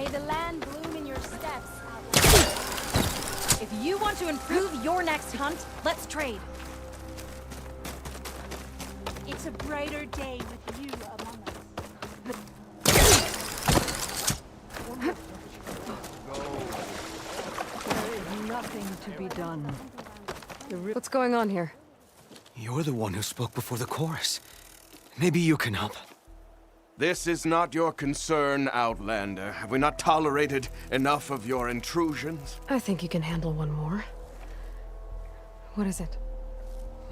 May the land bloom in your steps. If you want to improve your next hunt, let's trade. It's a brighter day with you among us. There is nothing to be done. What's going on here? You're the one who spoke before the chorus. Maybe you can help. This is not your concern, Outlander. Have we not tolerated enough of your intrusions? I think you can handle one more. What is it?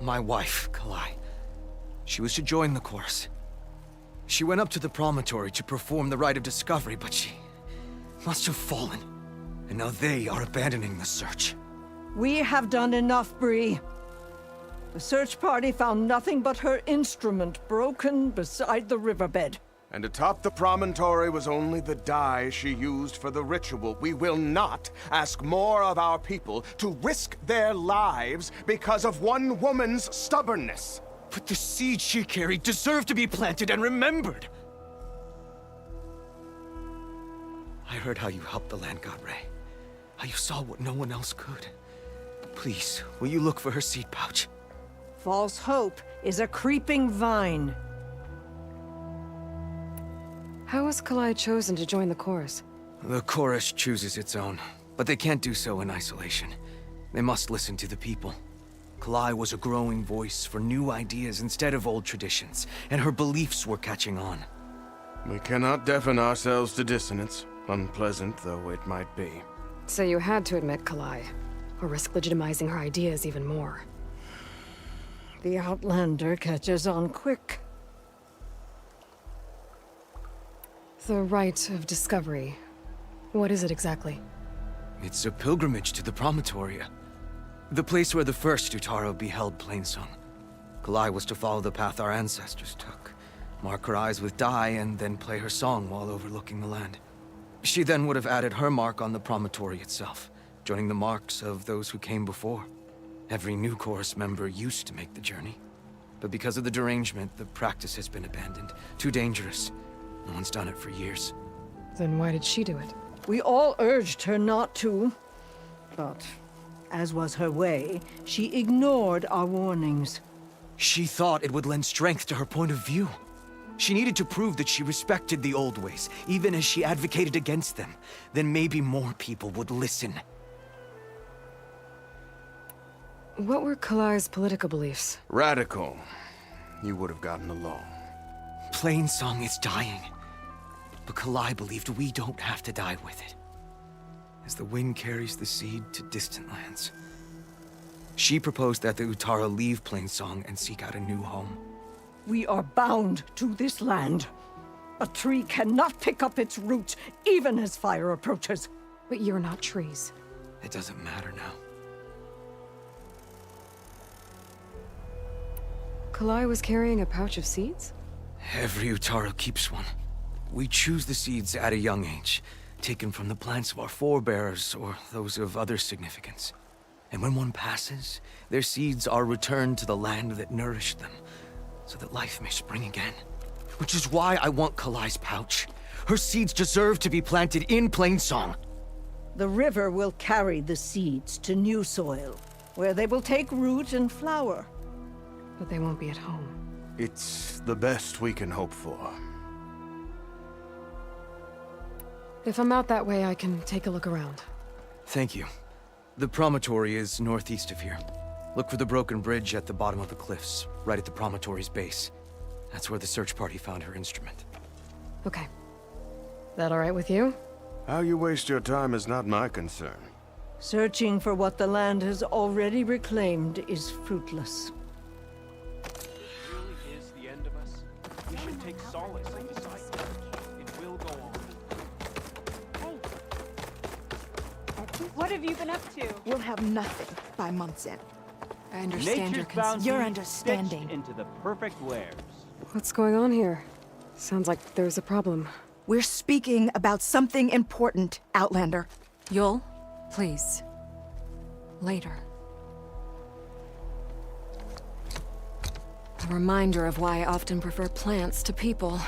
My wife, Kalai. She was to join the chorus. She went up to the promontory to perform the rite of discovery, but she must have fallen. And now they are abandoning the search. We have done enough, Bree. The search party found nothing but her instrument broken beside the riverbed. And atop the promontory was only the dye she used for the ritual. We will not ask more of our people to risk their lives because of one woman's stubbornness. But the seed she carried deserved to be planted and remembered. I heard how you helped the land god Ray. How you saw what no one else could. Please, will you look for her seed pouch? False hope is a creeping vine. How was Kalai chosen to join the chorus? The chorus chooses its own, but they can't do so in isolation. They must listen to the people. Kalai was a growing voice for new ideas instead of old traditions, and her beliefs were catching on. We cannot deafen ourselves to dissonance, unpleasant though it might be. So you had to admit Kalai, or risk legitimizing her ideas even more. The Outlander catches on quick. The rite of discovery. What is it exactly? It's a pilgrimage to the Promontoria. The place where the first Utaro beheld Plainsong. Kalai was to follow the path our ancestors took. Mark her eyes with dye and then play her song while overlooking the land. She then would have added her mark on the promontory itself, joining the marks of those who came before. Every new chorus member used to make the journey. But because of the derangement, the practice has been abandoned. Too dangerous. No one's done it for years. Then why did she do it? We all urged her not to, but as was her way, she ignored our warnings. She thought it would lend strength to her point of view. She needed to prove that she respected the old ways, even as she advocated against them. Then maybe more people would listen. What were Kalai's political beliefs? Radical. You would have gotten along. Plainsong is dying. But Kalai believed we don't have to die with it. As the wind carries the seed to distant lands. She proposed that the Utara leave Plainsong and seek out a new home. We are bound to this land. A tree cannot pick up its roots, even as fire approaches. But you're not trees. It doesn't matter now. Kalai was carrying a pouch of seeds? Every Utaro keeps one. We choose the seeds at a young age, taken from the plants of our forebears or those of other significance. And when one passes, their seeds are returned to the land that nourished them, so that life may spring again. Which is why I want Kalai's pouch. Her seeds deserve to be planted in Plainsong. The river will carry the seeds to new soil, where they will take root and flower. But they won't be at home. It's the best we can hope for. If I'm out that way, I can take a look around. Thank you. The promontory is northeast of here. Look for the broken bridge at the bottom of the cliffs, right at the promontory's base. That's where the search party found her instrument. Okay. That all right with you? How you waste your time is not my concern. Searching for what the land has already reclaimed is fruitless. Really is the end of us. We should take solace in the sight. It will go on. What have you been up to? We'll have nothing by month's end. I understand your Nature's bounty Your stitched understanding. into the perfect wares. What's going on here? Sounds like there's a problem. We're speaking about something important, Outlander. Yul, please. Later. A reminder of why I often prefer plants to people.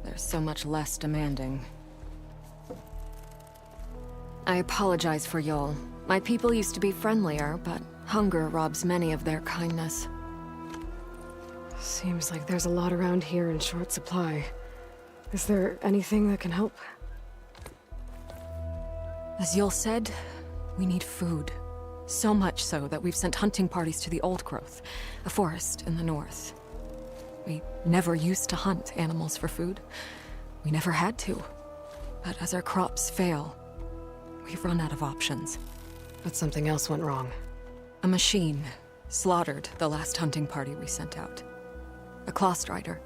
They're so much less demanding. I apologize for Yol. My people used to be friendlier, but hunger robs many of their kindness. Seems like there's a lot around here in short supply. Is there anything that can help? As Yol said, we need food. So much so that we've sent hunting parties to the Old Growth, a forest in the north. We never used to hunt animals for food. We never had to. But as our crops fail, we've run out of options. But something else went wrong. A machine slaughtered the last hunting party we sent out. A Clawstrider.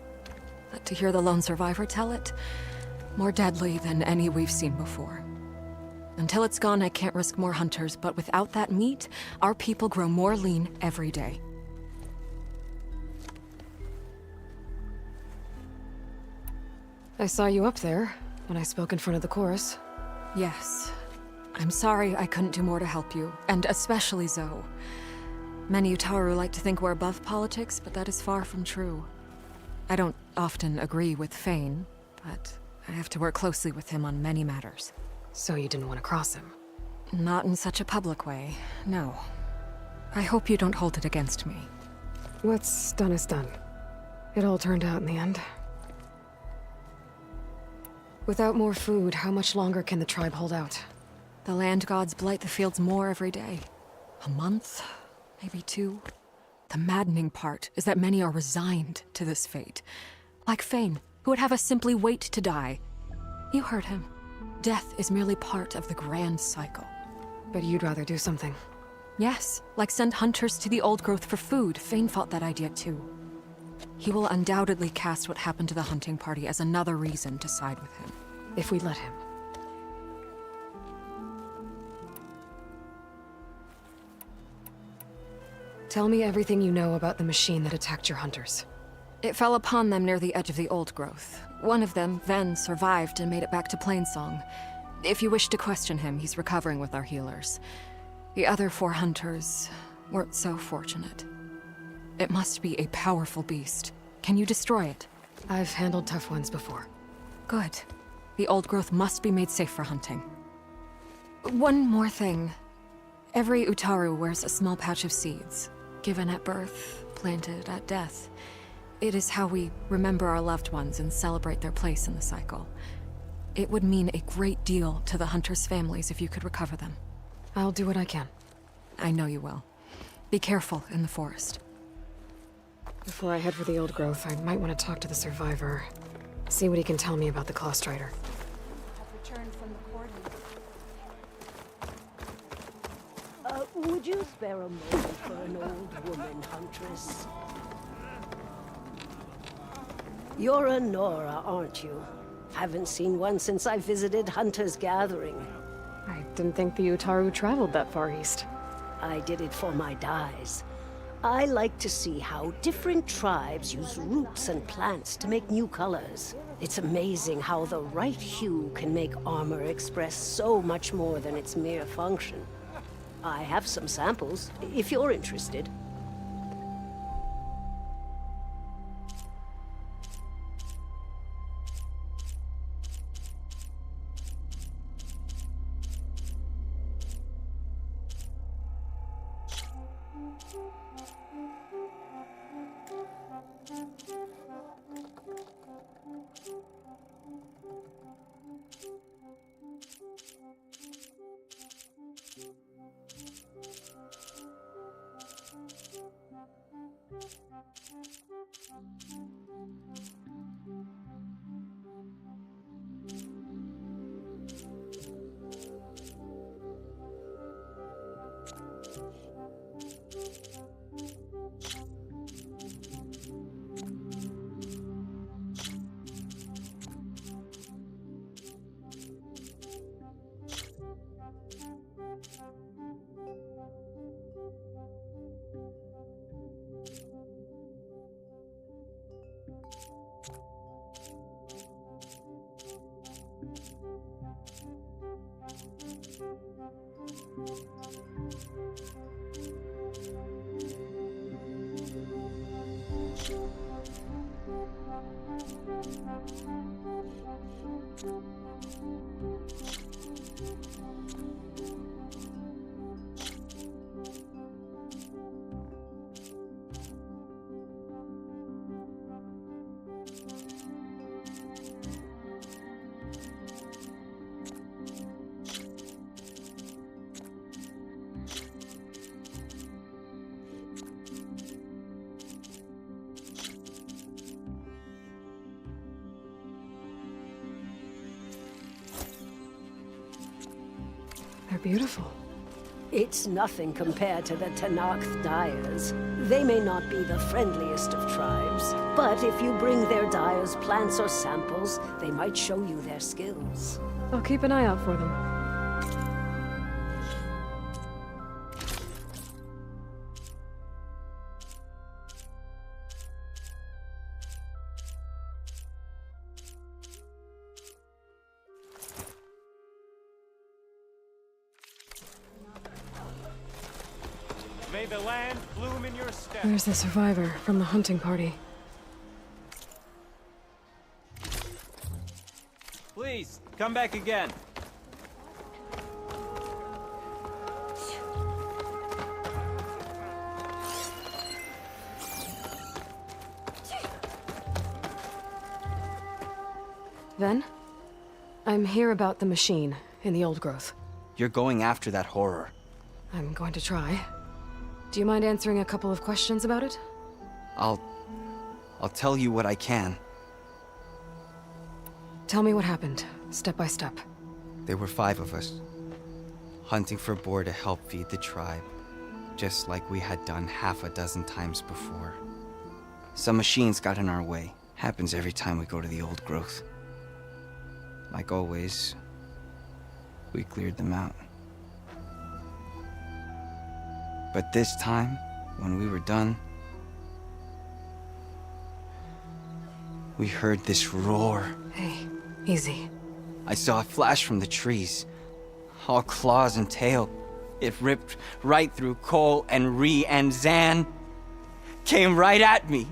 But to hear the lone survivor tell it, more deadly than any we've seen before. Until it's gone, I can't risk more hunters, but without that meat, our people grow more lean every day. I saw you up there when I spoke in front of the chorus. Yes. I'm sorry I couldn't do more to help you, and especially Zoe. Many Utaru like to think we're above politics, but that is far from true. I don't often agree with Fane, but I have to work closely with him on many matters. So you didn't want to cross him? Not in such a public way, no. I hope you don't hold it against me. What's done is done. It all turned out in the end. Without more food, how much longer can the tribe hold out? The land gods blight the fields more every day. A month? Maybe 2? The maddening part is that many are resigned to this fate. Like Fane, who would have us simply wait to die. You heard him. Death is merely part of the grand cycle. But you'd rather do something. Yes, like send hunters to the Old Growth for food. Fane fought that idea too. He will undoubtedly cast what happened to the hunting party as another reason to side with him. If we let him. Tell me everything you know about the machine that attacked your hunters. It fell upon them near the edge of the Old Growth. One of them, Ven, survived and made it back to Plainsong. If you wish to question him, he's recovering with our healers. The other 4 hunters weren't so fortunate. It must be a powerful beast. Can you destroy it? I've handled tough ones before. Good. The Old Growth must be made safe for hunting. One more thing. Every Utaru wears a small pouch of seeds, given at birth, planted at death. It is how we remember our loved ones and celebrate their place in the cycle. It would mean a great deal to the hunters' families if you could recover them. I'll do what I can. I know you will. Be careful in the forest. Before I head for the Old Growth, I might want to talk to the survivor. See what he can tell me about the Clawstrider. Have returned from the cordon. Would you spare a moment for an old woman, Huntress? You're a Nora, aren't you? Haven't seen one since I visited Hunter's Gathering. I didn't think the Utaru traveled that far east. I did it for my dyes. I like to see how different tribes use roots and plants to make new colors. It's amazing how the right hue can make armor express so much more than its mere function. I have some samples, if you're interested. beautiful. It's nothing compared to the Tenakth Dyers. They may not be the friendliest of tribes, but if you bring their dyers plants or samples, they might show you their skills. I'll keep an eye out for them. May the land bloom in your steps. There's the survivor from the hunting party. Please, come back again. Ven? I'm here about the machine in the old growth. You're going after that horror. I'm going to try. Do you mind answering a couple of questions about it? I'll tell you what I can. Tell me what happened, step by step. There were 5 of us, hunting for boar to help feed the tribe, just like we had done half a dozen times before. Some machines got in our way. Happens every time we go to the old growth. Like always, we cleared them out. But this time, when we were done, we heard this roar. Hey, easy. I saw a flash from the trees, all claws and tail. It ripped right through Cole and Ree, and Zan came right at me,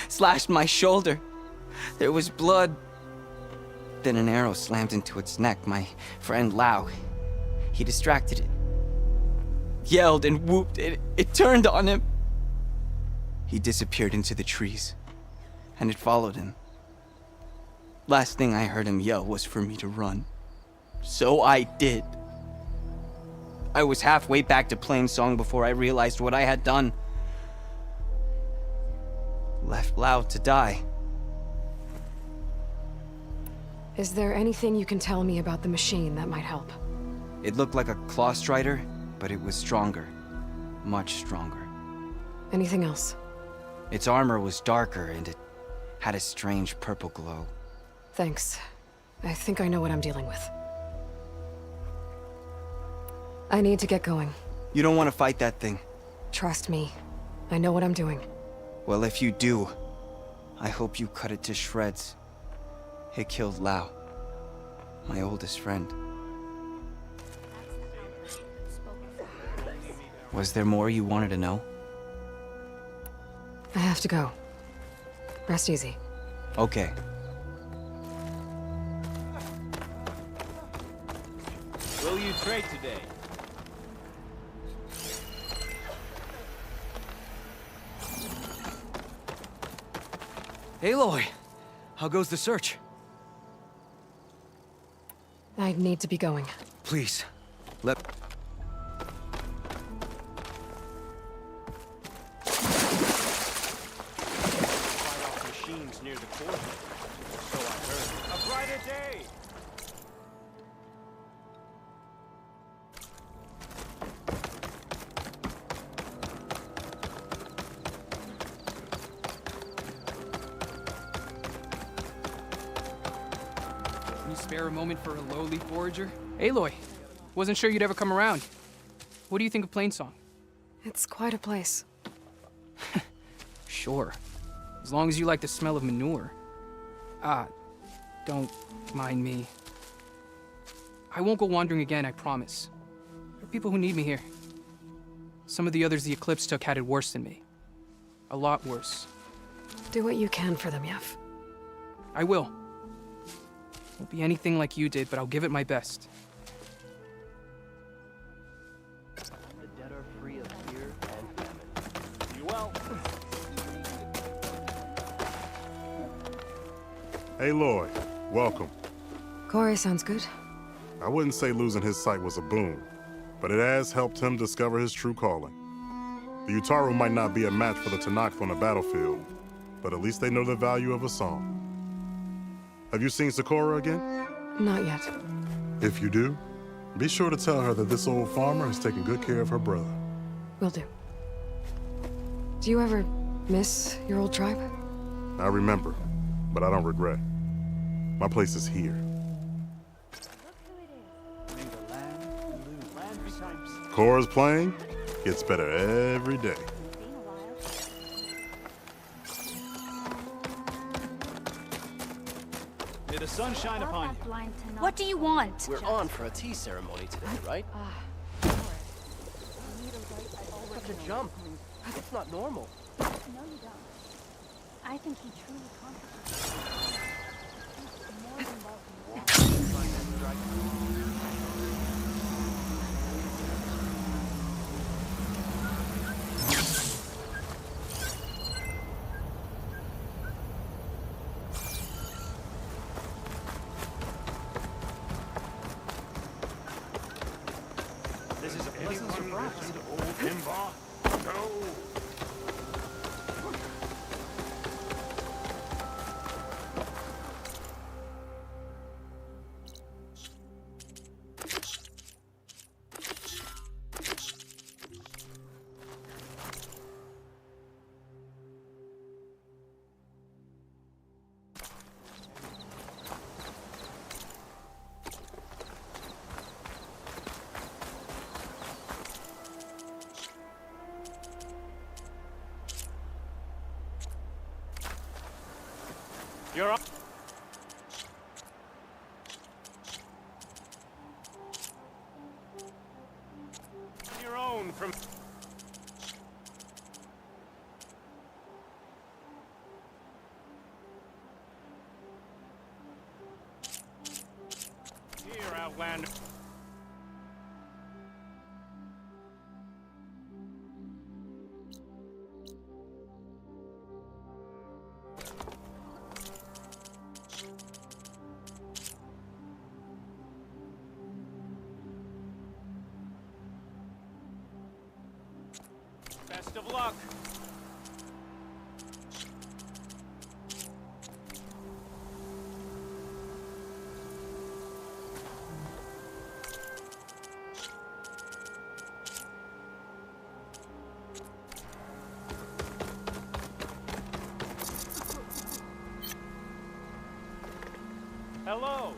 slashed my shoulder. There was blood. Then an arrow slammed into its neck. My friend Lau, he distracted it. Yelled and whooped. It turned on him. He disappeared into the trees, and it followed him. Last thing I heard him yell was for me to run. So I did. I was halfway back to Plainsong before I realized what I had done. Left Lau to die. Is there anything you can tell me about the machine that might help? It looked like a claw strider, but it was stronger. Much stronger. Anything else? Its armor was darker, and it had a strange purple glow. Thanks. I think I know what I'm dealing with. I need to get going. You don't want to fight that thing. Trust me. I know what I'm doing. Well, if you do, I hope you cut it to shreds. It killed Lau, my oldest friend. Was there more you wanted to know? I have to go. Rest easy. Okay. Will you trade today? Aloy! How goes the search? I need to be going. Please, let... Fight off machines near the quarter. So I heard. A brighter day! Can you spare a moment for a lowly forager? Aloy, wasn't sure you'd ever come around. What do you think of Plainsong? It's quite a place. Sure. As long as you like the smell of manure. Don't mind me. I won't go wandering again, I promise. There are people who need me here. Some of the others the Eclipse took had it worse than me. A lot worse. Do what you can for them, Yef. I will. Won't be anything like you did, but I'll give it my best. The dead are free of fear and famine. You well? Aloy, welcome. Corey sounds good. I wouldn't say losing his sight was a boon, but it has helped him discover his true calling. The Utaru might not be a match for the Tenakth on the battlefield, but at least they know the value of a song. Have you seen Sakura again? Not yet. If you do, Be sure to tell her that this old farmer is taking good care of her brother. Will do. Do you ever miss your old tribe? I remember, but I don't regret. My place is here. Cora's playing gets better every day. May the sun shine upon you. What do you want? We're on for a tea ceremony today, right? Such a jump. It's not normal. No, you don't. I think he truly conquered. More than welcome. This is a pleasant surprise. Old Kimba. No. You're up. Your own from. Here, Outlander. Best of luck. Hello.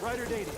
Ryder dating.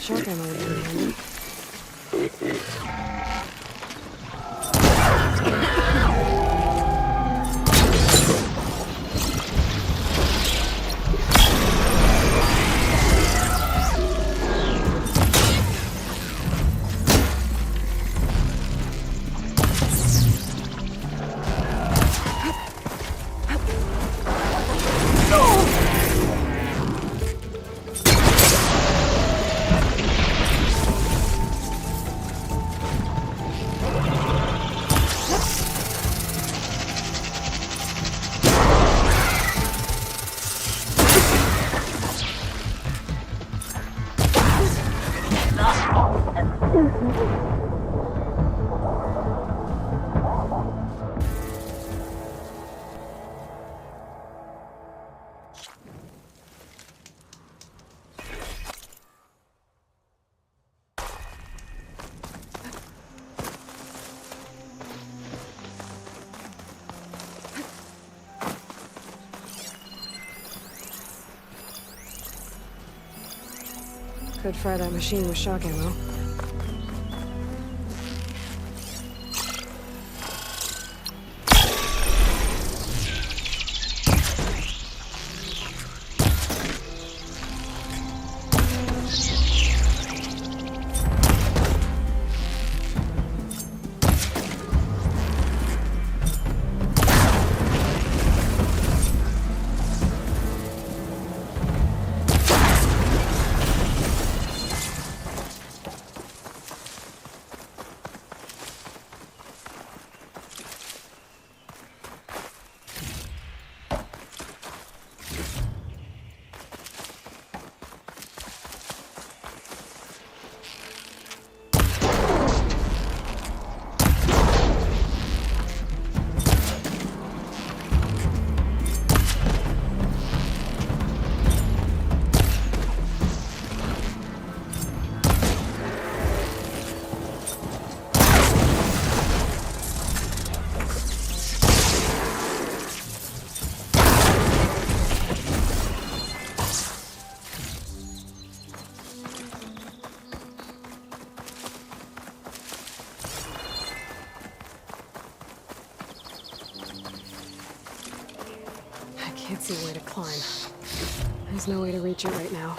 Shock ammo would come in handy. Could fry that machine with shock ammo. Can't see where to climb. There's no way to reach it right now.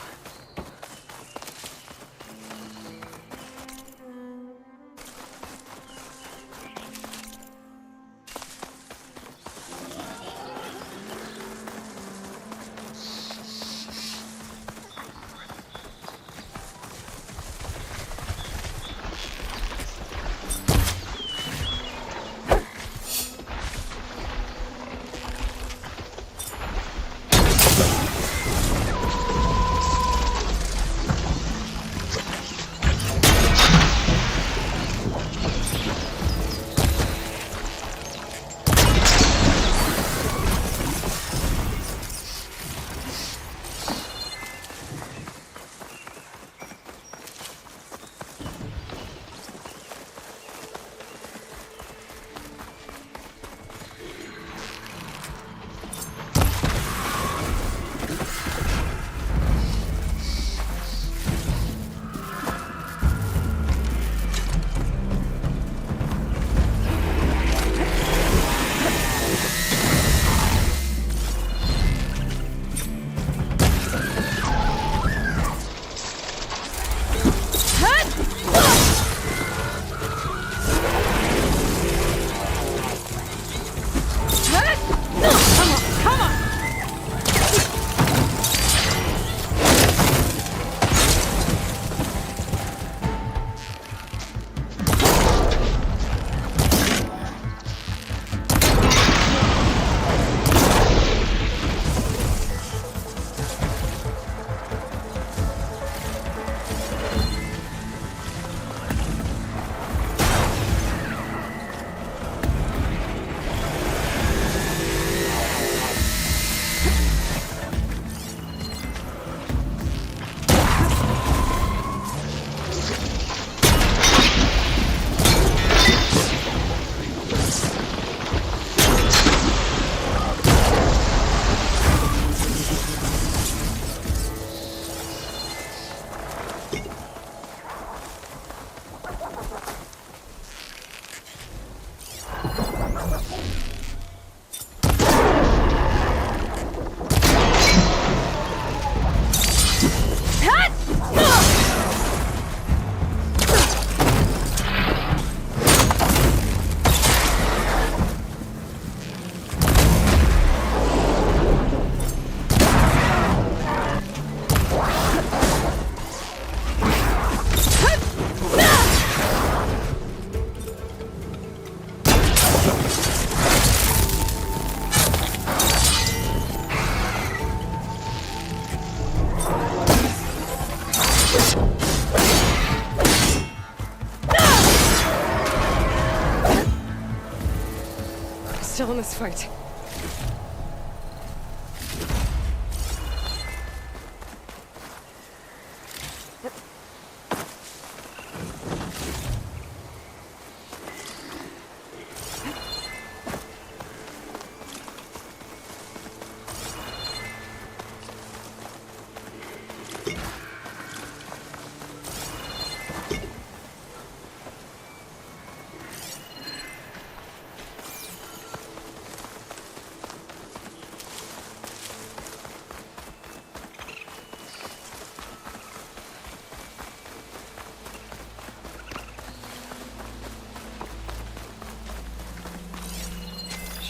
Still in this fight.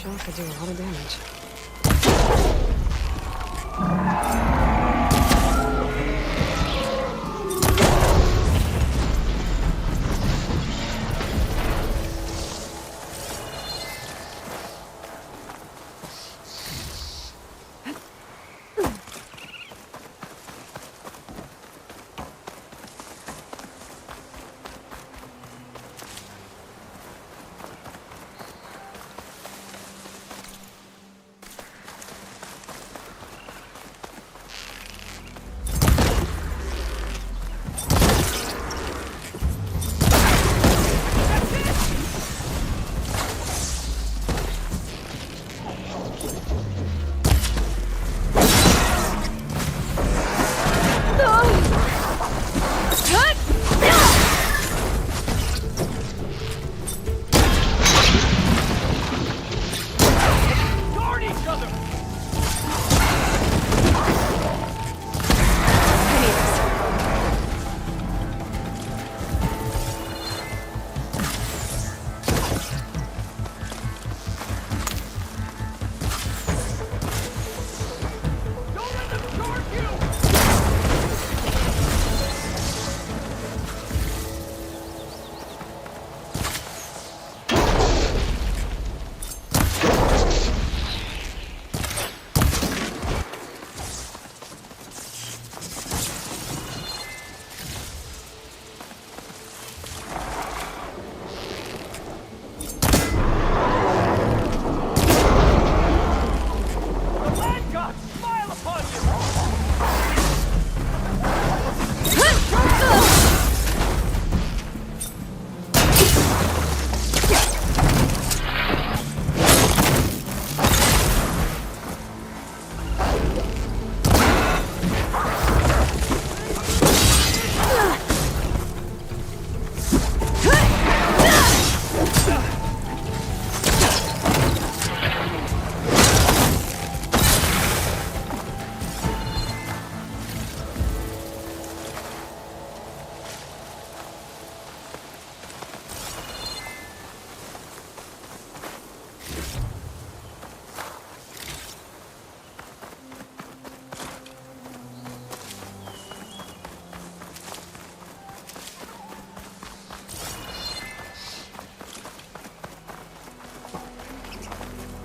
Shot could do a lot of damage.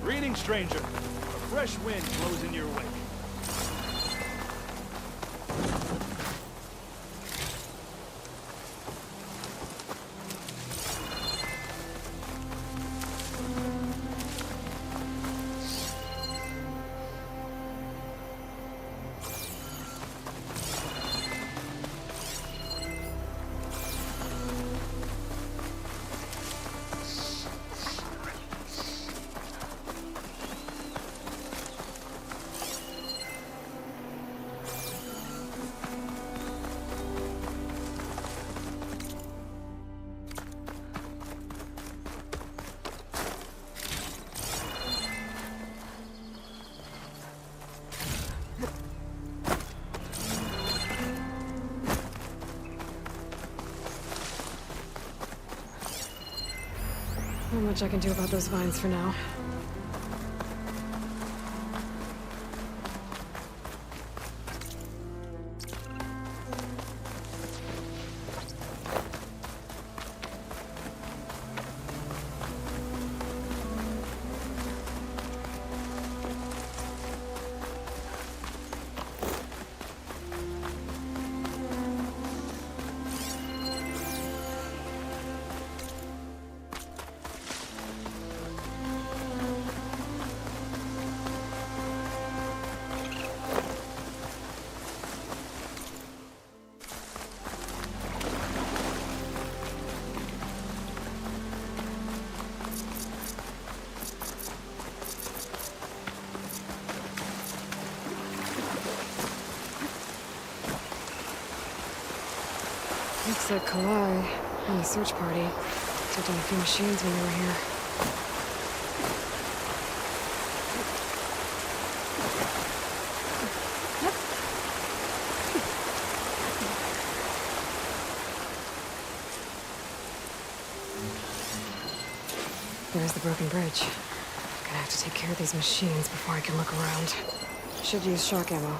Greetings, stranger. A fresh wind blows in your wake. Not much I can do about those vines for now. Looks like Kalai and the search party took down a few machines when they were here. There's the broken bridge. Gonna have to take care of these machines before I can look around. Should use shock ammo.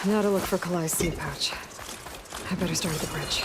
Now to look for Kalai's seed pouch. I better start at the bridge.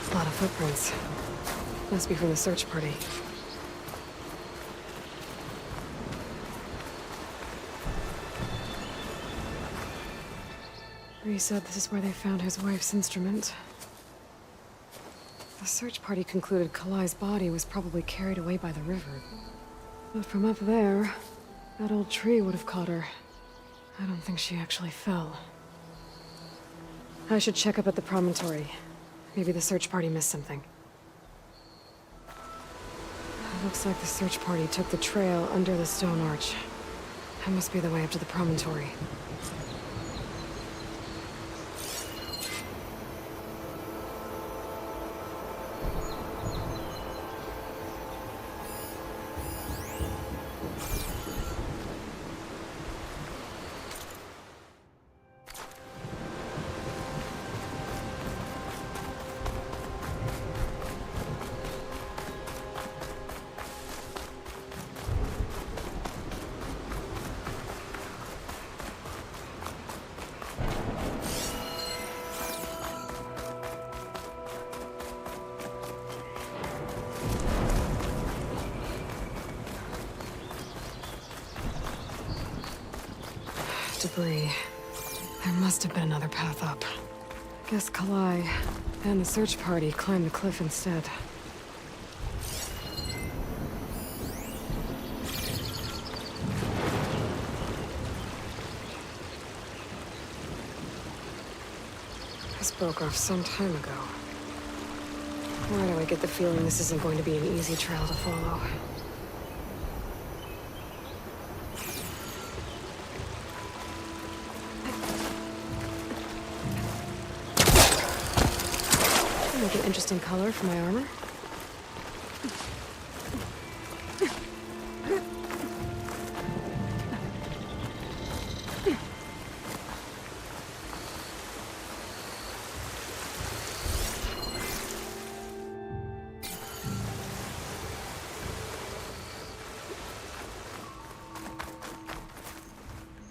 A lot of footprints. Must be from the search party. Rhys said this is where they found his wife's instrument. The search party concluded Kalai's body was probably carried away by the river. But from up there, that old tree would have caught her. I don't think she actually fell. I should check up at the promontory. Maybe the search party missed something. It looks like the search party took the trail under the stone arch. That must be the way up to the promontory. Debris. There must have been another path up. Guess Kalai and the search party climbed the cliff instead. This broke off some time ago. Why do I get the feeling this isn't going to be an easy trail to follow? Make an interesting color for my armor.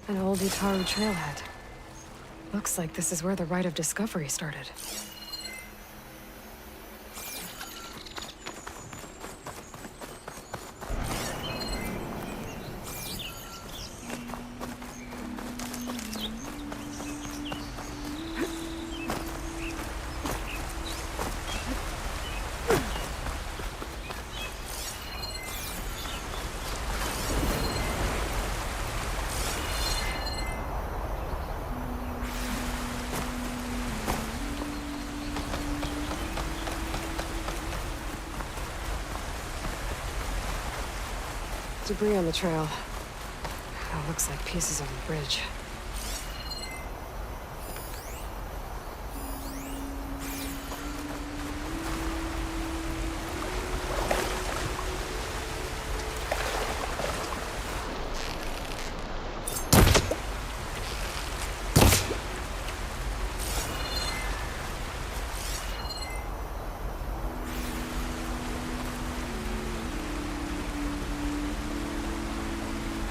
An old Utaru trailhead. Looks like this is where the Rite of Discovery started. Debris on the trail. That looks like pieces of a bridge.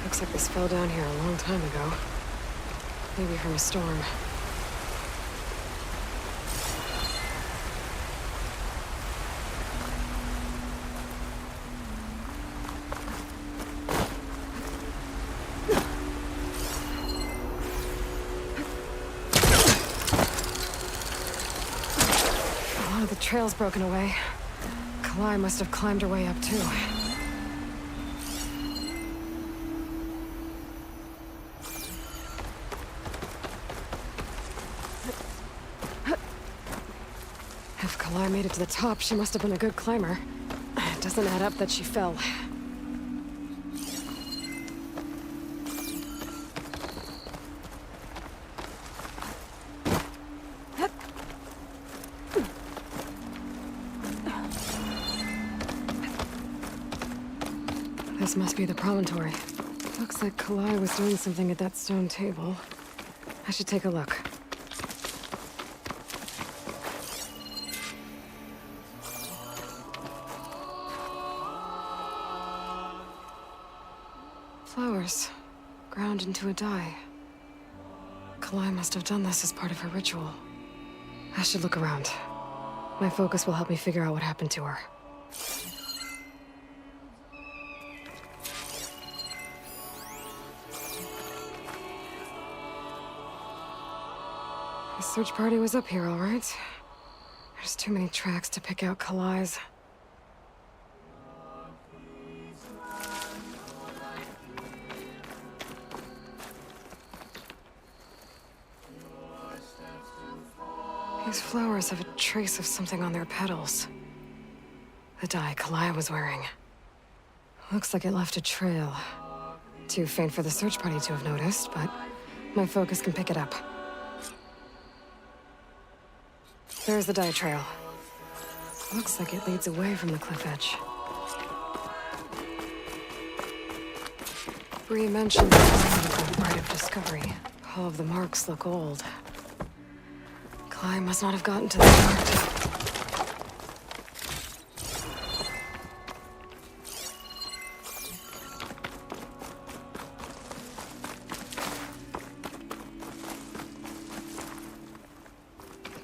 Looks like this fell down here a long time ago. Maybe from a storm. Now the trail's broken away. Kalai must have climbed her way up too. If Kalai made it to the top, she must have been a good climber. It doesn't add up that she fell. This must be the promontory. Looks like Kalai was doing something at that stone table. I should take a look. Flowers, ground into a dye. Kalai must have done this as part of her ritual. I should look around. My focus will help me figure out what happened to her. The search party was up here, all right. There's too many tracks to pick out Kalai's. These flowers have a trace of something on their petals. The dye Kalai was wearing. Looks like it left a trail. Too faint for the search party to have noticed, but my focus can pick it up. There's the dye trail. Looks like it leads away from the cliff edge. Bree mentioned the Rite of Discovery. All of the marks look old. Kalai must not have gotten to the heart.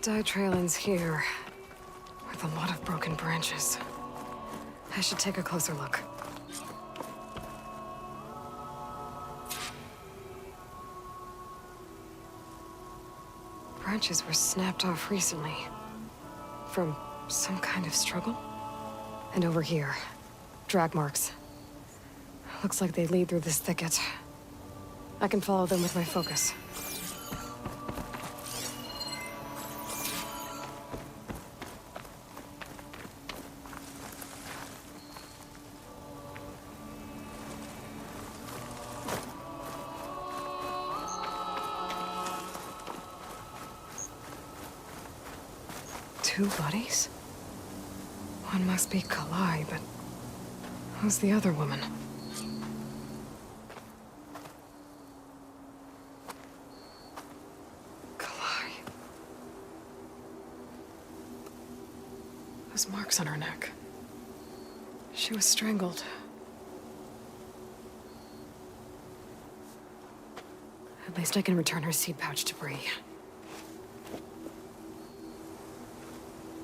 The dye trail ends here, with a lot of broken branches. I should take a closer look. Branches were snapped off recently. From some kind of struggle? And over here, drag marks. Looks like they lead through this thicket. I can follow them with my focus. Two bodies? One must be Kalai, but who's the other woman? Kalai. Those marks on her neck. She was strangled. At least I can return her seed pouch to Bree.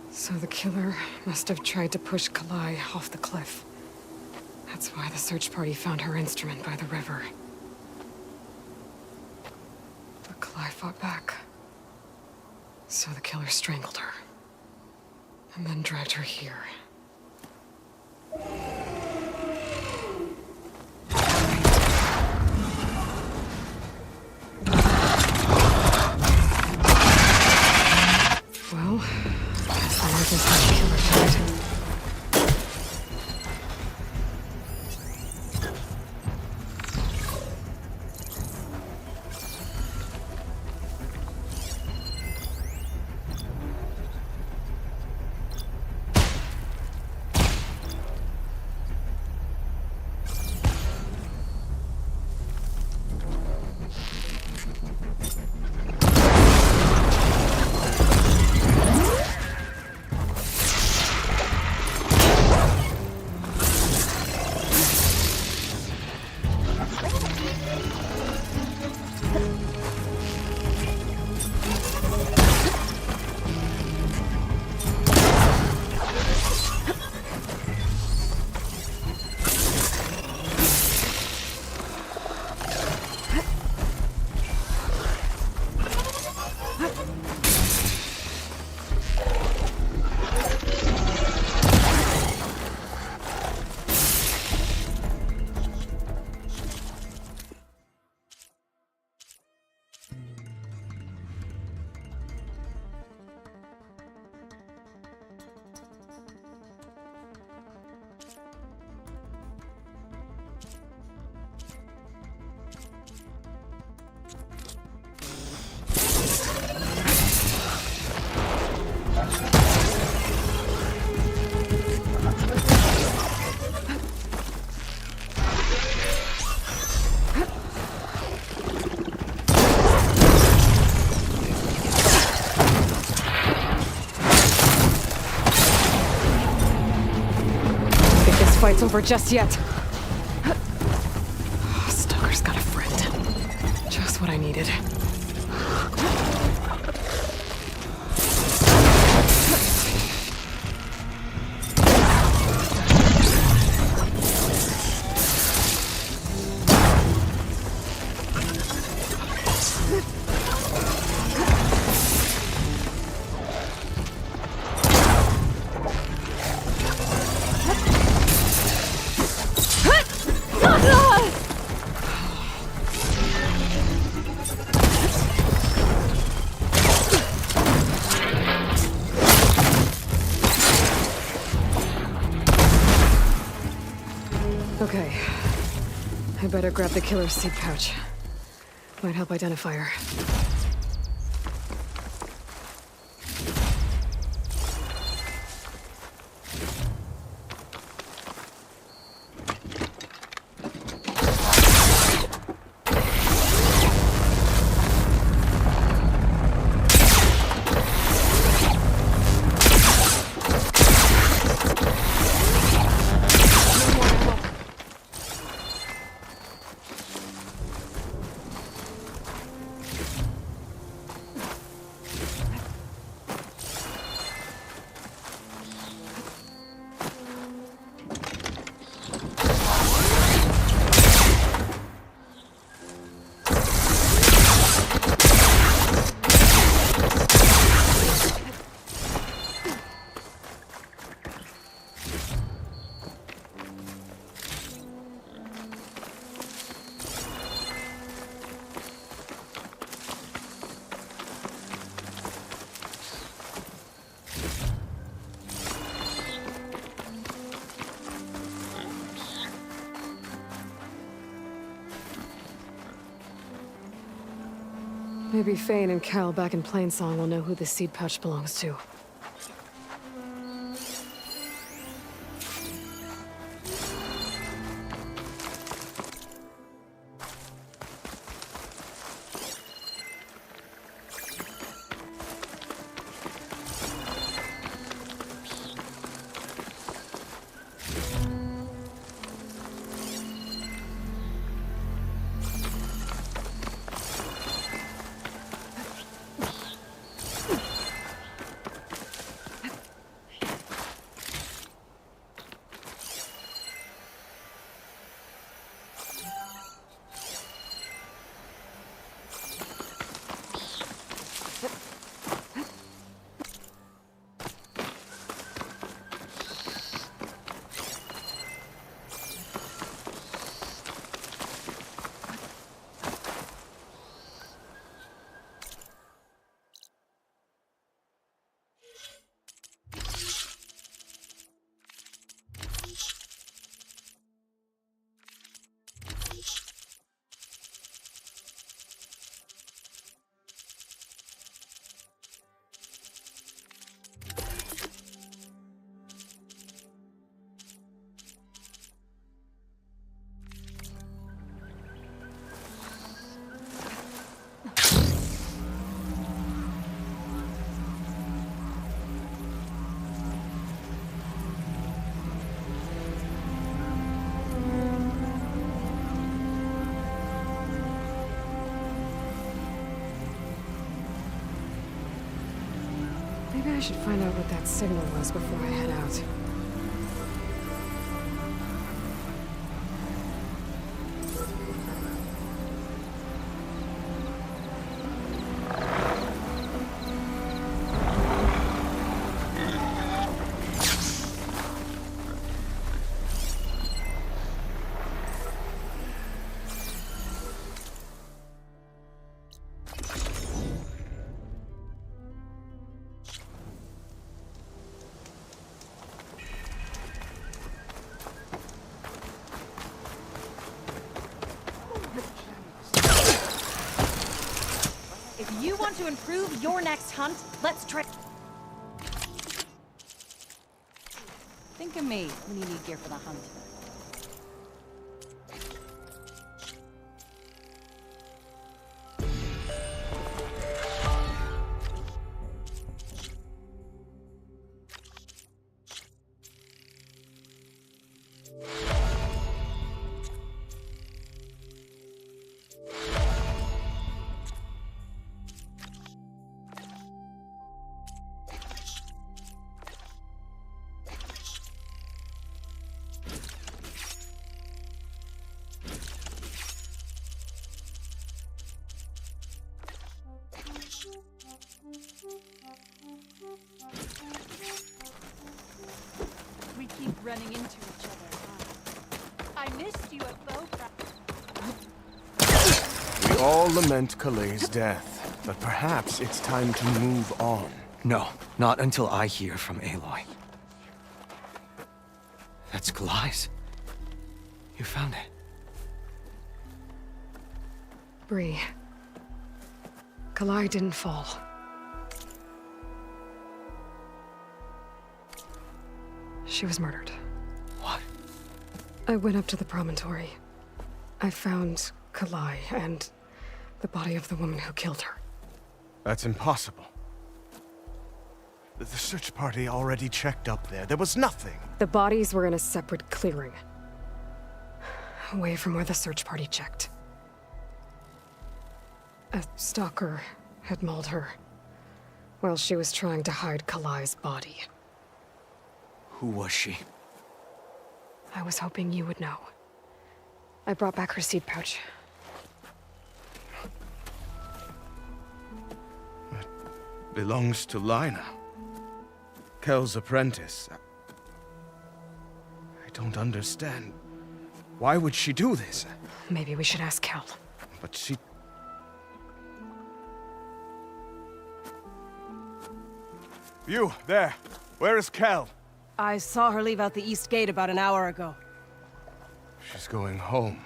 So the killer must have tried to push Kalai off the cliff. That's why the search party found her instrument by the river. But Kalai fought back. So the killer strangled her. And then dragged her here. Well, this is how the killer died. it's over just yet. Stoker's got a friend. Just what I needed. Okay. I better grab the killer's seed pouch. Might help identify her. Maybe Fane and Cal back in Plainsong will know who the seed pouch belongs to. Maybe I should find out what that signal was before I head out. If you want to improve your next hunt, let's try. Think of me when you need gear for the hunt. We keep running into each other. I missed you at bow practice. We all lament Kalei's death, but perhaps it's time to move on. No, not until I hear from Aloy. That's Kalai's. You found it. Bree. Kalai didn't fall. She was murdered. What? I went up to the promontory. I found Kalai and the body of the woman who killed her. That's impossible. The search party already checked up there. There was nothing. The bodies were in a separate clearing. Away from where the search party checked. A stalker had mauled her while she was trying to hide Kalai's body. Who was she? I was hoping you would know. I brought back her seed pouch. It belongs to Lina. Kel's apprentice. I don't understand. Why would she do this? Maybe we should ask Kel. But she... You, there. Where is Kel? I saw her leave out the east gate about an hour ago. She's going home.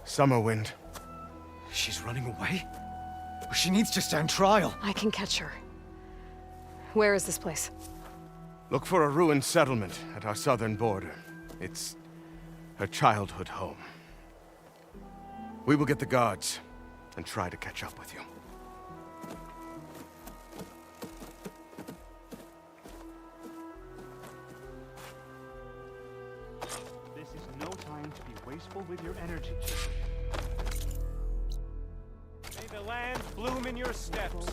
Summerwind. She's running away? She needs to stand trial. I can catch her. Where is this place? Look for a ruined settlement at our southern border. It's her childhood home. We will get the guards and try to catch up with you. This is no time to be wasteful with your energy. May the land bloom in your steps.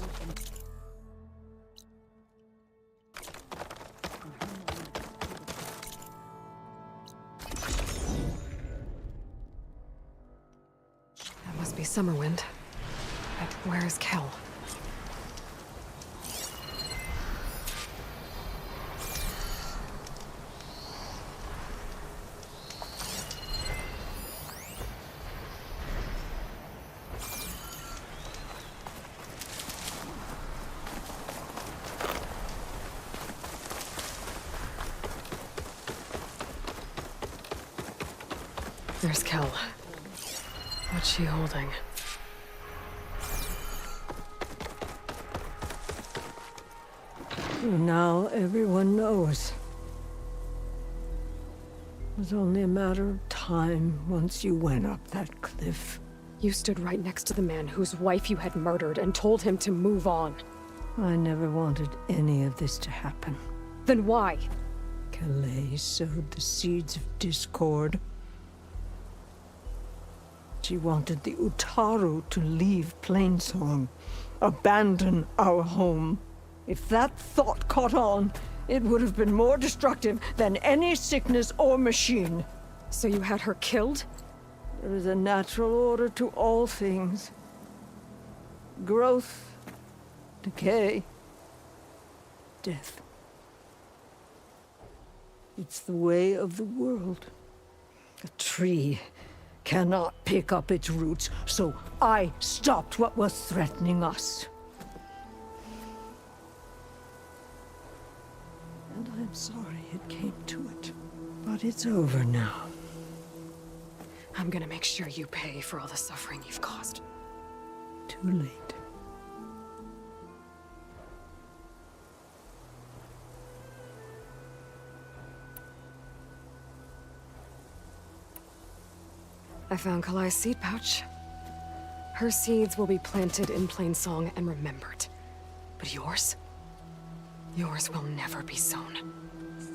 That must be Summerwind. But where is Kel? There's Kel. What's she holding? Now everyone knows. It was only a matter of time once you went up that cliff. You stood right next to the man whose wife you had murdered and told him to move on. I never wanted any of this to happen. Then why? Kalei sowed the seeds of discord. She wanted the Utaru to leave Plainsong, abandon our home. If that thought caught on, it would have been more destructive than any sickness or machine. So you had her killed? There is a natural order to all things. Growth, decay, death. It's the way of the world. A tree cannot pick up its roots, so I stopped what was threatening us. And I'm sorry it came to it. But it's over now. I'm gonna make sure you pay for all the suffering you've caused. Too late. I found Kalai's seed pouch. Her seeds will be planted in Plainsong and remembered. But yours? Yours will never be sown.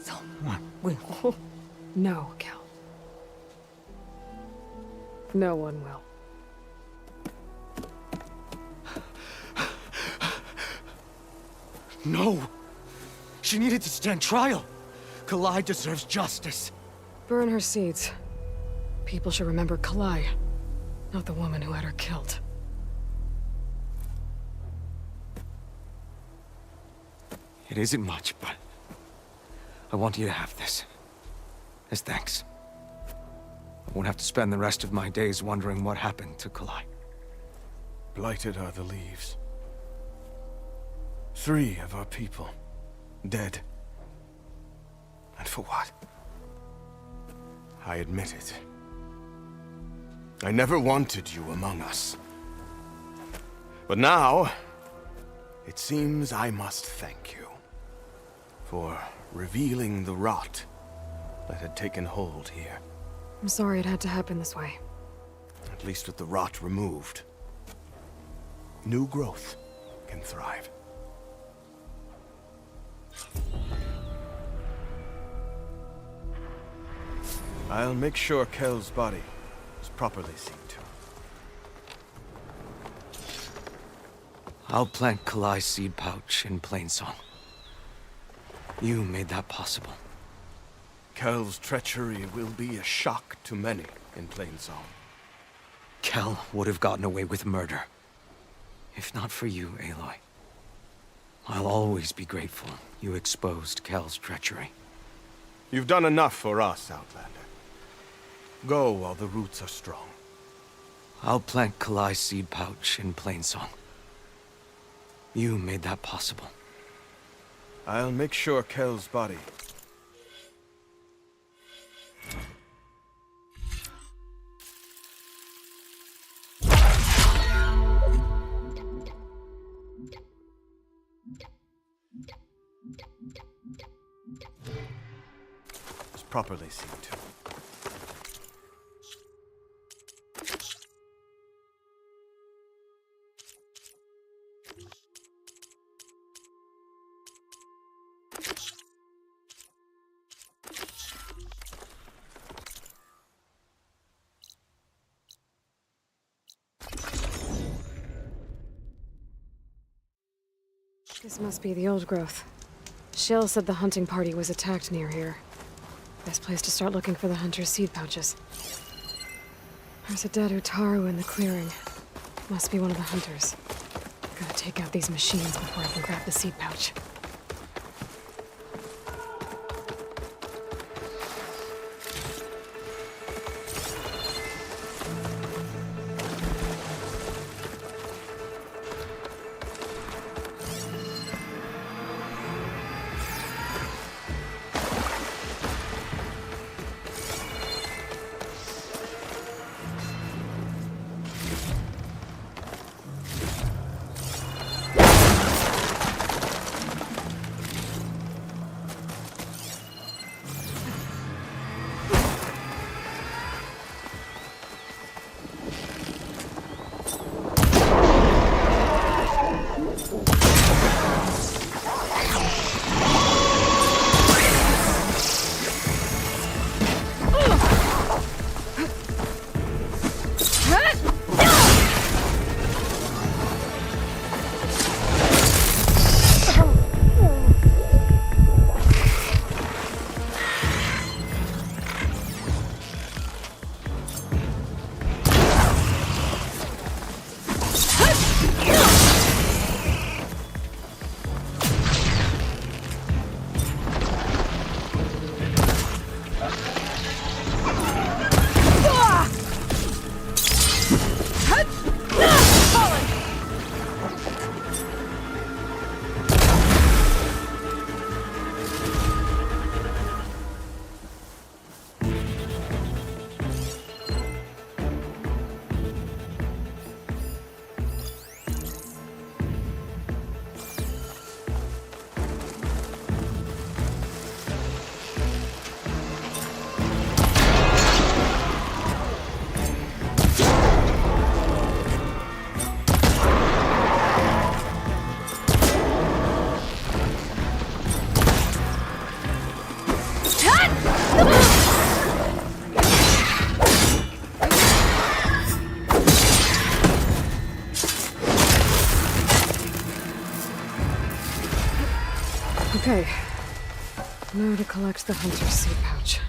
Someone will. No, Kel. No one will. No! She needed to stand trial! Kalai deserves justice. Burn her seeds. People should remember Kalai, not the woman who had her killed. It isn't much, but I want you to have this. As thanks. I won't have to spend the rest of my days wondering what happened to Kalai. Blighted are the leaves. 3 of our people, dead. And for what? I admit it. I never wanted you among us. But now, it seems I must thank you for revealing the rot that had taken hold here. I'm sorry it had to happen this way. At least with the rot removed, new growth can thrive. I'll make sure Kel's body is properly seen to. I'll plant Kalai's seed pouch in Plainsong. You made that possible. Kel's treachery will be a shock to many in Plainsong. Kel would have gotten away with murder. If not for you, Aloy. I'll always be grateful you exposed Kel's treachery. You've done enough for us, Outlander. Go while the roots are strong. I'll plant Kalai's seed pouch in Plainsong. You made that possible. I'll make sure Kel's body... is properly seen to. This must be the old growth. Shale said the hunting party was attacked near here. Best place to start looking for the hunter's seed pouches. There's a dead Utaru in the clearing. Must be one of the hunters. Gotta take out these machines before I can grab the seed pouch. Okay. Now to collect the hunter's seed pouch.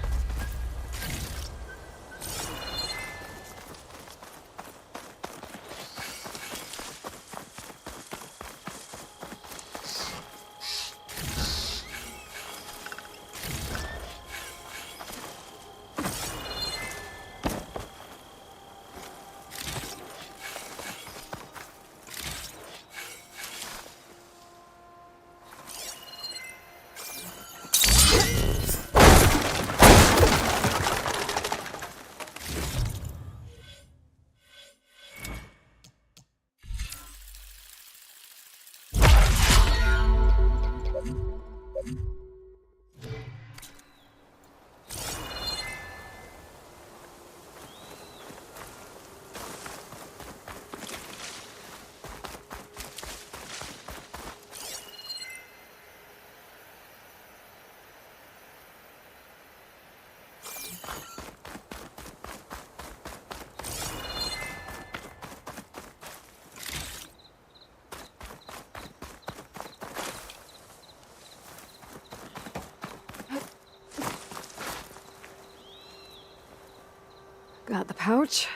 Got the pouch,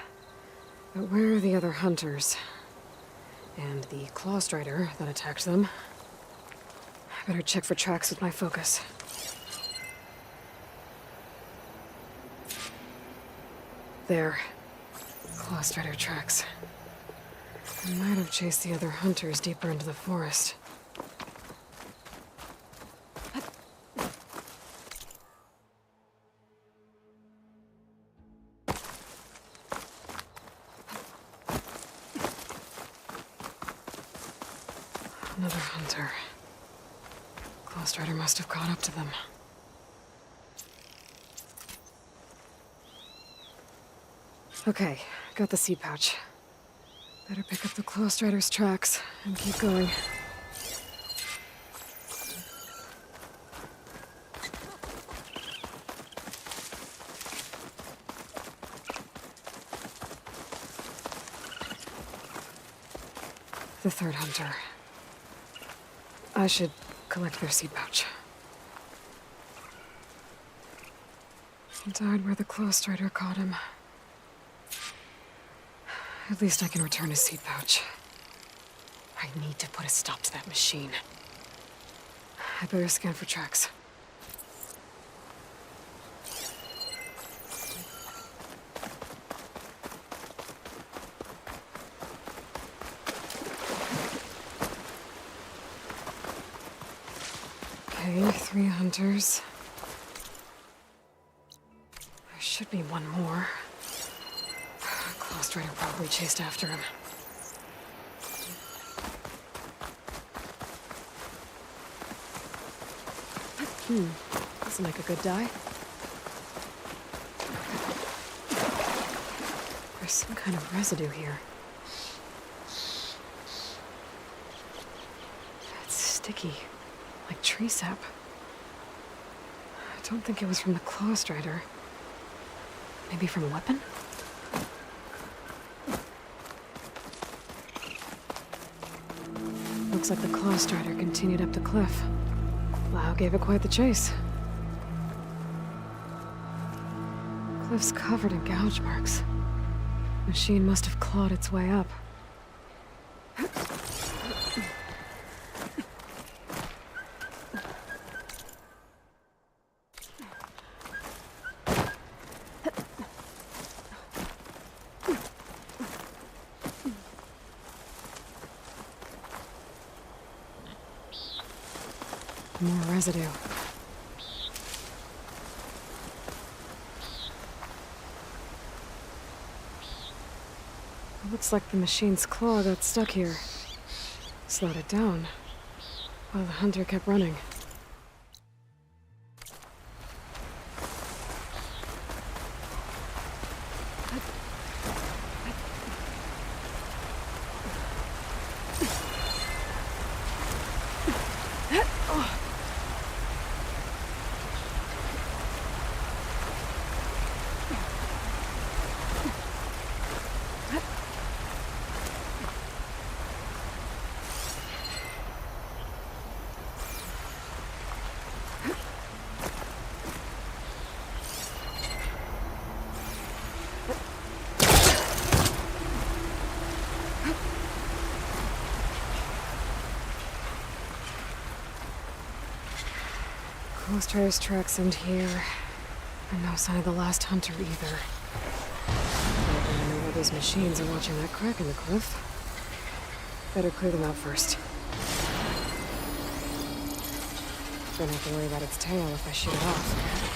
but where are the other hunters? And the Claw Strider that attacked them? I better check for tracks with my focus. There. Claw Strider tracks. I might have chased the other hunters deeper into the forest. Another hunter. Claw Strider must have caught up to them. Okay, got the seed pouch. Better pick up the Claw Strider's tracks and keep going. The third hunter. I should collect their seed pouch. He died where the Claw Strider caught him. At least I can return his seed pouch. I need to put a stop to that machine. I better scan for tracks. Okay, 3 hunters. There should be one more. Claw Strider probably chased after him. This will make a good dye. There's some kind of residue here. It's sticky, like tree sap. I don't think it was from the Claw Strider. Maybe from a weapon? Looks like the Claw Strider continued up the cliff. Lau gave it quite the chase. Cliff's covered in gouge marks. Machine must have clawed its way up. More residue. It looks like the machine's claw got stuck here. Slowed it down, while the hunter kept running. Claw Strider's tracks end here, and no sign of the last hunter either. I know where those machines are watching that crack in the cliff. Better clear them out first. Don't have to worry about its tail if I shoot it off.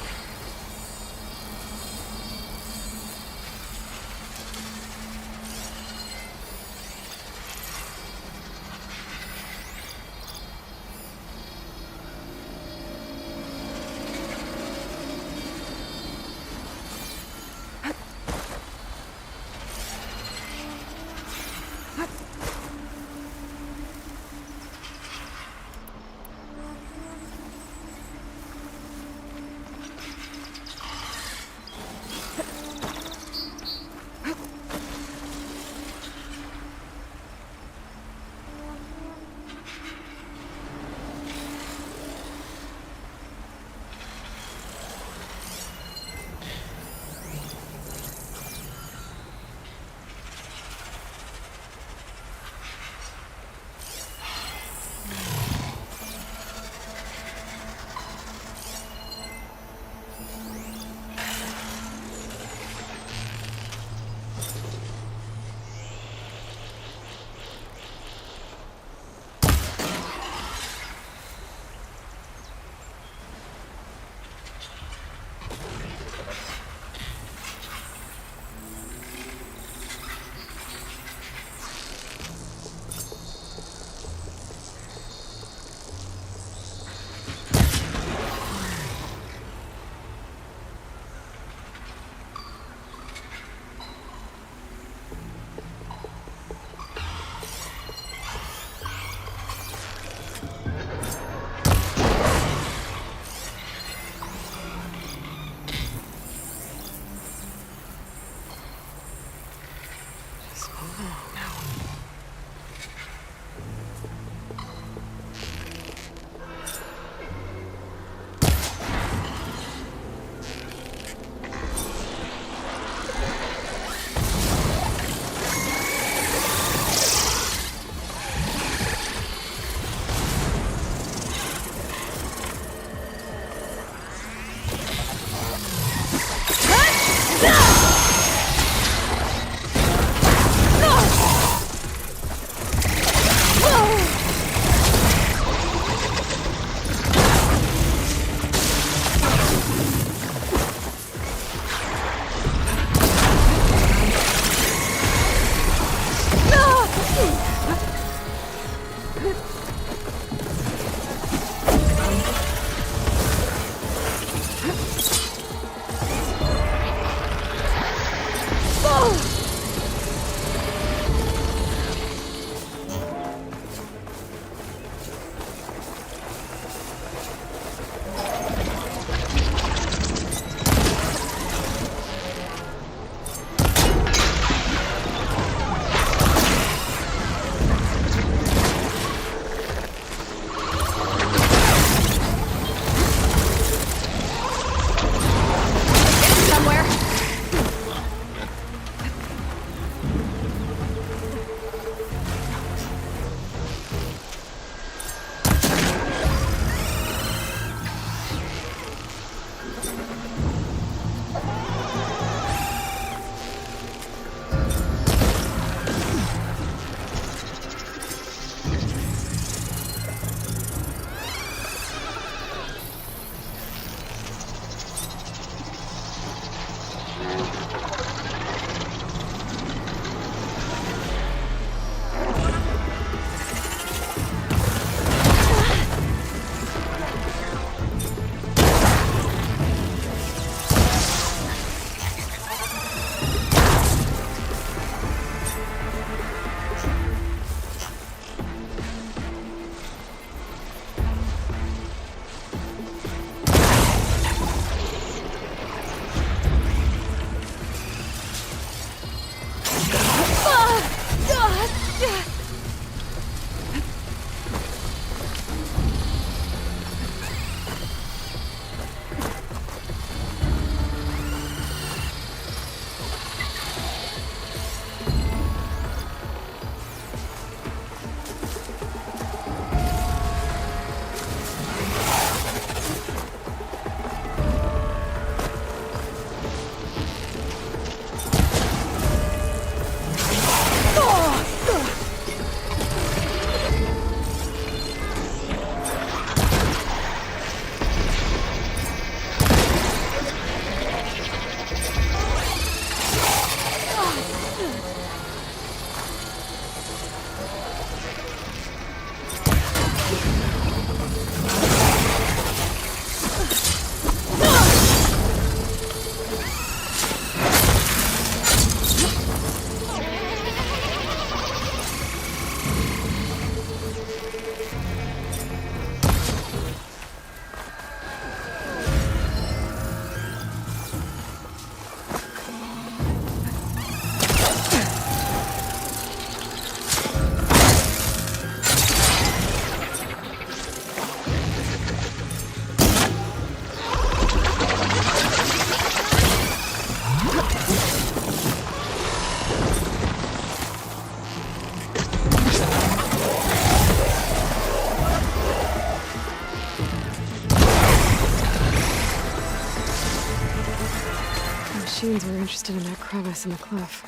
Machines were interested in that crevice in the cliff.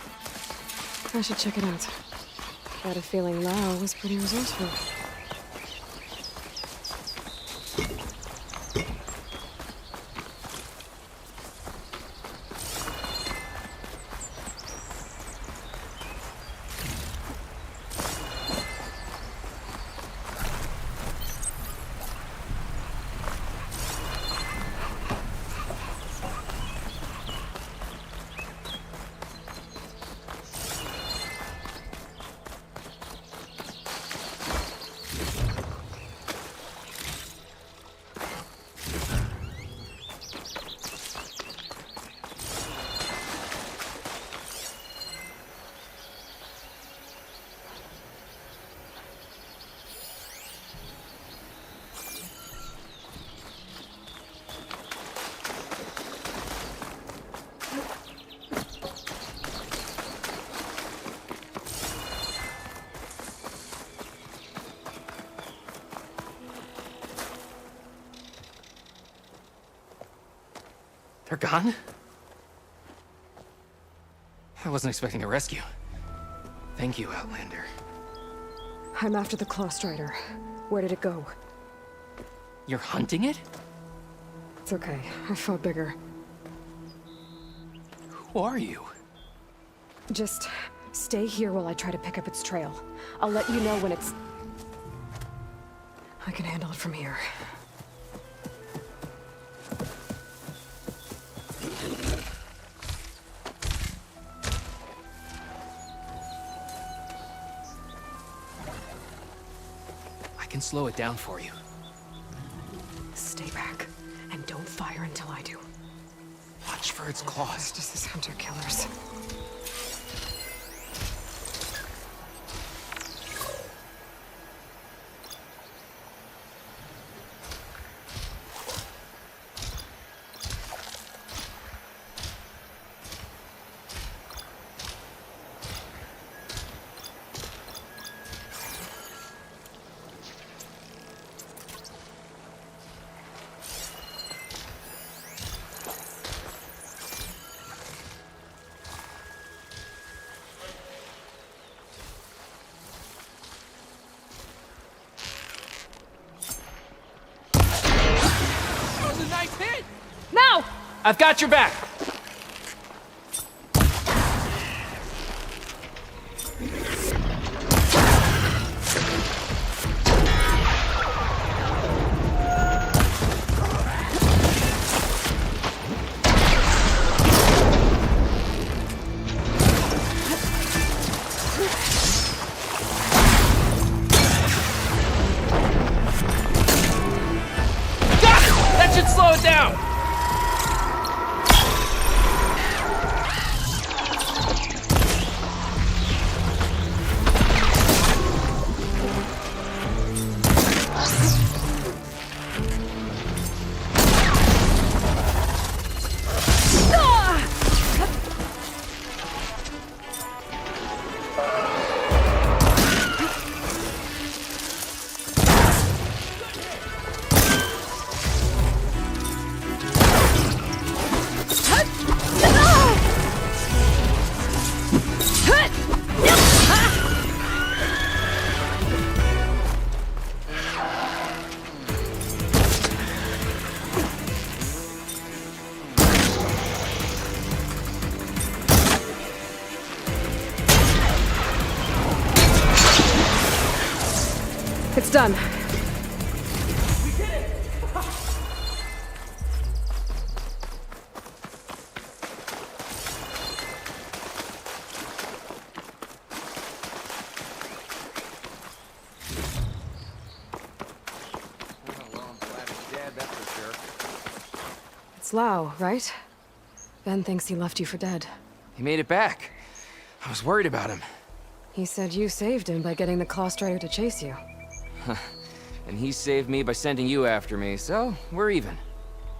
I should check it out. Got a feeling Lao was pretty resourceful. They're gone? I wasn't expecting a rescue. Thank you, Outlander. I'm after the Claw Strider. Where did it go? You're hunting it? It's okay. I fought bigger. Who are you? Just stay here while I try to pick up its trail. I'll let you know when it's... I can handle it from here. I can slow it down for you. Stay back, and don't fire until I do. Watch for its claws. Just this hunter-killers. That was a nice hit! Now! I've got your back! That should slow it down! It's done. It's Lau, right? Ben thinks he left you for dead. He made it back. I was worried about him. He said you saved him by getting the Claw Strider to chase you. And he saved me by sending you after me, so we're even.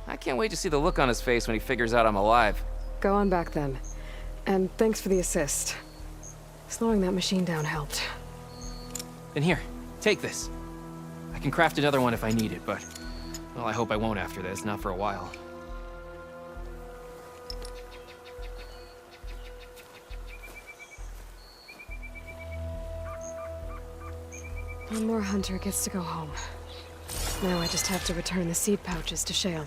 I can't wait to see the look on his face when he figures out I'm alive. Go on back then. And thanks for the assist. Slowing that machine down helped. Then here, take this. I can craft another one if I need it, but... well, I hope I won't after this, not for a while. One more hunter gets to go home. Now I just have to return the seed pouches to Shale.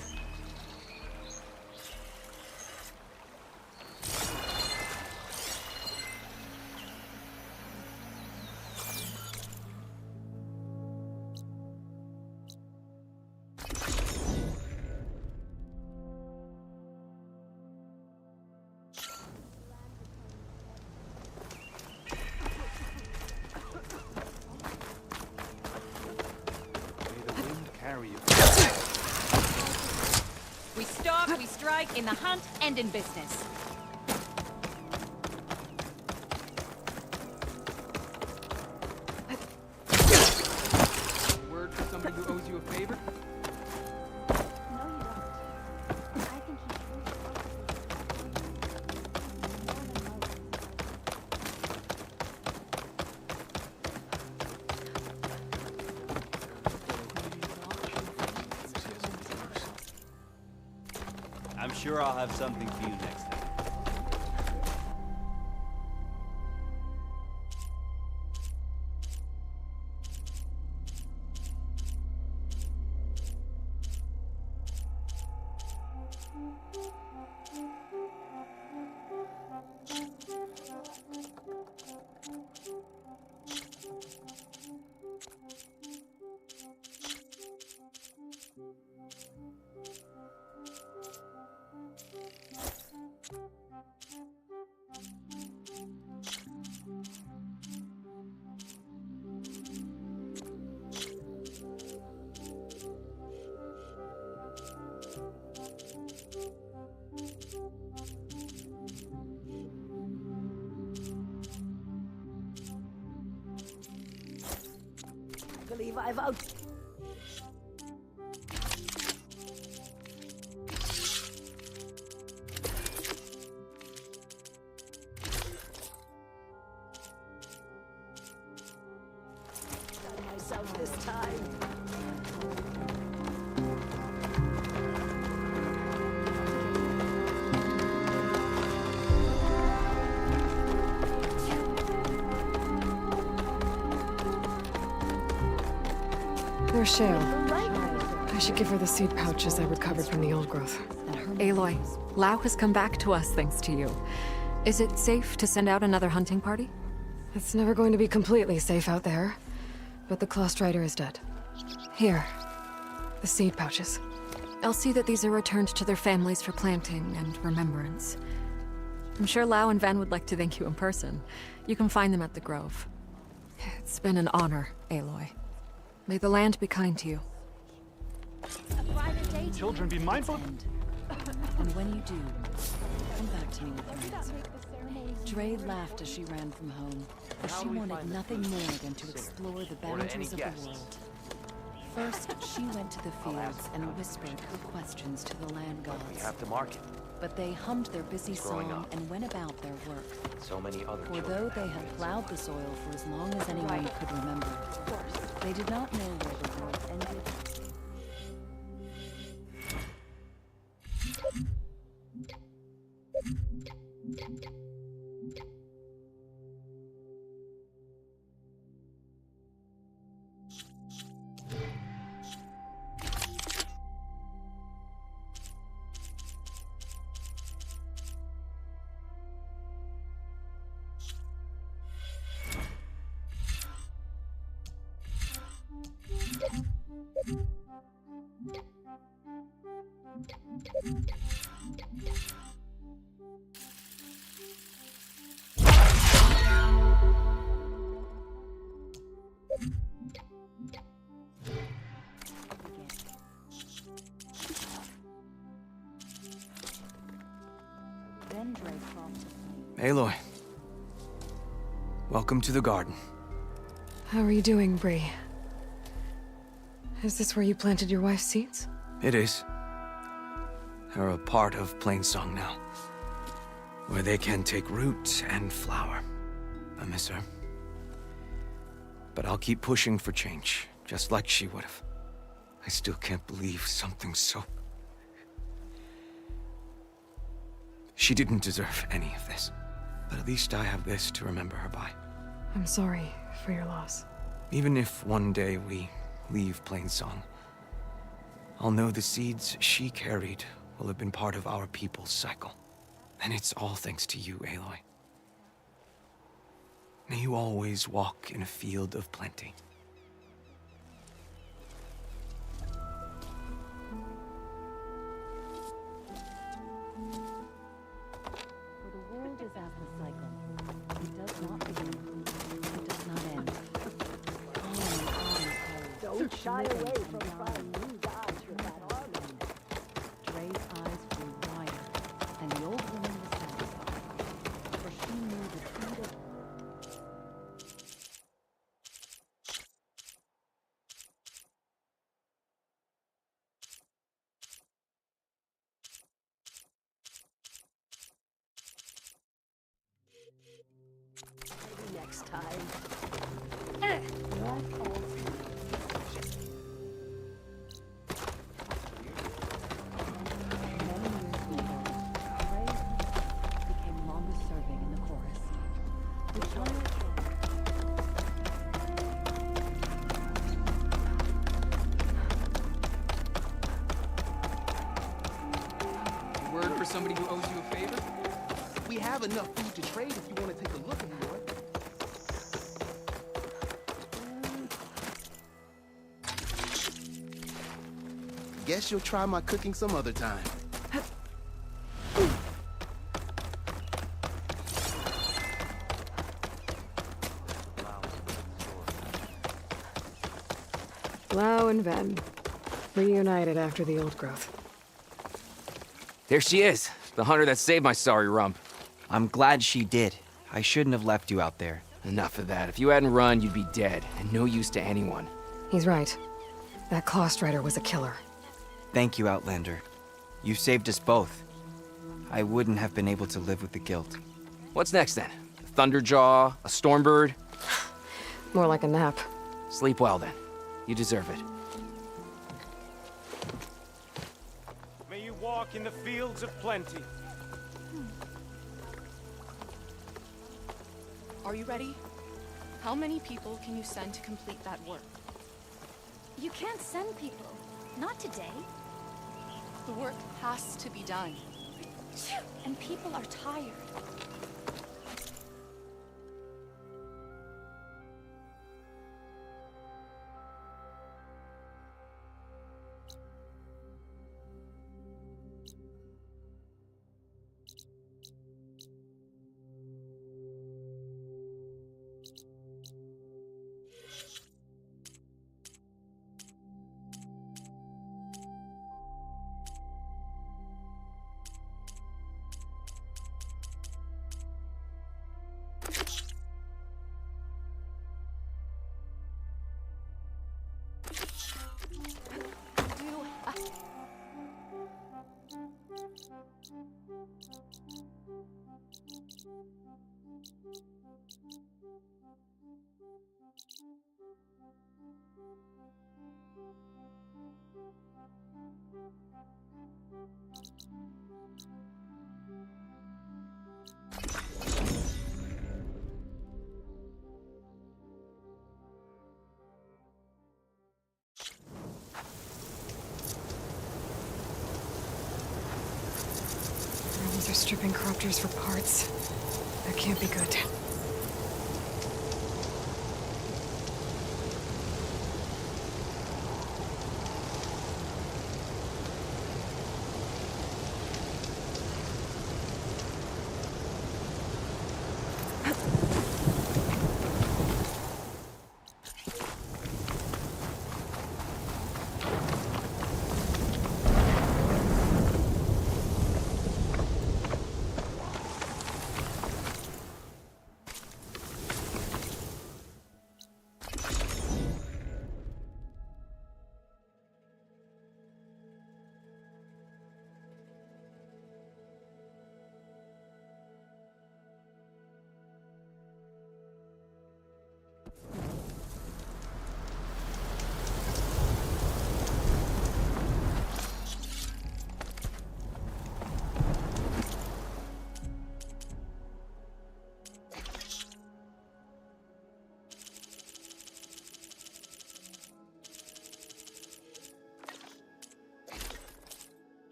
We stalk, we strike, in the hunt, and in business. Word for somebody who owes you a favor? I'm sure I'll have something for you next time. believe I've out... done myself this time. There's Shale. I should give her the seed pouches I recovered from the old growth. Aloy, Lao has come back to us thanks to you. Is it safe to send out another hunting party? It's never going to be completely safe out there, but the Clawstrider is dead. Here, the seed pouches. I'll see that these are returned to their families for planting and remembrance. I'm sure Lao and Ven would like to thank you in person. You can find them at the Grove. It's been an honor, Aloy. May the land be kind to you. Children, be mindful. And when you do, come back to me with your answer. Dre laughed as she ran from home, for she wanted nothing more than to explore the boundaries of the world. First, she went to the fields and whispered her questions to the land gods. We have to mark it. But they hummed their busy song and went about their work. So many other For though they had plowed the soil for as long as anyone could remember, they did not know where the world ended. Aloy. Welcome to the garden. How are you doing, Bree? Is this where you planted your wife's seeds? It is. They're a part of Plainsong now, where they can take root and flower. I miss her. But I'll keep pushing for change, just like she would have. I still can't believe something so... She didn't deserve any of this. But at least I have this to remember her by. I'm sorry for your loss. Even if one day we leave Plainsong, I'll know the seeds she carried will have been part of our people's cycle. And it's all thanks to you, Aloy. May you always walk in a field of plenty. Don't shy away from finding new gods for that army. Dre's eyes grew wider, and the old woman was satisfied, for she knew the seed of... Maybe next time. Word for somebody who owes you a favor? We have enough food to trade if you want to take a look, Leroy. Guess you'll try my cooking some other time. Lao and Ven, reunited after the old growth. There she is, the hunter that saved my sorry rump. I'm glad she did. I shouldn't have left you out there. Enough of that. If you hadn't run, you'd be dead, and no use to anyone. He's right. That Claw Strider was a killer. Thank you, Outlander. You saved us both. I wouldn't have been able to live with the guilt. What's next then? A Thunderjaw? A Stormbird? More like a nap. Sleep well then. You deserve it. May you walk in the fields of plenty. Are you ready? How many people can you send to complete that work? You can't send people. Not today. The work has to be done. And people are tired. These are stripping corruptors for parts. That can't be good.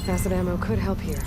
Acid ammo could help here.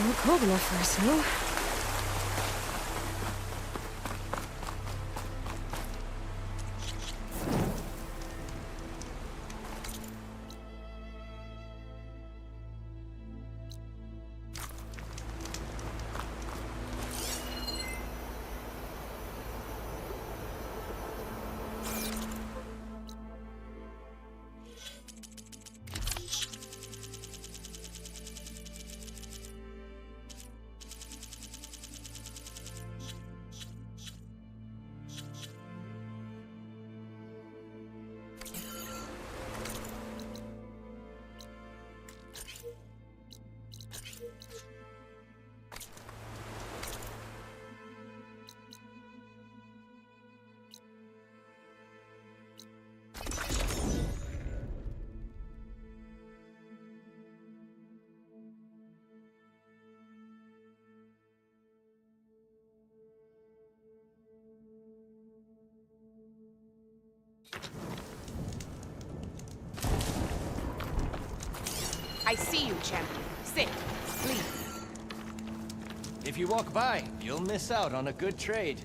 Not cold enough for a snow. I see you, champion. Sit, please. If you walk by, you'll miss out on a good trade.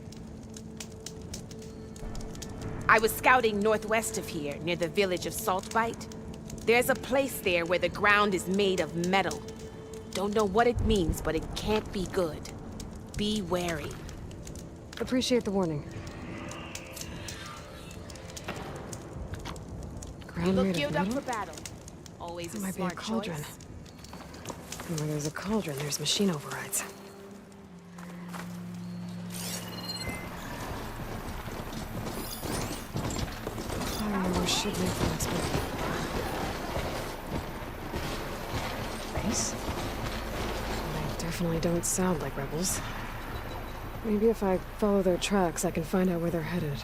I was scouting northwest of here, near the village of Saltbite. There's a place there where the ground is made of metal. Don't know what it means, but it can't be good. Be wary. Appreciate the warning. Ground Look made of geared up metal? for battle. Always It a might be a smart cauldron. choice. And where there's a cauldron, there's machine overrides. Fire should make them explode. Nice. They definitely don't sound like rebels. Maybe if I follow their tracks, I can find out where they're headed.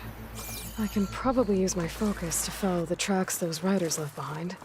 I can probably use my focus to follow the tracks those riders left behind.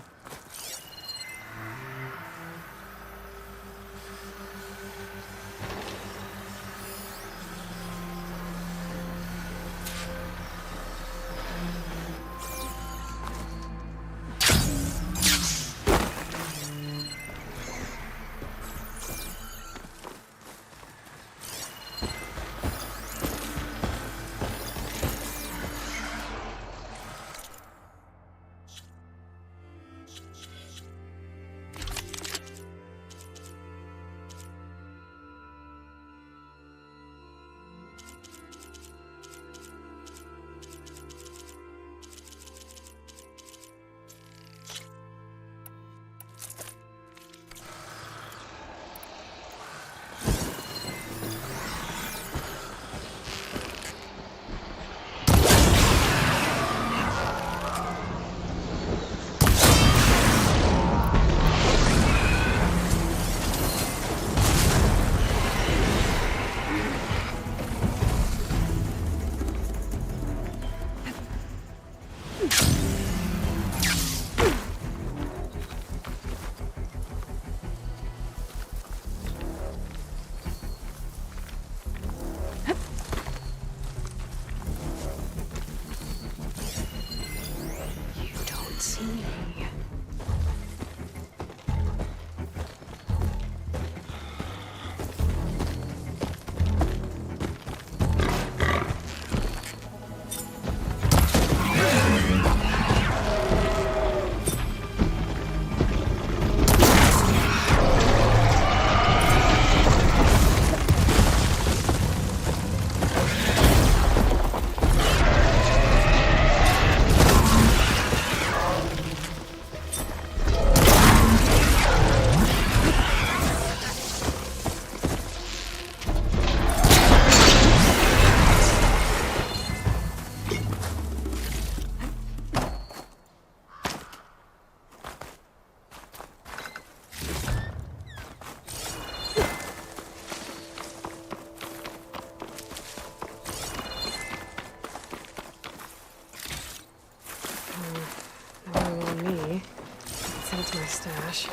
That's my stash.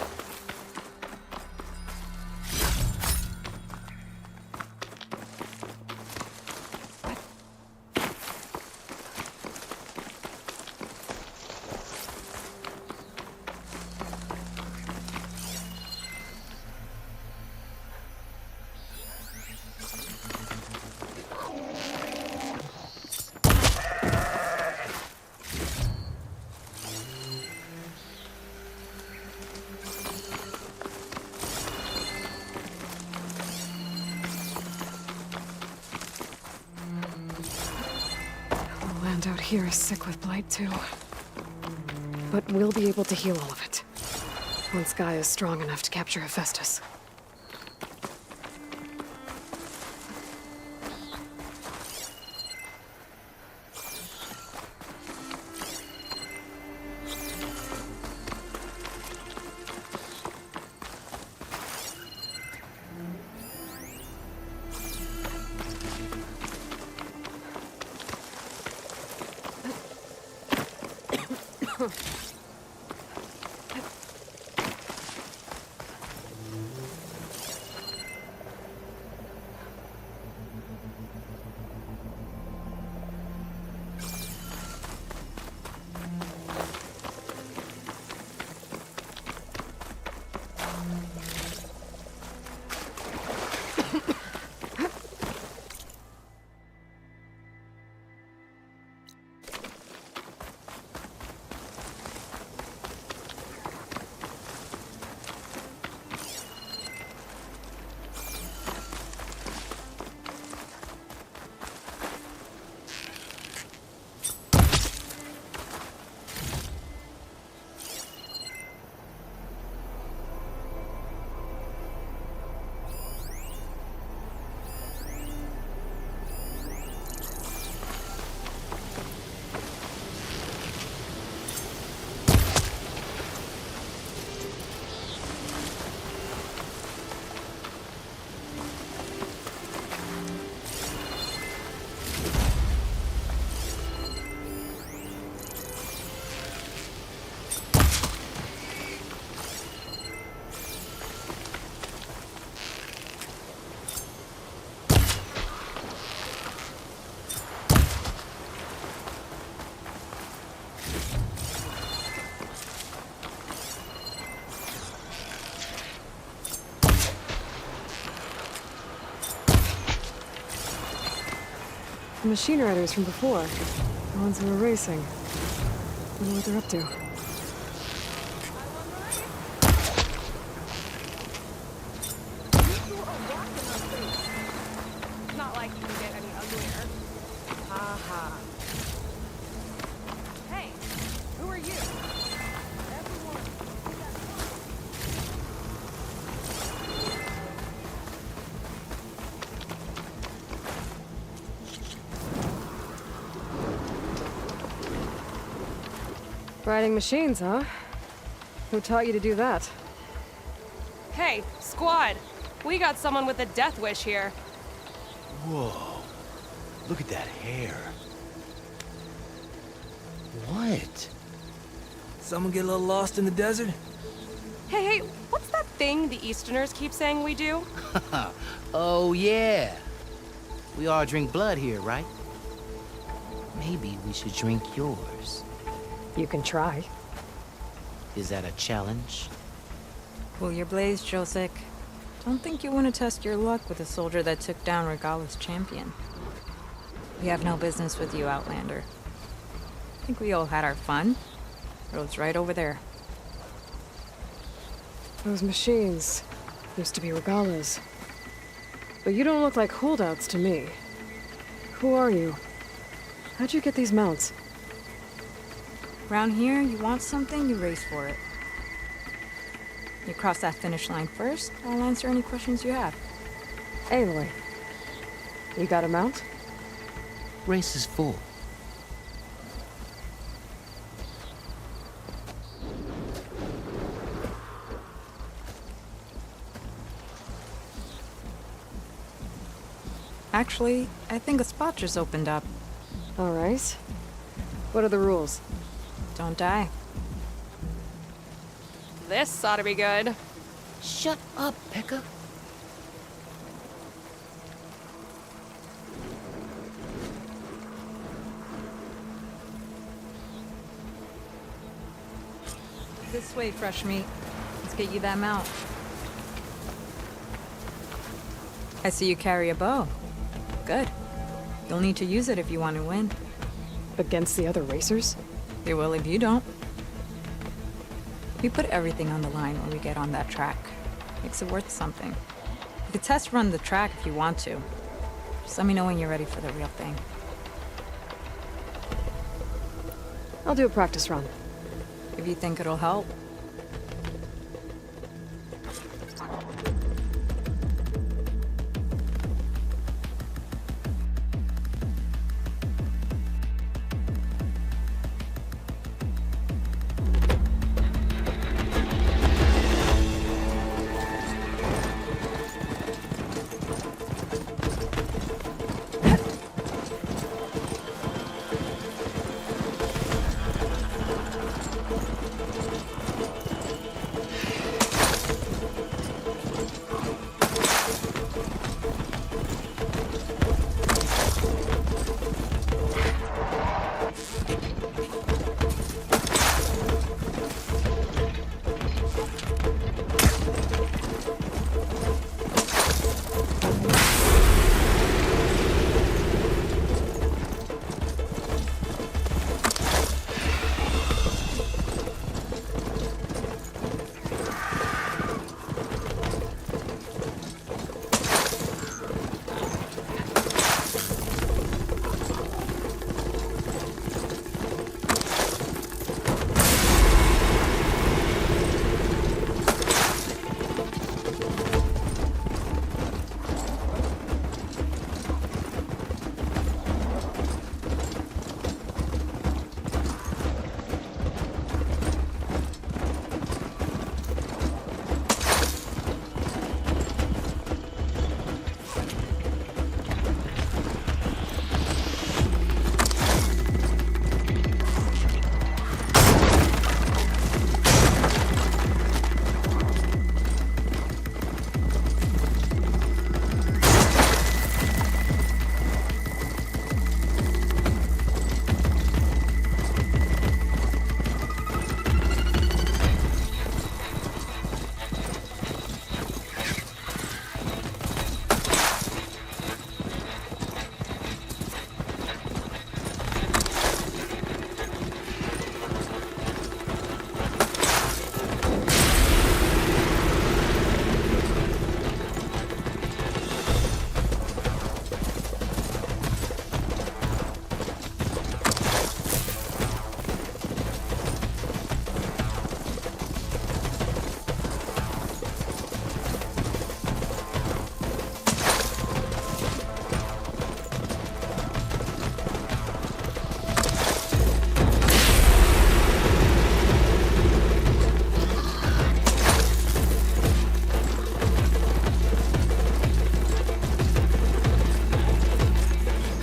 The land out here is sick with blight too. But we'll be able to heal all of it. Once Gaia is strong enough to capture Hephaestus. The machine riders from before. The ones who were racing. Wonder what they're up to. Not like you can get any uglier. Ha ha. Hey, who are you? Riding machines, huh? Who taught you to do that? Hey, squad! We got someone with a death wish here. Whoa. Look at that hair. What? Someone get a little lost in the desert? Hey, what's that thing the Easterners keep saying we do? Oh, yeah. We all drink blood here, right? Maybe we should drink yours. You can try. Is that a challenge? Cool your blaze, Josek. Don't think you want to test your luck with a soldier that took down Regala's champion. We have no business with you, Outlander. I think we all had our fun. Road's right over there. Those machines used to be Regala's. But you don't look like holdouts to me. Who are you? How'd you get these mounts? Around here, you want something, you race for it. You cross that finish line first, I'll answer any questions you have. Aloy, you got a mount? Race is full. Actually, I think a spot just opened up. All right. What are the rules? Don't die. This ought to be good. Shut up, Pekka. This way, fresh meat. Let's get you that mount. I see you carry a bow. Good. You'll need to use it if you want to win. Against the other racers? You will if you don't. We put everything on the line when we get on that track. Makes it worth something. You could test run the track if you want to. Just let me know when you're ready for the real thing. I'll do a practice run. If you think it'll help.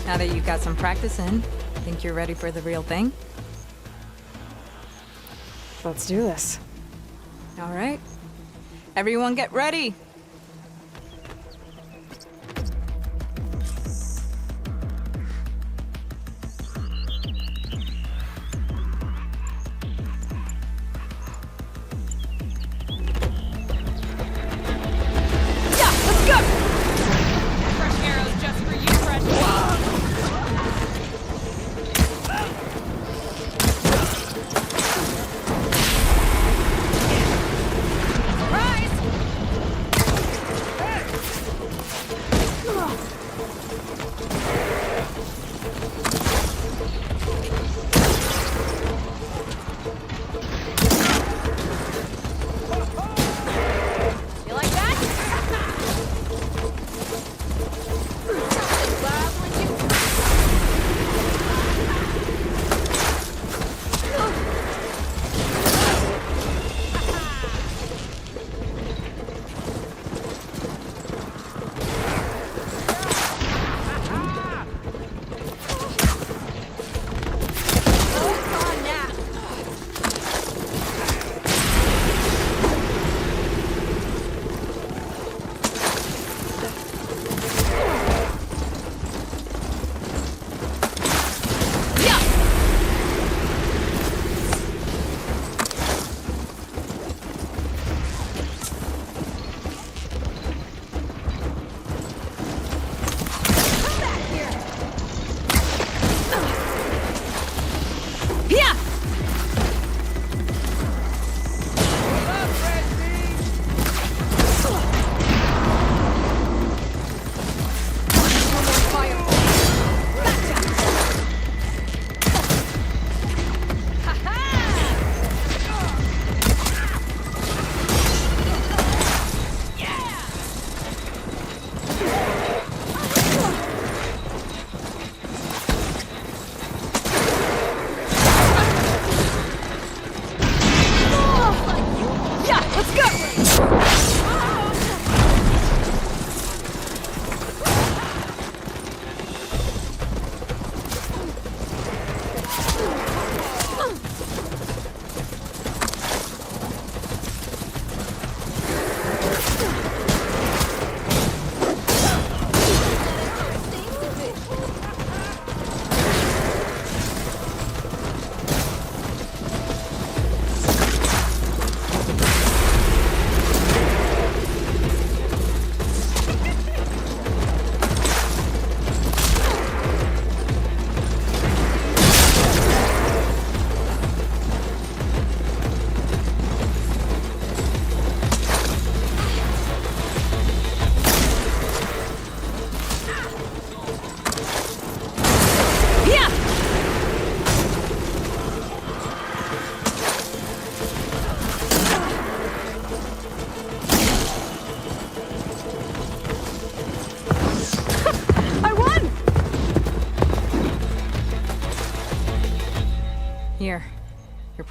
Now that you've got some practice in, think you're ready for the real thing? Let's do this. All right. Everyone get ready. Surprise!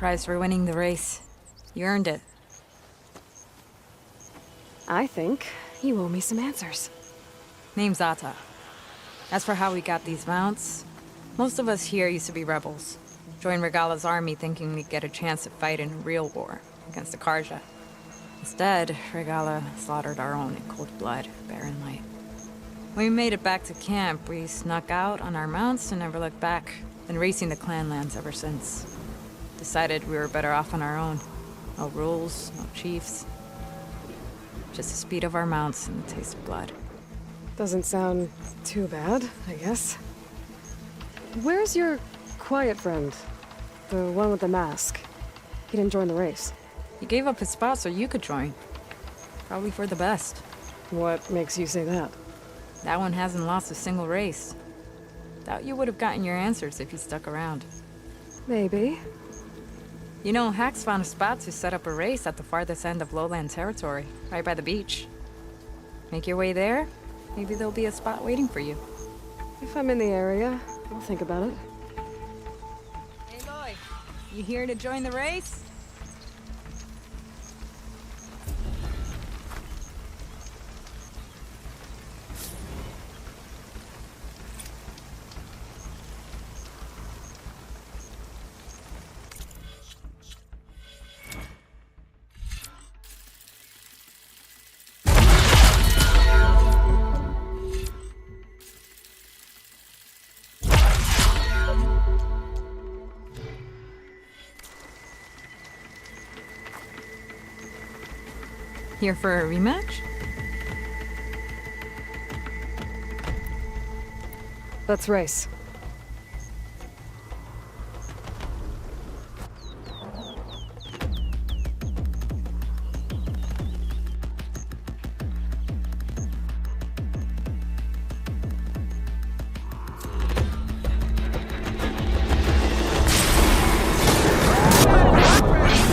prize for winning the race. You earned it. I think you owe me some answers. Name's Ata. As for how we got these mounts, most of us here used to be rebels. Joined Regala's army thinking we'd get a chance to fight in a real war against the Karja. Instead, Regala slaughtered our own in cold blood, Barren Light. When we made it back to camp, we snuck out on our mounts and never looked back. Been racing the clan lands ever since. Decided we were better off on our own. No rules, no chiefs. Just the speed of our mounts and the taste of blood. Doesn't sound too bad, I guess. Where's your quiet friend? The one with the mask. He didn't join the race. He gave up his spot so you could join. Probably for the best. What makes you say that? That one hasn't lost a single race. Doubt you would have gotten your answers if you stuck around. Maybe. You know, Hax found a spot to set up a race at the farthest end of lowland territory, right by the beach. Make your way there, maybe there'll be a spot waiting for you. If I'm in the area, I'll think about it. Hey, Lloyd. You here to join the race? Here for a rematch? Let's race.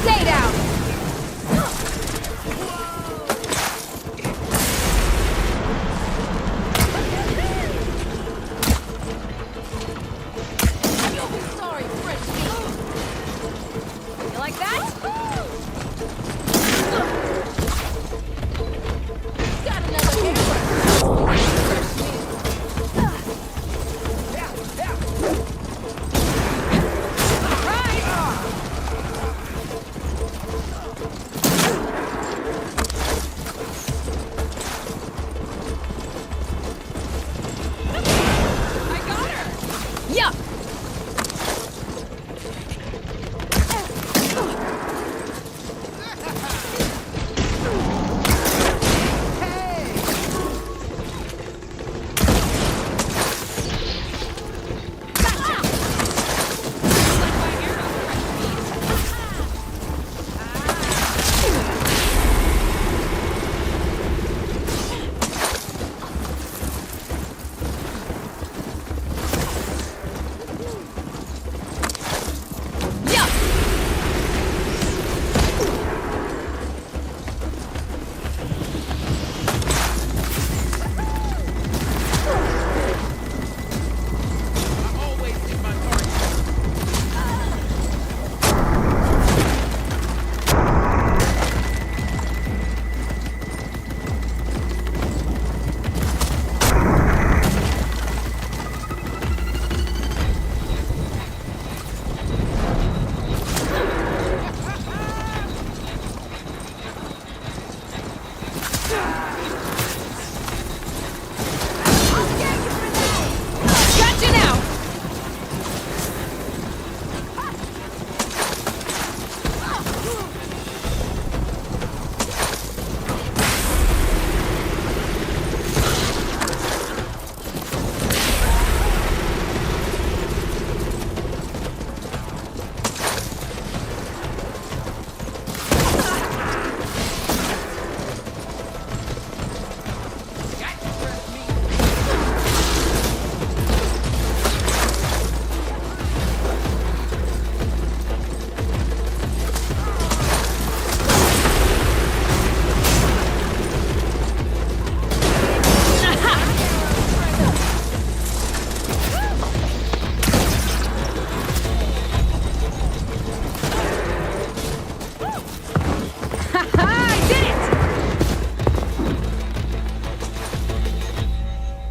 Stay down!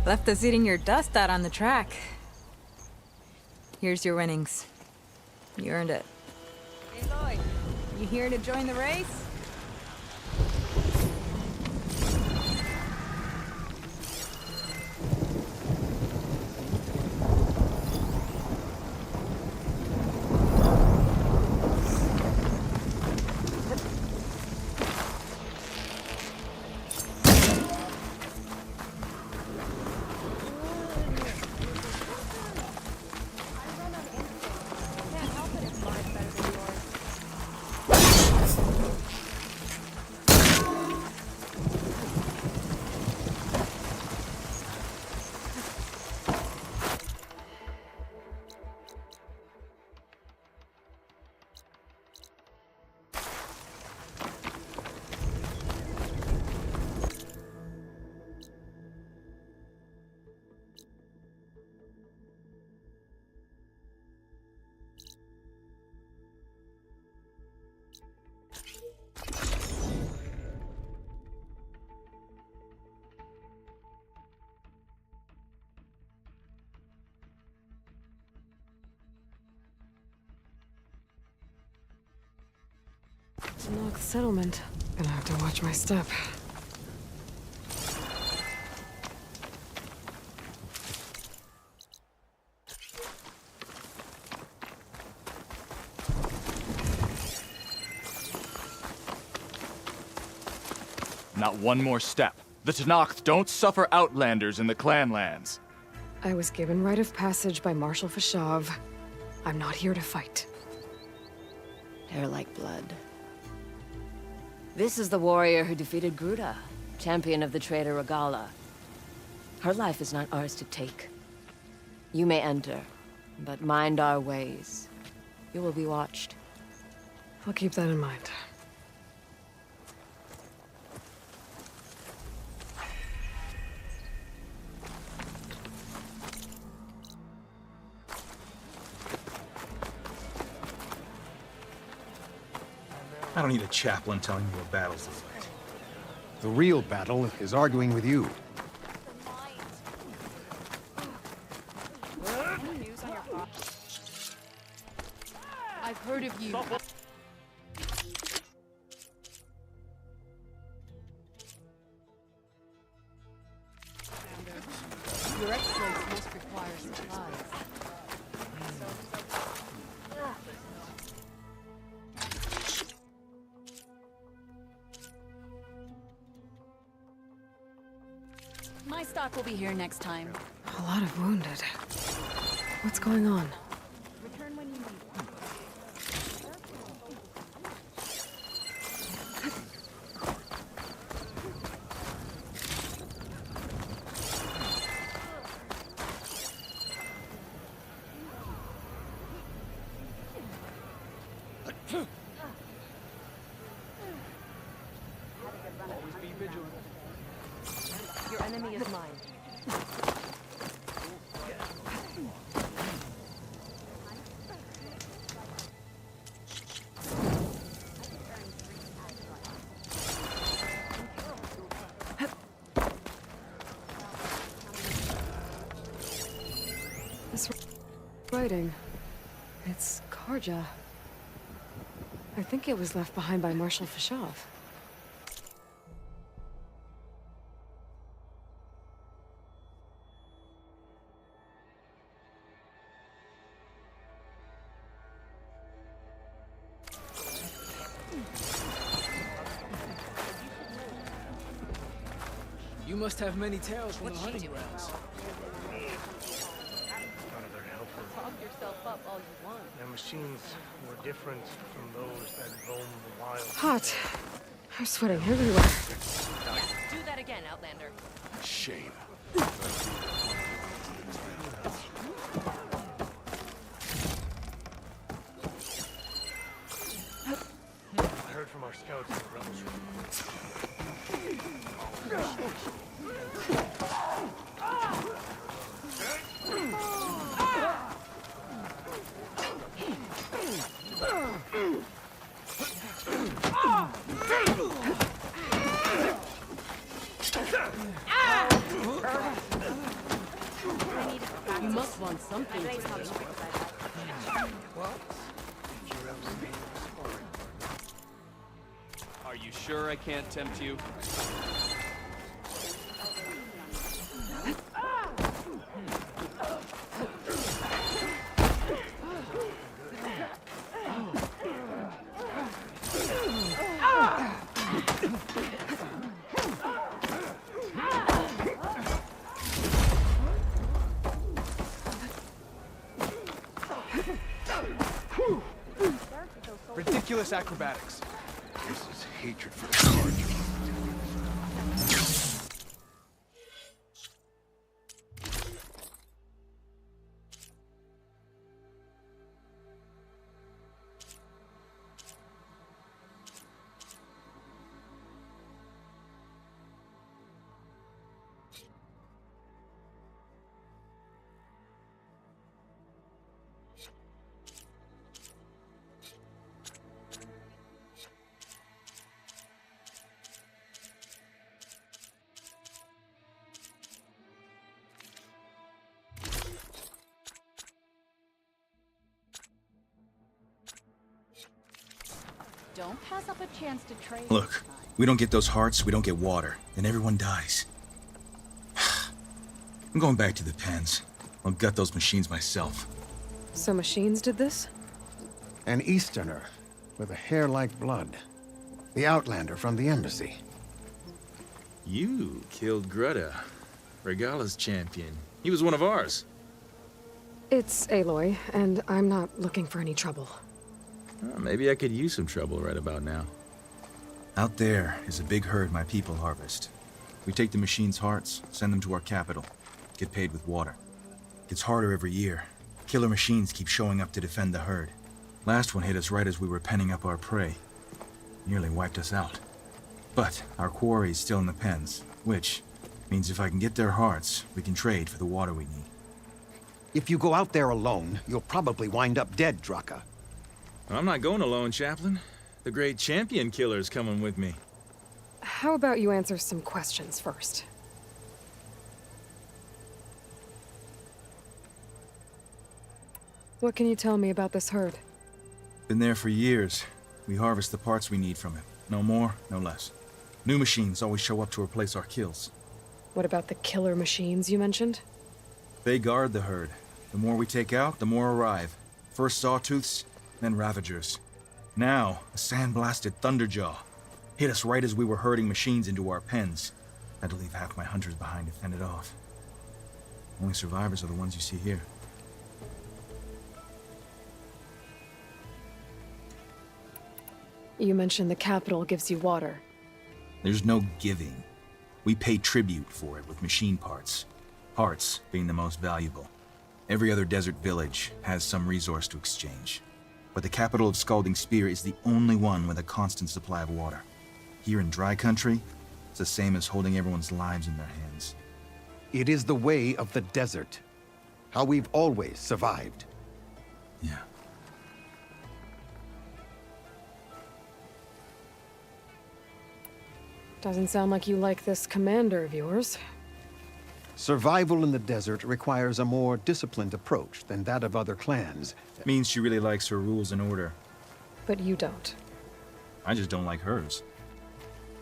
Left us eating your dust out on the track. Here's your winnings. You earned it. Aloy, you here to join the race? Tenakth settlement. Gonna have to watch my step. Not one more step. The Tenakth don't suffer outlanders in the Clanlands. I was given rite of passage by Marshal Fashav. I'm not here to fight. Hair like blood. This is the warrior who defeated Gruta, champion of the traitor Regalla. Her life is not ours to take. You may enter, but mind our ways. You will be watched. I'll keep that in mind. I don't need a chaplain telling me what battles to fight. The real battle is arguing with you. I've heard of you. Your exploits must require supplies. My stock will be here next time. A lot of wounded. What's going on? Return when you need one. Always be vigilant. Your enemy is mine. This writing. It's Karja. I think it was left behind by Marshal Fashav. You must have many tales from the hunting grounds. Talk yourself up all you want. Their machines were different from those that roam the wild. Hot. I'm sweating everywhere. Do that again, Outlander. Shame. I heard from our scouts in the rebels. must want something to do. Are you sure I can't tempt you? Ridiculous acrobatics. This is hatred for the Charger. Don't pass up a chance to trade. Look, we don't get those hearts, we don't get water, then everyone dies. I'm going back to the pens. I'll gut those machines myself. So machines did this? An Easterner with a hair like blood. The Outlander from the embassy. You killed Greta, Regala's champion. He was one of ours. It's Aloy, and I'm not looking for any trouble. Maybe I could use some trouble right about now. Out there is a big herd my people harvest. We take the machine's hearts, send them to our capital, get paid with water. Gets harder every year. Killer machines keep showing up to defend the herd. Last one hit us right as we were penning up our prey. Nearly wiped us out. But our quarry is still in the pens, which means if I can get their hearts, we can trade for the water we need. If you go out there alone, you'll probably wind up dead, Draka. I'm not going alone, Chaplain. The great champion killer's coming with me. How about you answer some questions first? What can you tell me about this herd? Been there for years. We harvest the parts we need from it. No more, no less. New machines always show up to replace our kills. What about the killer machines you mentioned? They guard the herd. The more we take out, the more arrive. First Sawtooths, then Ravagers. Now, a sandblasted Thunderjaw. Hit us right as we were herding machines into our pens. Had to leave half my hunters behind to fend it off. Only survivors are the ones you see here. You mentioned the capital gives you water. There's no giving. We pay tribute for it with machine parts. Parts being the most valuable. Every other desert village has some resource to exchange. But the capital of Scalding Spear is the only one with a constant supply of water. Here in dry country, it's the same as holding everyone's lives in their hands. It is the way of the desert. How we've always survived. Yeah. Doesn't sound like you like this commander of yours. Survival in the desert requires a more disciplined approach than that of other clans. Means she really likes her rules and order. But you don't. I just don't like hers.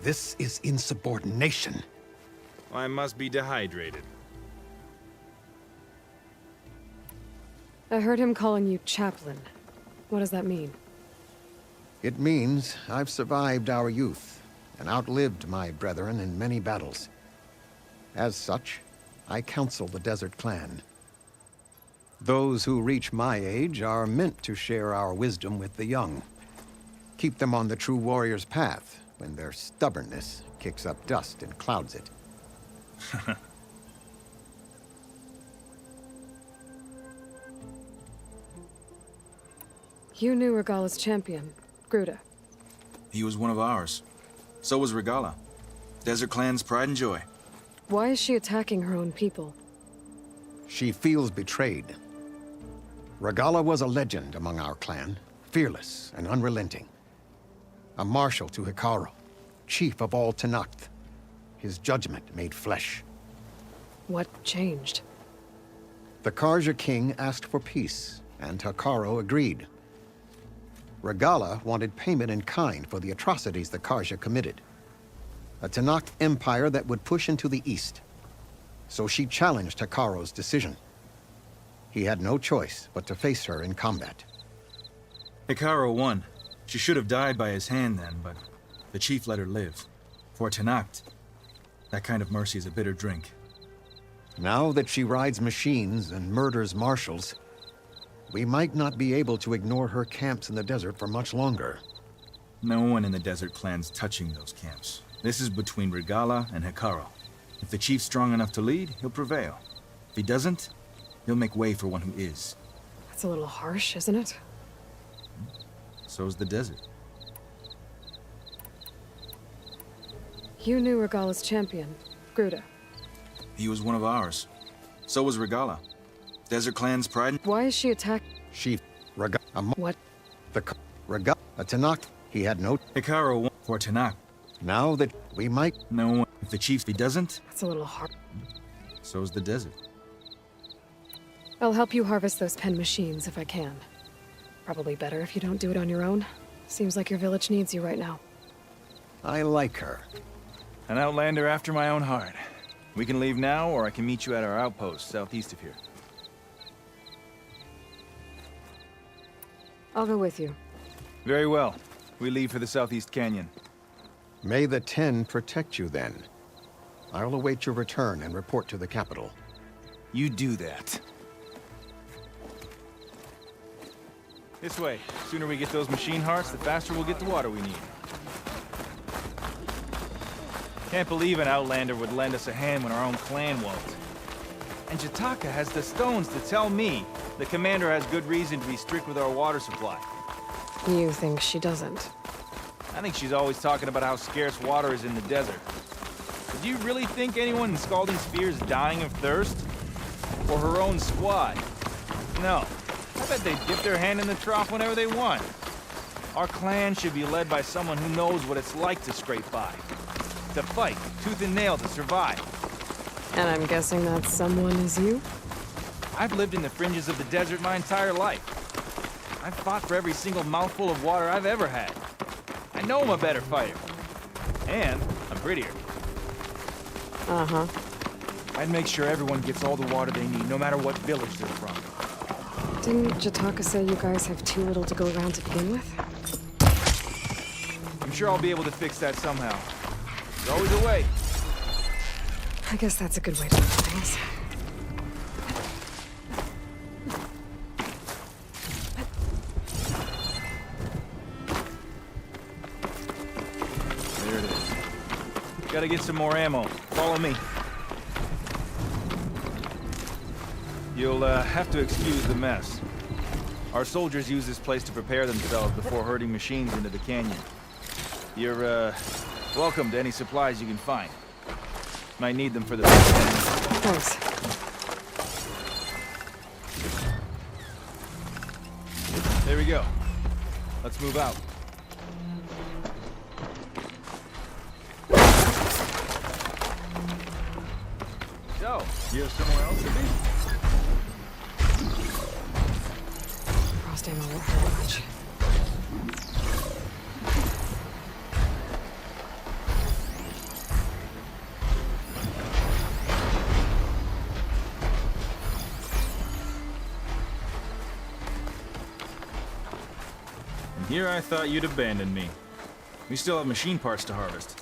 This is insubordination. I must be dehydrated. I heard him calling you Chaplain. What does that mean? It means I've survived our youth and outlived my brethren in many battles. As such, I counsel the Desert Clan. Those who reach my age are meant to share our wisdom with the young. Keep them on the true warrior's path when their stubbornness kicks up dust and clouds it. You knew Regala's champion, Gruta. He was one of ours. So was Regala. Desert Clan's pride and joy. Why is she attacking her own people? She feels betrayed. Regala was a legend among our clan, fearless and unrelenting. A marshal to Hekarro, chief of all Tenakth. His judgment made flesh. What changed? The Karja king asked for peace, and Hekarro agreed. Regala wanted payment in kind for the atrocities the Karja committed. A Tenakth empire that would push into the east. So she challenged Hekarro's decision. He had no choice but to face her in combat. Hekarro won. She should have died by his hand then, but the chief let her live. For Tenakth, that kind of mercy is a bitter drink. Now that she rides machines and murders marshals, we might not be able to ignore her camps in the desert for much longer. No one in the desert clan's touching those camps. This is between Regala and Hekarro. If the chief's strong enough to lead, he'll prevail. If he doesn't, he'll make way for one who is. That's a little harsh, isn't it? So's the desert. You knew Regala's champion, Gruta. He was one of ours. So was Regala. Desert clan's pride. Why is she attacked? She... Regala... What? The... Regala... A Tenakth. He had no... Hekarro won for Tenakth. Now that we might... No one... If the chief he doesn't... That's a little hard. So's the desert. I'll help you harvest those pen machines if I can. Probably better if you don't do it on your own. Seems like your village needs you right now. I like her. An outlander after my own heart. We can leave now, or I can meet you at our outpost southeast of here. I'll go with you. Very well. We leave for the Southeast Canyon. May the Ten protect you then. I'll await your return and report to the capital. You do that. This way. The sooner we get those machine hearts, the faster we'll get the water we need. Can't believe an outlander would lend us a hand when our own clan won't. And Jataka has the stones to tell me the commander has good reason to be strict with our water supply. You think she doesn't? I think she's always talking about how scarce water is in the desert. But do you really think anyone in Scalding Spear is dying of thirst? Or her own squad? No. I bet they'd dip their hand in the trough whenever they want. Our clan should be led by someone who knows what it's like to scrape by. To fight, tooth and nail to survive. And I'm guessing that someone is you? I've lived in the fringes of the desert my entire life. I've fought for every single mouthful of water I've ever had. I know I'm a better fighter. And I'm prettier. Uh-huh. I'd make sure everyone gets all the water they need, no matter what village they're from. Didn't Jataka say you guys have too little to go around to begin with? I'm sure I'll be able to fix that somehow. There's always a way. I guess that's a good way to look at things. There it is. Gotta get some more ammo. Follow me. You'll have to excuse the mess. Our soldiers use this place to prepare themselves before herding machines into the canyon. You're, welcome to any supplies you can find. Might need them for the... Thanks. There we go. Let's move out. So, you have somewhere else to be? Frost ammo won't hurt much. And here I thought you'd abandon me. We still have machine parts to harvest.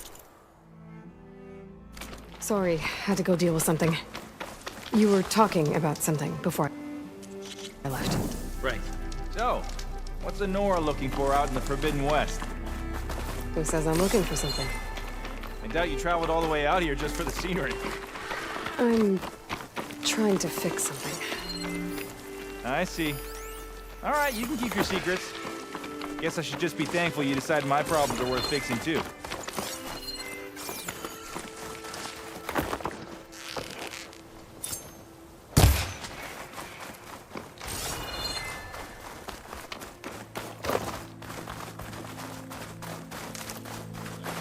Sorry, had to go deal with something. You were talking about something before I left. Right. So, what's Nora looking for out in the Forbidden West? Who says I'm looking for something? I doubt you traveled all the way out here just for the scenery. I'm trying to fix something. I see. All right, you can keep your secrets. Guess I should just be thankful you decided my problems are worth fixing too.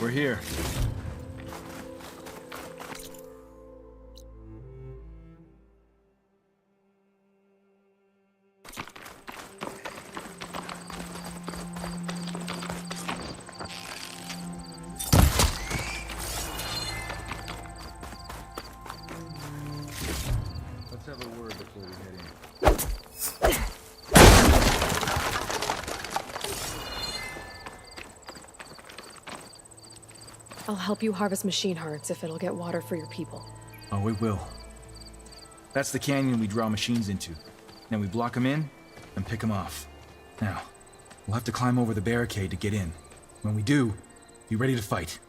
We're here. I'll help you harvest machine hearts if it'll get water for your people. Oh, it will. That's the canyon we draw machines into. Then we block them in and pick them off. Now, we'll have to climb over the barricade to get in. When we do, be ready to fight.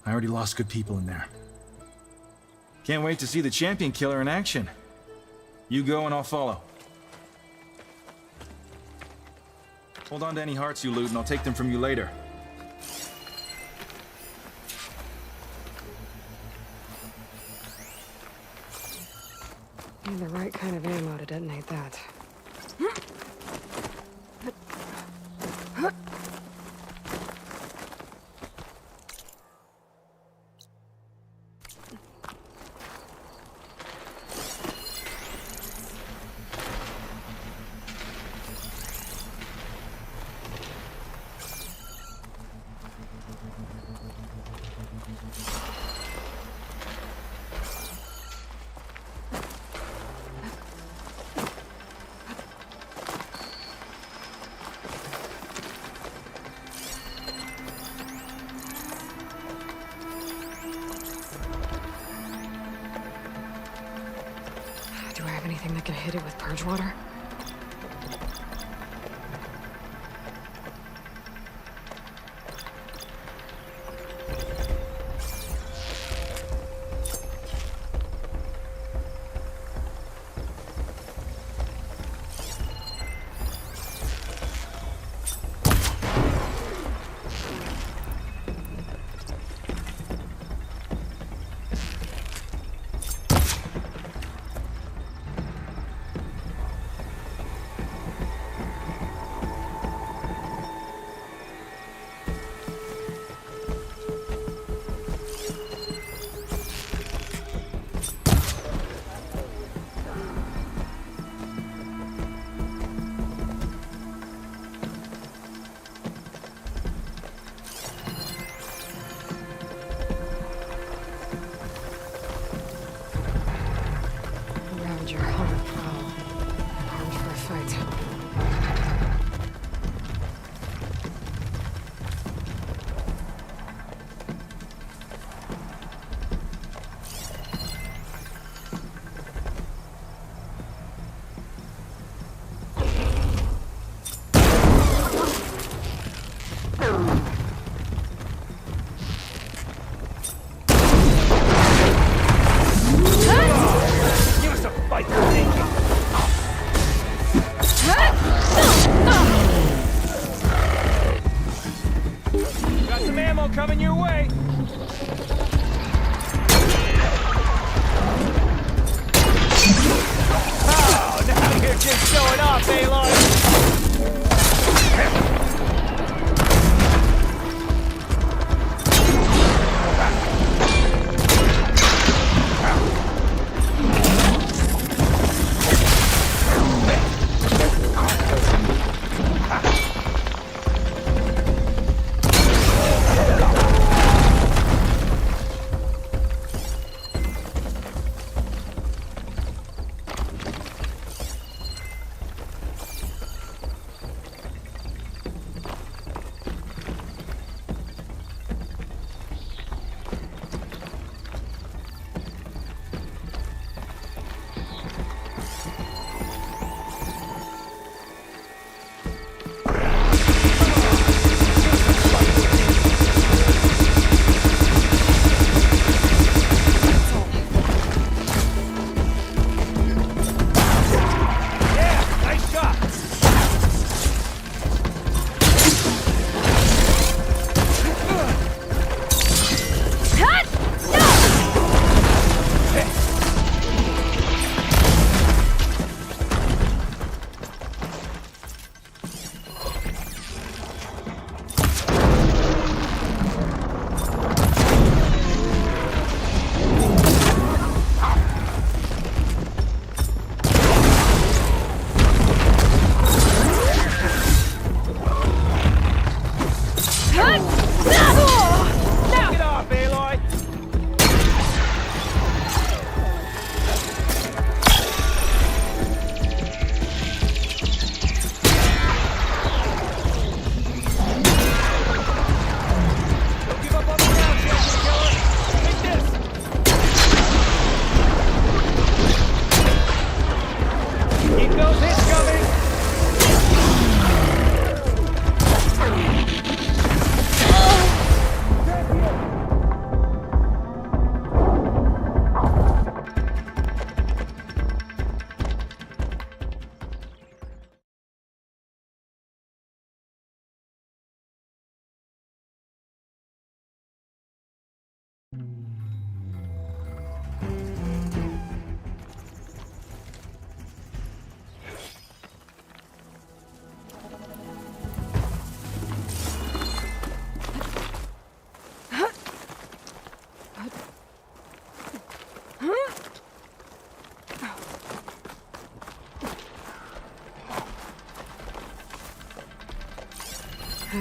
I already lost good people in there. Can't wait to see the champion killer in action. You go and I'll follow. Hold on to any hearts you loot and I'll take them from you later. Need the right kind of ammo to detonate that. Do I have anything that can hit it with purge water? Ravager, Hunter, Prowl. Armed for a fight. Give us a fight, Ninja! Got some ammo coming your way! Oh, now you're just showing off, Aloy!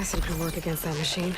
acid could work against that machine.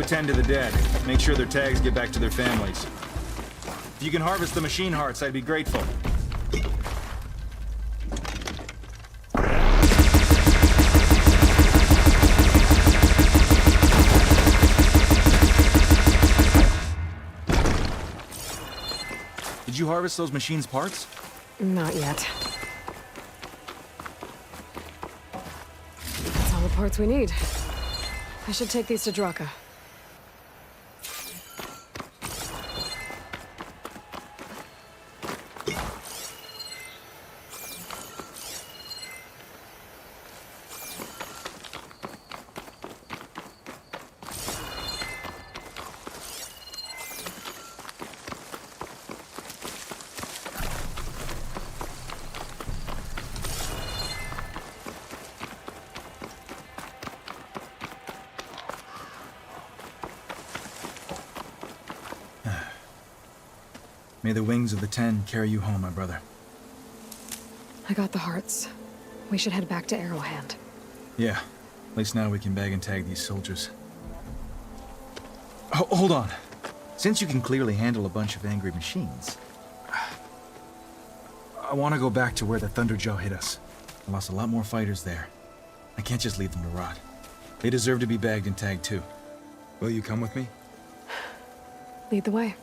Attend to the dead. Make sure their tags get back to their families. If you can harvest the machine hearts, I'd be grateful. Did you harvest those machines' parts? Not yet. That's all the parts we need. I should take these to Draka. May the wings of the Ten carry you home, my brother. I got the hearts. We should head back to Arrowhand. Yeah. At least now we can bag and tag these soldiers. Hold on. Since you can clearly handle a bunch of angry machines, I want to go back to where the Thunderjaw hit us. I lost a lot more fighters there. I can't just leave them to rot. They deserve to be bagged and tagged too. Will you come with me? Lead the way.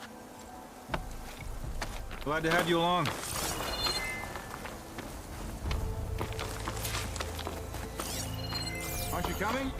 Glad to have you along. Aren't you coming?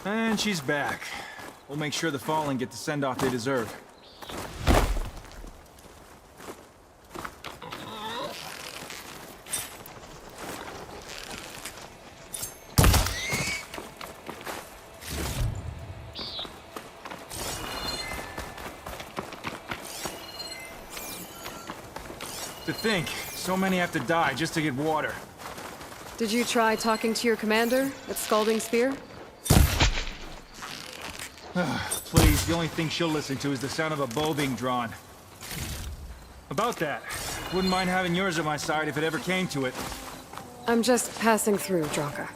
And she's back. We'll make sure the Fallen get the send-off they deserve. To think, so many have to die just to get water. Did you try talking to your commander at Scalding Spear? Please, the only thing she'll listen to is the sound of a bow being drawn. About that, wouldn't mind having yours at my side if it ever came to it. I'm just passing through, Draka.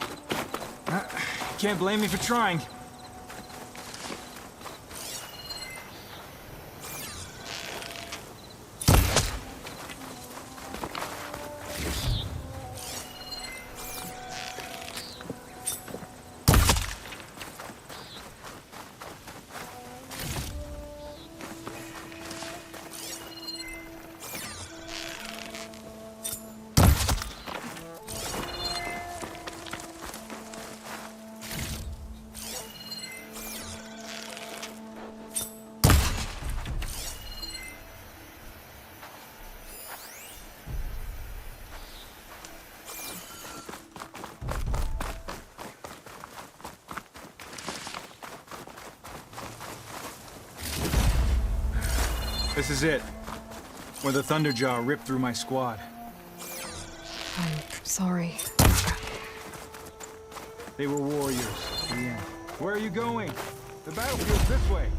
Can't blame me for trying. This is it. Where the Thunderjaw ripped through my squad. I'm sorry. They were warriors. In the end. Where are you going? The battlefield's this way.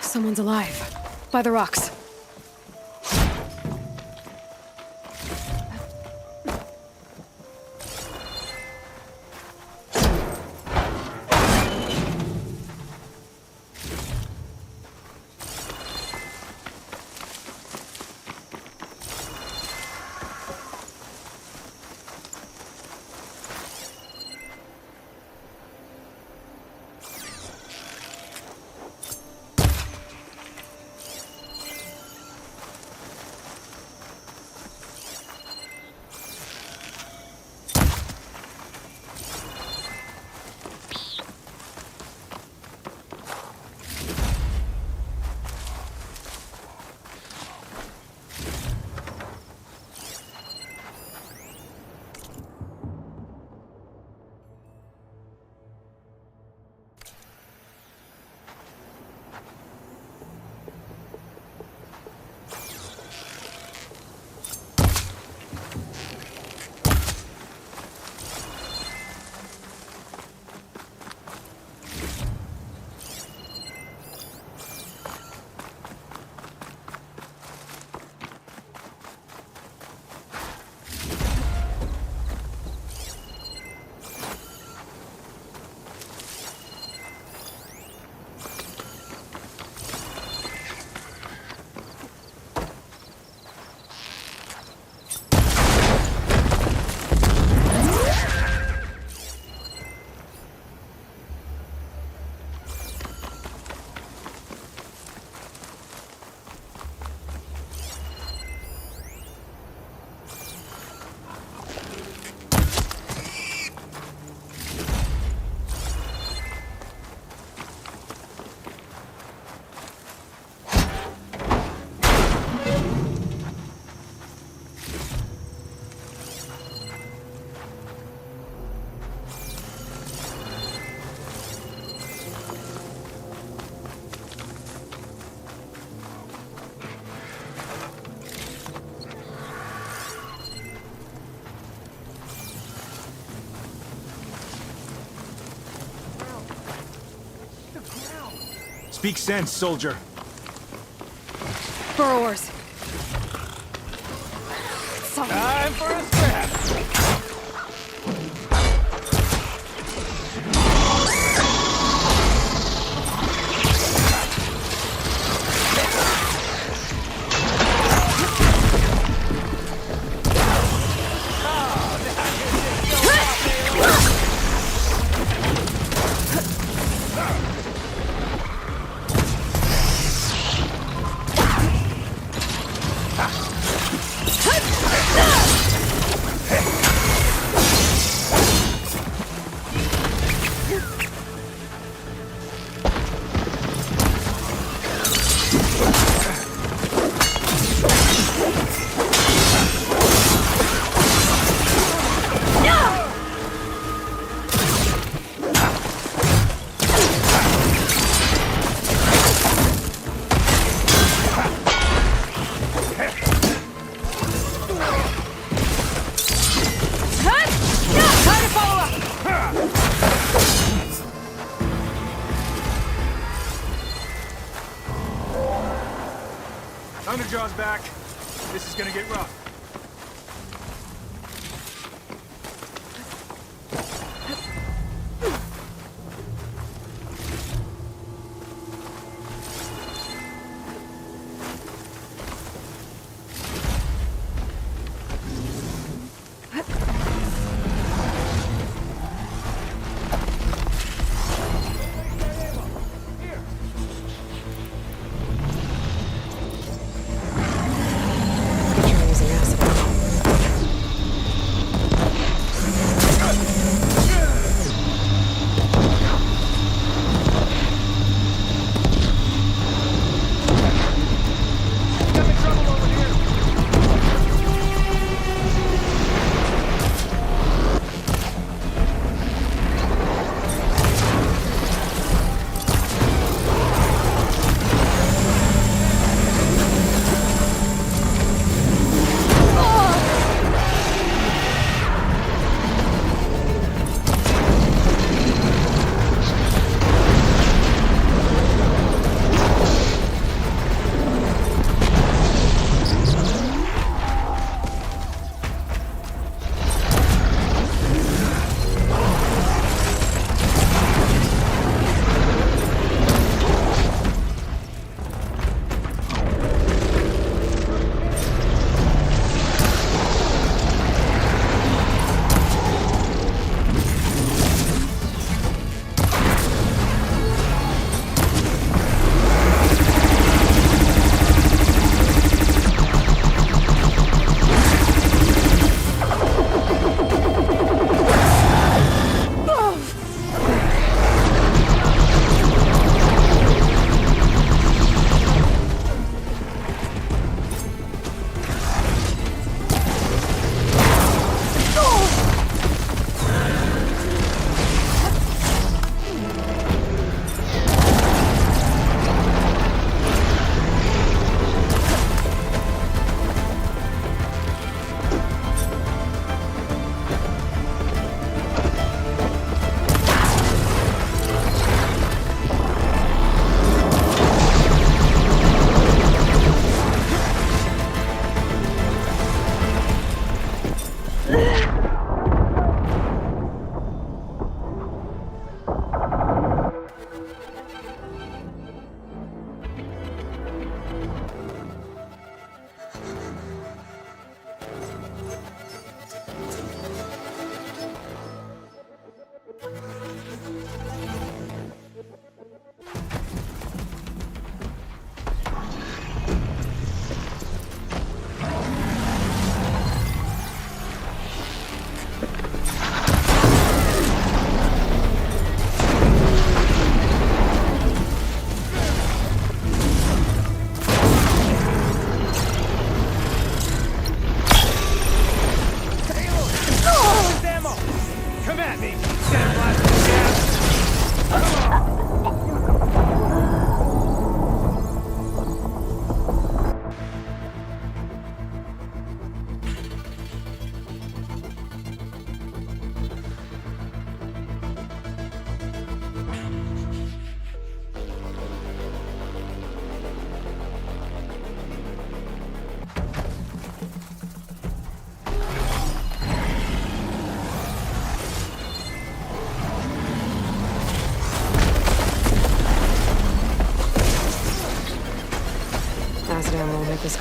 Someone's alive. By the rocks. Speak sense, soldier. Burrowers. Time for a scrap. Underjaw's back. This is gonna get rough.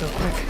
go quick.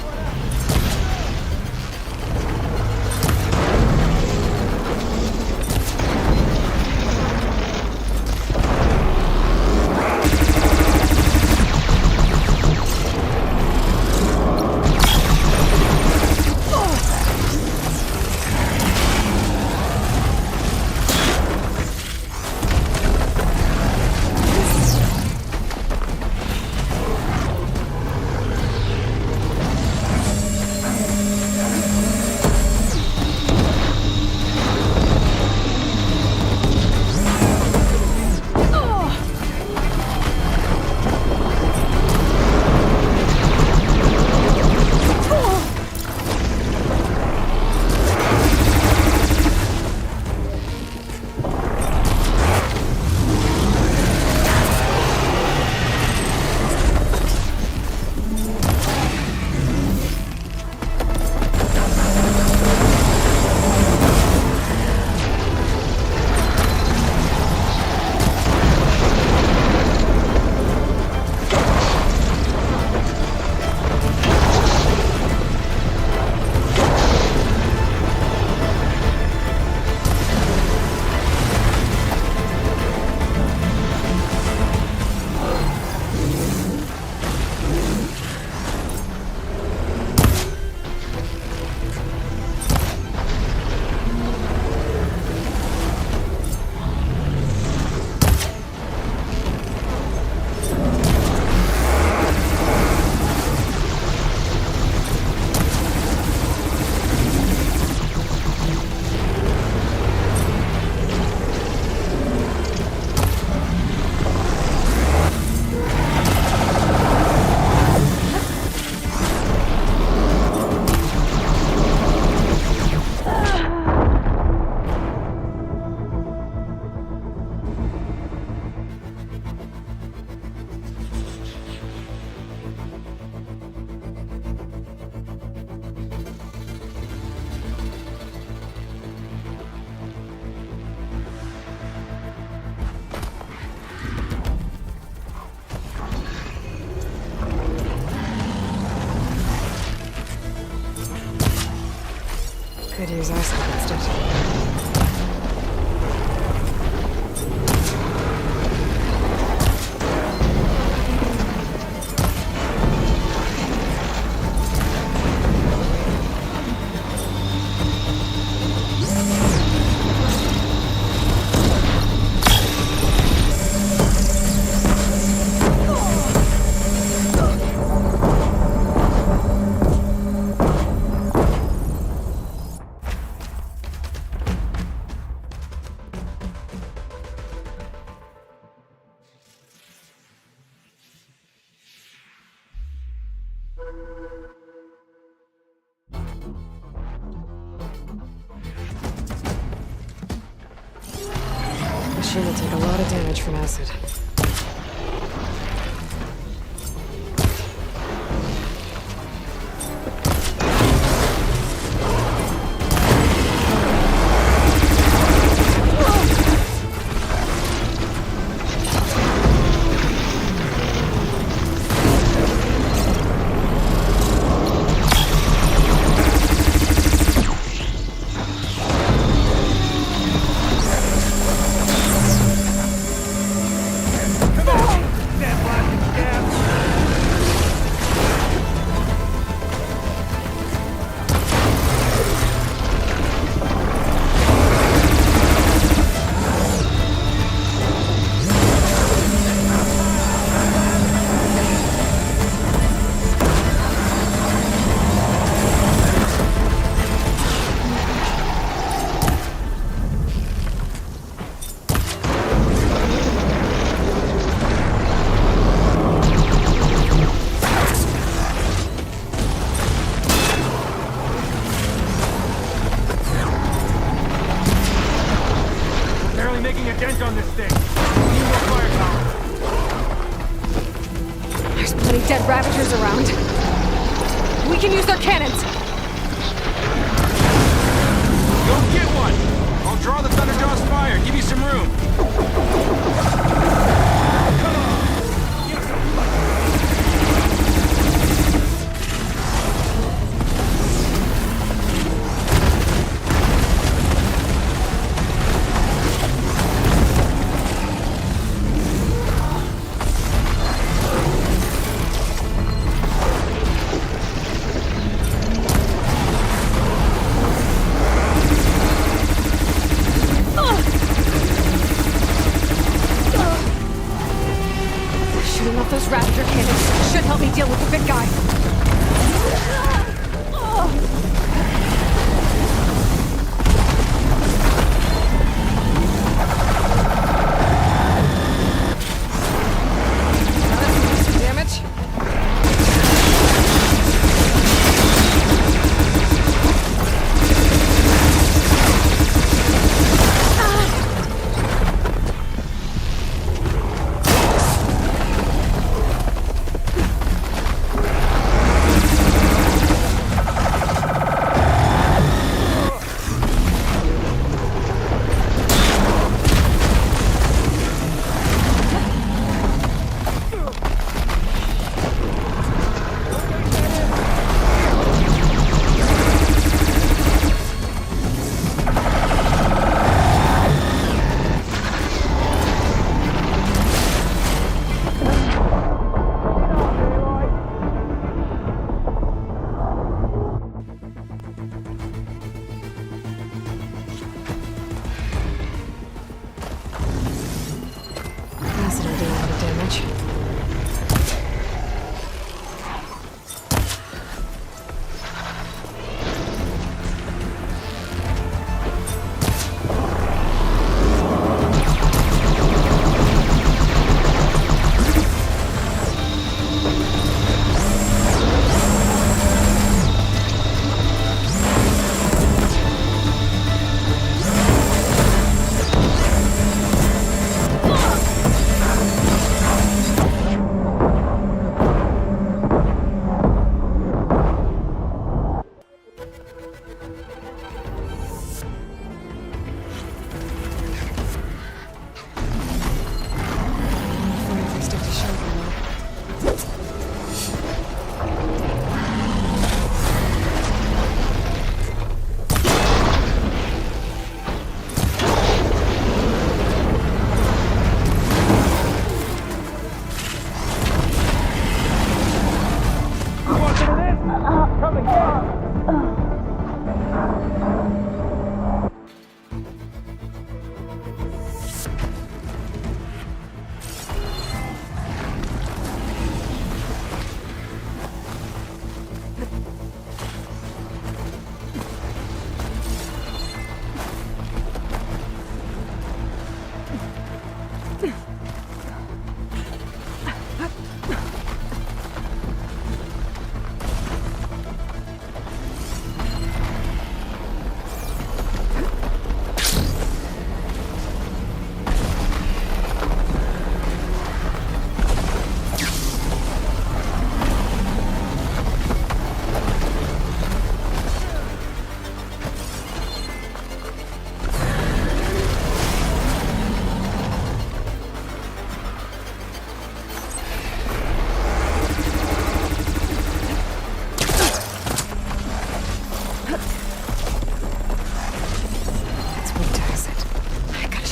Could use ice against it. Machine will take a lot of damage from acid. Dead Ravagers around. We can use their cannons. Go get one! I'll draw the Thunderjaw's fire, give you some room.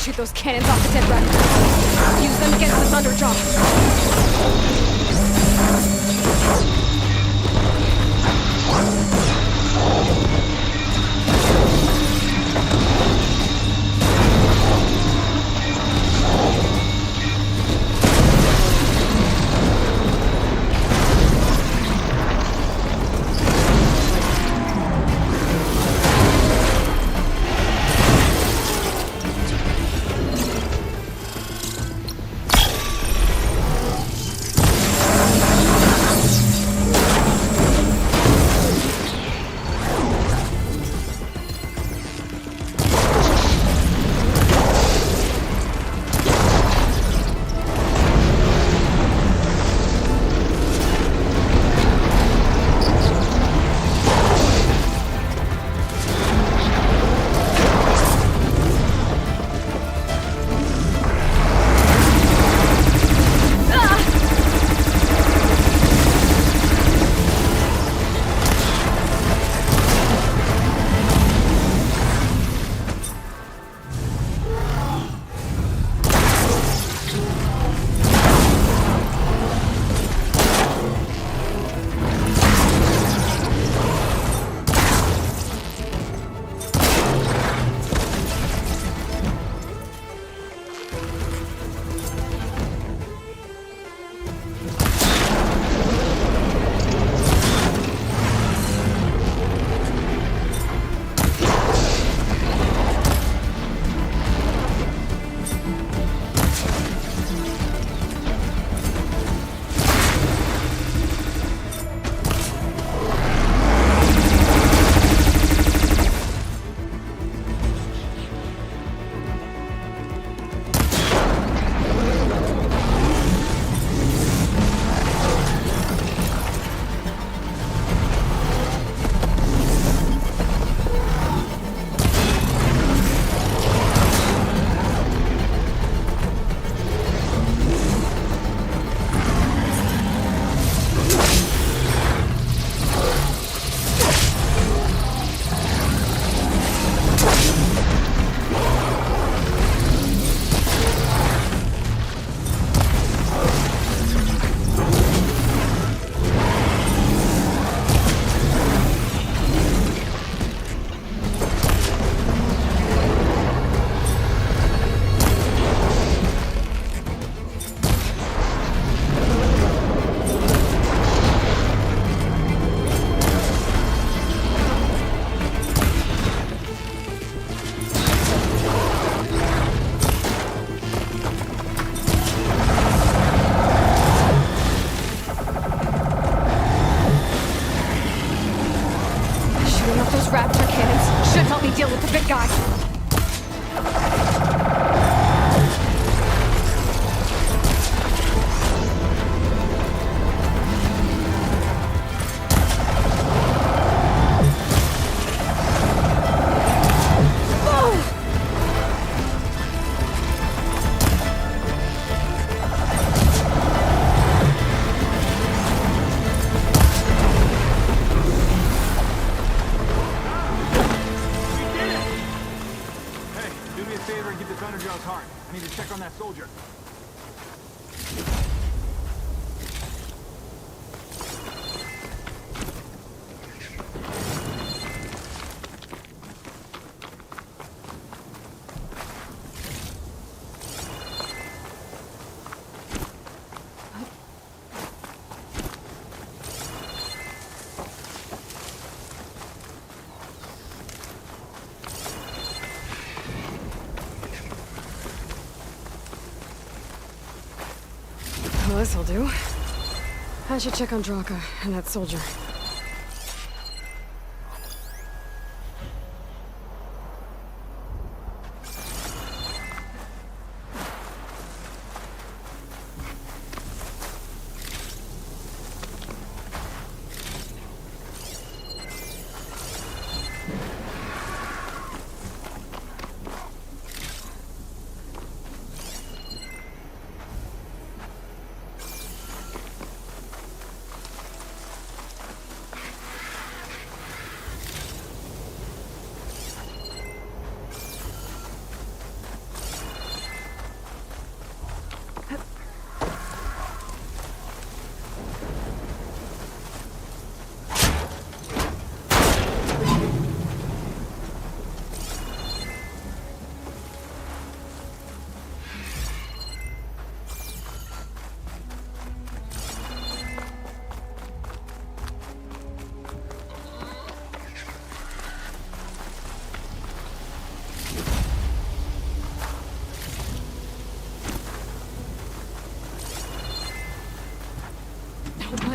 shoot those cannons off the dead raptor. Use them against the Thunderjaw. Deal with the big guy. Well, this'll do. I should check on Draka and that soldier.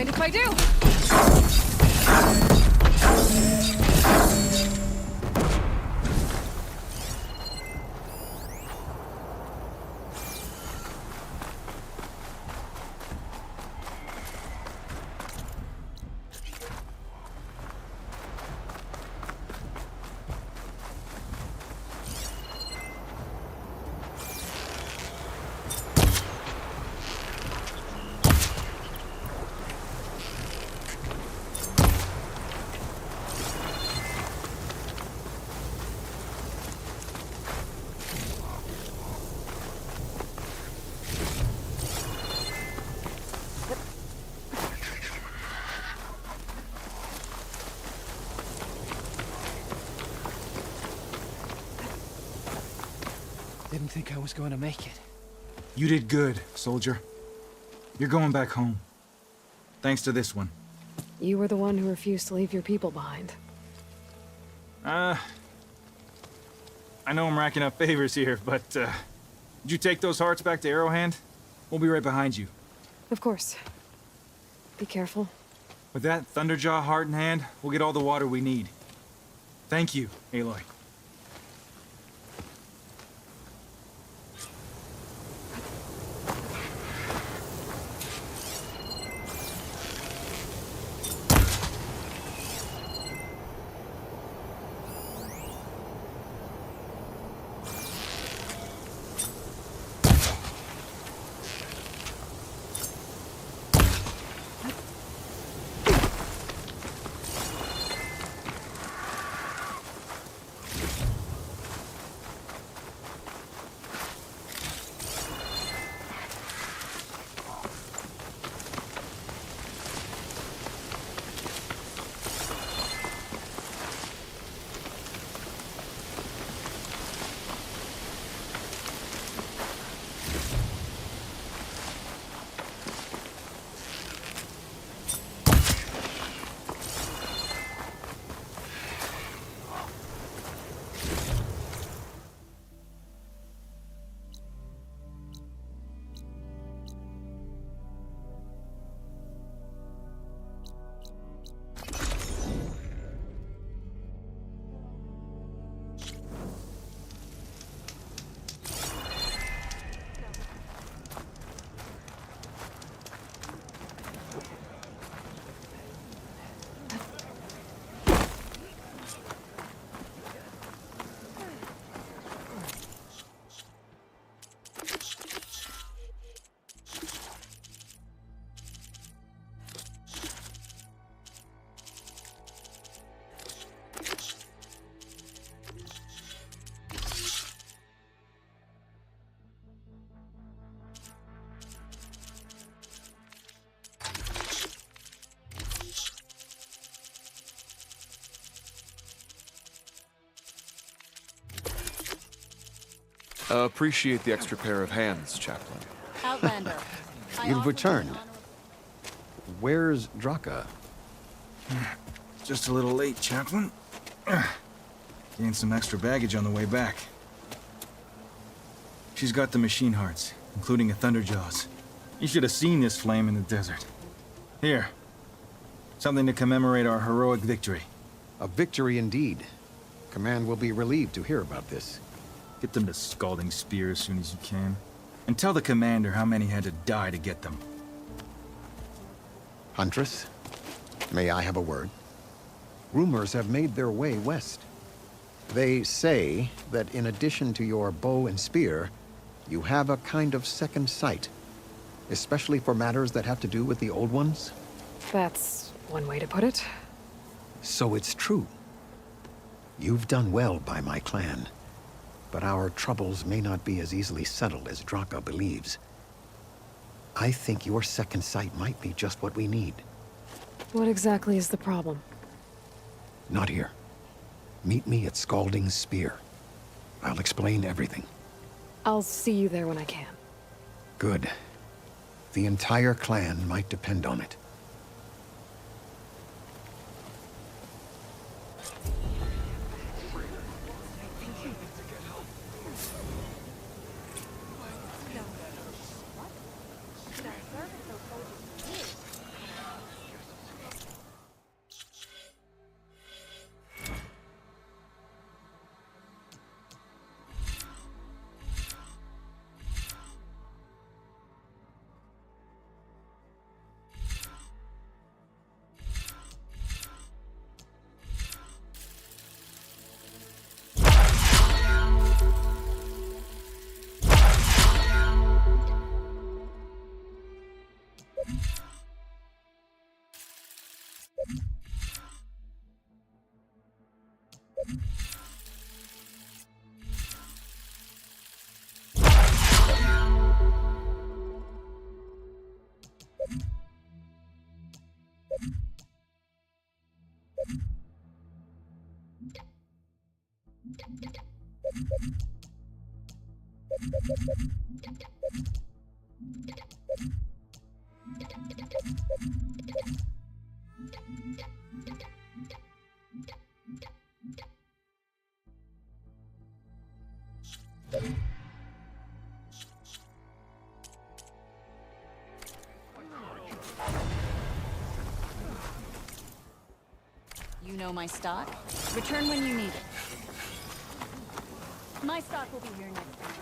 mind if I do? Didn't think I was going to make it. You did good, soldier. You're going back home. Thanks to this one. You were the one who refused to leave your people behind. I know I'm racking up favors here, but, did you take those hearts back to Arrowhand? We'll be right behind you. Of course. Be careful. With that Thunderjaw heart in hand, we'll get all the water we need. Thank you, Aloy. Appreciate the extra pair of hands, Chaplain. Outlander. You've returned. Where's Draka? Just a little late, Chaplain. Gained some extra baggage on the way back. She's got the machine hearts, including a Thunderjaws. You should have seen this flame in the desert. Here. Something to commemorate our heroic victory. A victory indeed. Command will be relieved to hear about this. Get them to Scalding Spear as soon as you can. And tell the commander how many had to die to get them. Huntress, may I have a word? Rumors have made their way west. They say that in addition to your bow and spear, you have a kind of second sight. Especially for matters that have to do with the Old Ones? That's one way to put it. So it's true. You've done well by my clan. But our troubles may not be as easily settled as Draka believes. I think your second sight might be just what we need. What exactly is the problem? Not here. Meet me at Scalding Spear. I'll explain everything. I'll see you there when I can. Good. The entire clan might depend on it. You know my stock? Return when you need it. My stock will be here next time.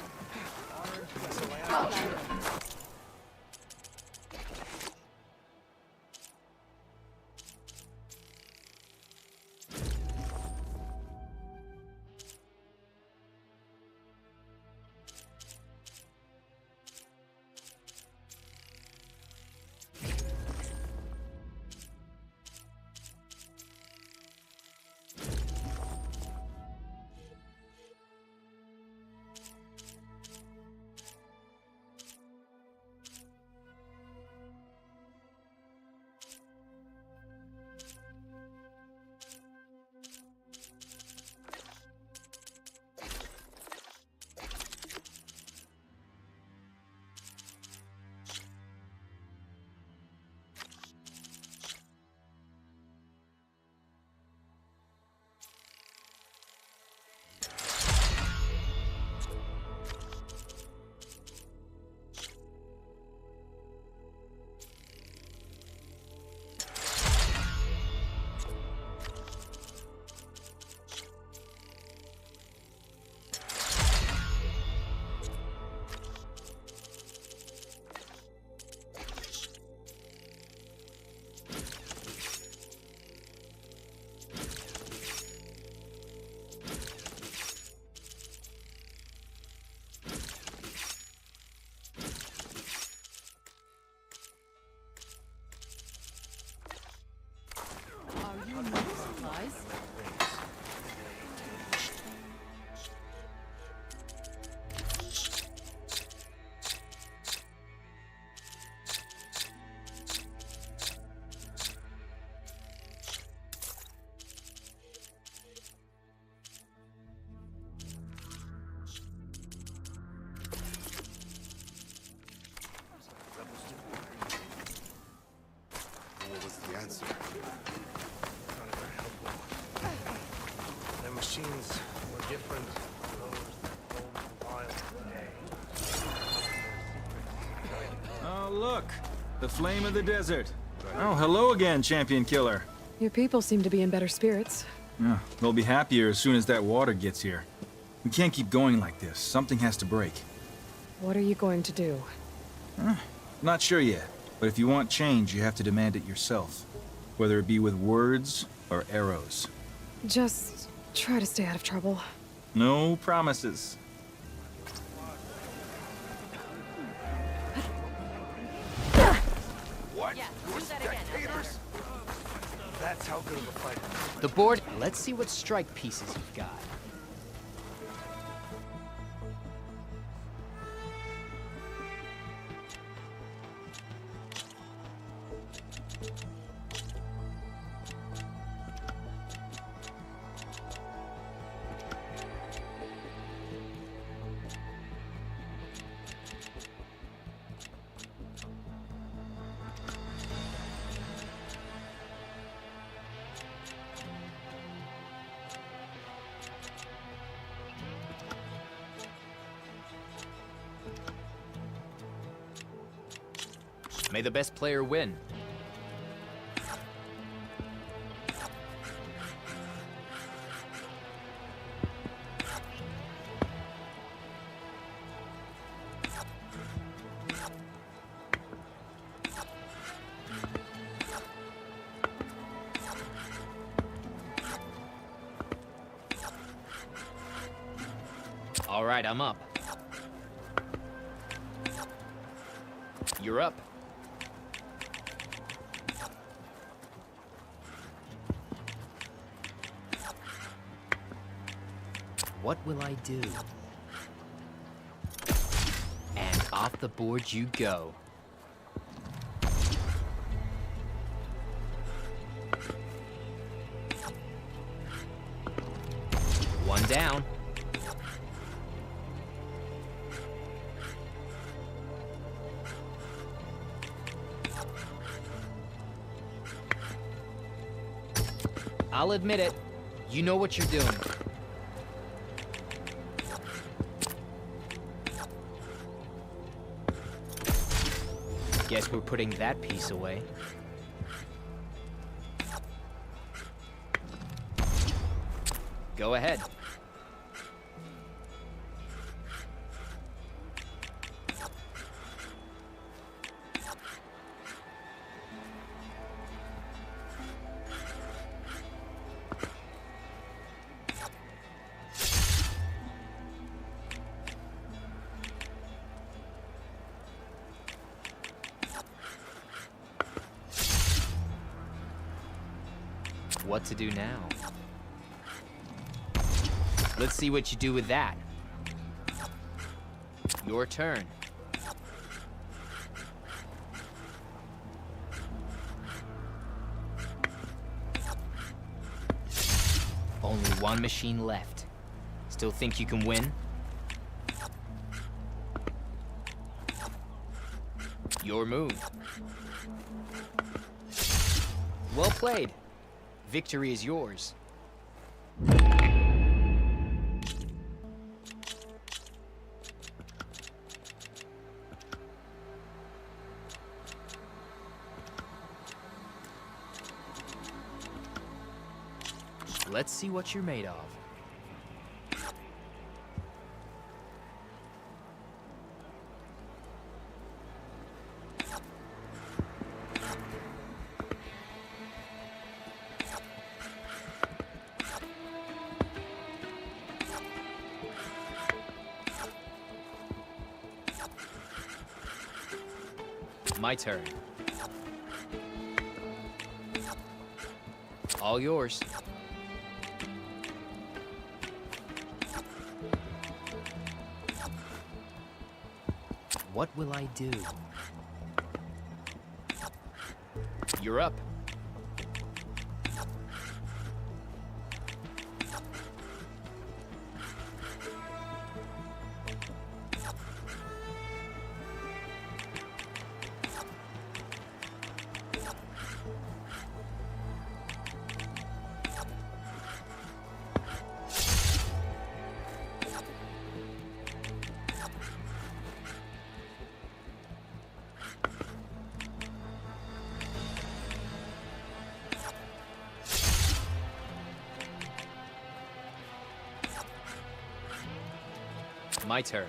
answer. Their machines were different from those that roamed the wild today. Oh, look! The flame of the desert. Oh, hello again, Champion Killer. Your people seem to be in better spirits. Yeah, they'll be happier as soon as that water gets here. We can't keep going like this. Something has to break. What are you going to do? Not sure yet, but if you want change, you have to demand it yourself. Whether it be with words or arrows. Just try to stay out of trouble. No promises. What? Spectators? That's how good of a fighter. The board. Let's see what strike pieces you've got. May the best player win. All right, I'm up. You're up. What will I do? And off the board you go. One down. I'll admit it. You know what you're doing. Guess we're putting that piece away. Go ahead. What to do now? Let's see what you do with that. Your turn. Only one machine left. Still think you can win? Your move. Well played. Victory is yours. Let's see what you're made of. My turn. All yours. What will I do? You're up. My turn.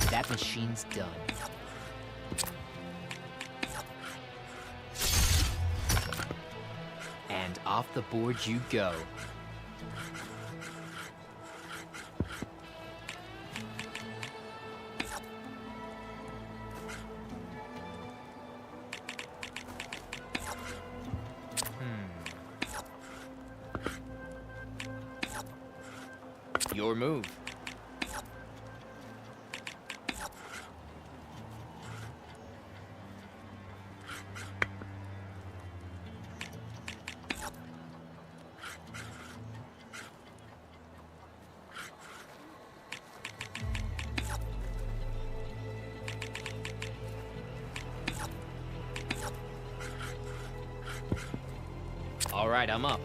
That machine's done. And off the board you go. Your move. All right, I'm up.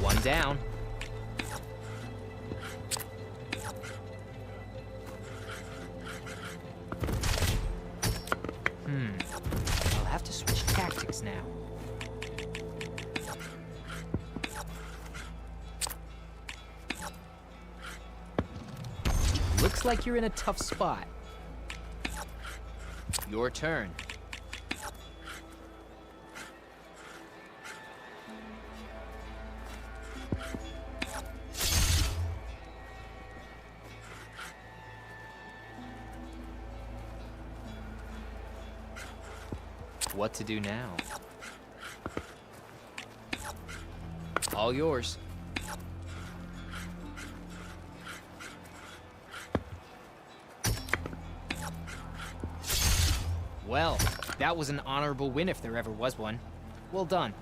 One down. I'll have to switch tactics now. Looks like you're in a tough spot. Your turn. What to do now? All yours. Well, that was an honorable win if there ever was one. Well done.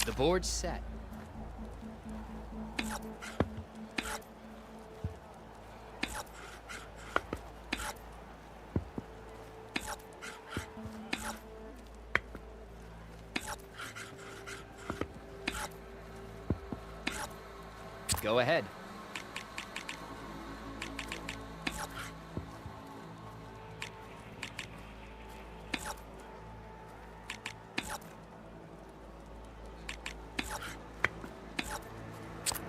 The board's set. Go ahead.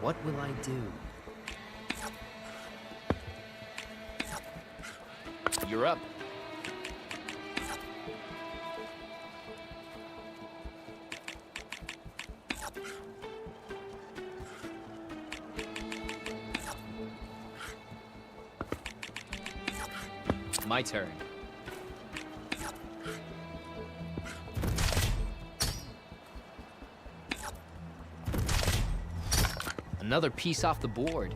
What will I do? You're up. My turn. Another piece off the board.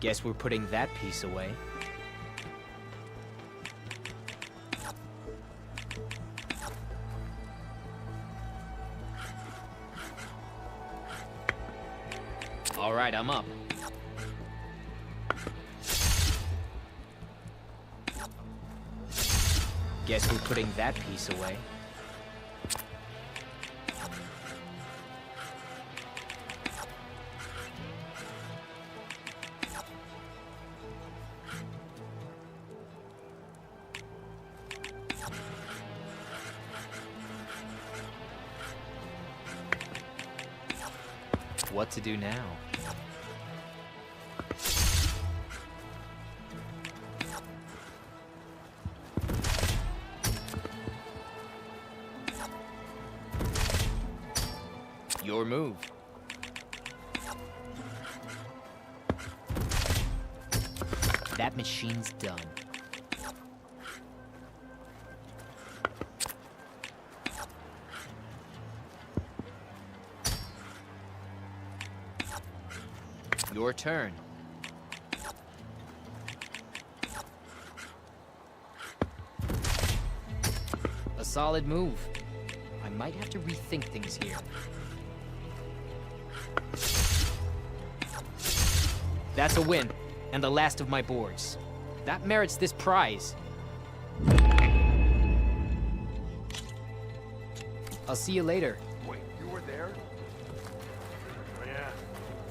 Guess we're putting that piece away. All right, I'm up. Guess we're putting that piece away. What to do now? Your move. That machine's done. Your turn. A solid move. I might have to rethink things here. That's a win, and the last of my boards. That merits this prize. I'll see you later. Wait, you were there? Oh yeah,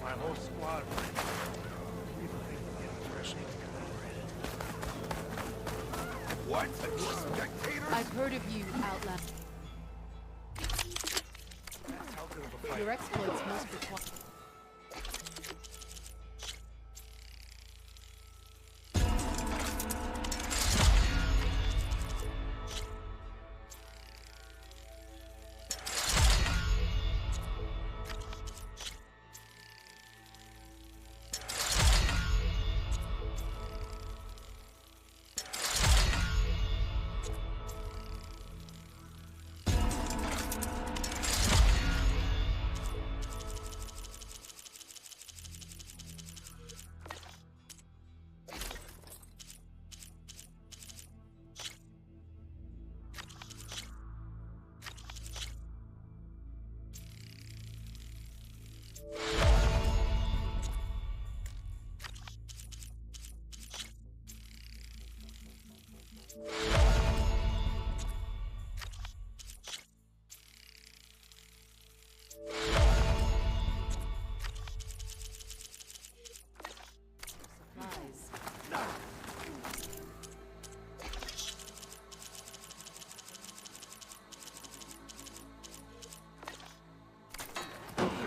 my whole squad. What? Spectator? I've heard of you, Outlander. Your exploits must require...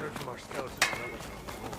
Heard from our scouts that the village on the move.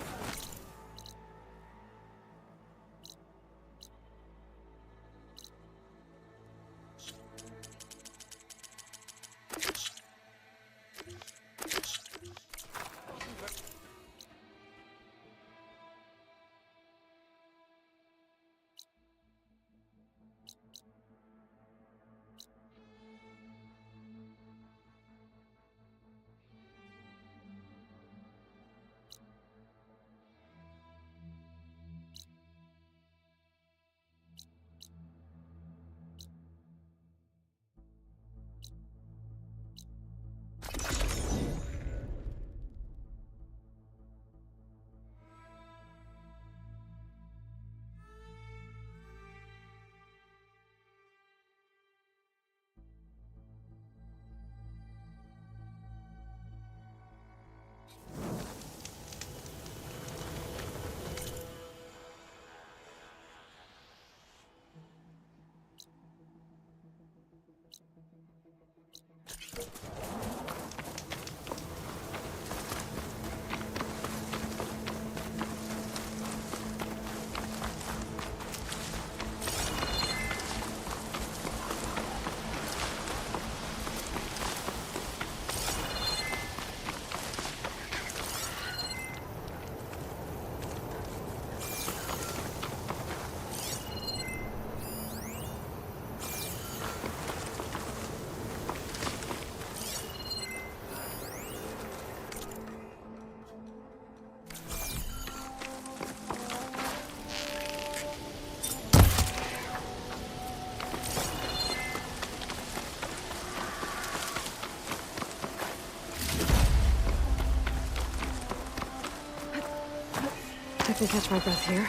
I can catch my breath here.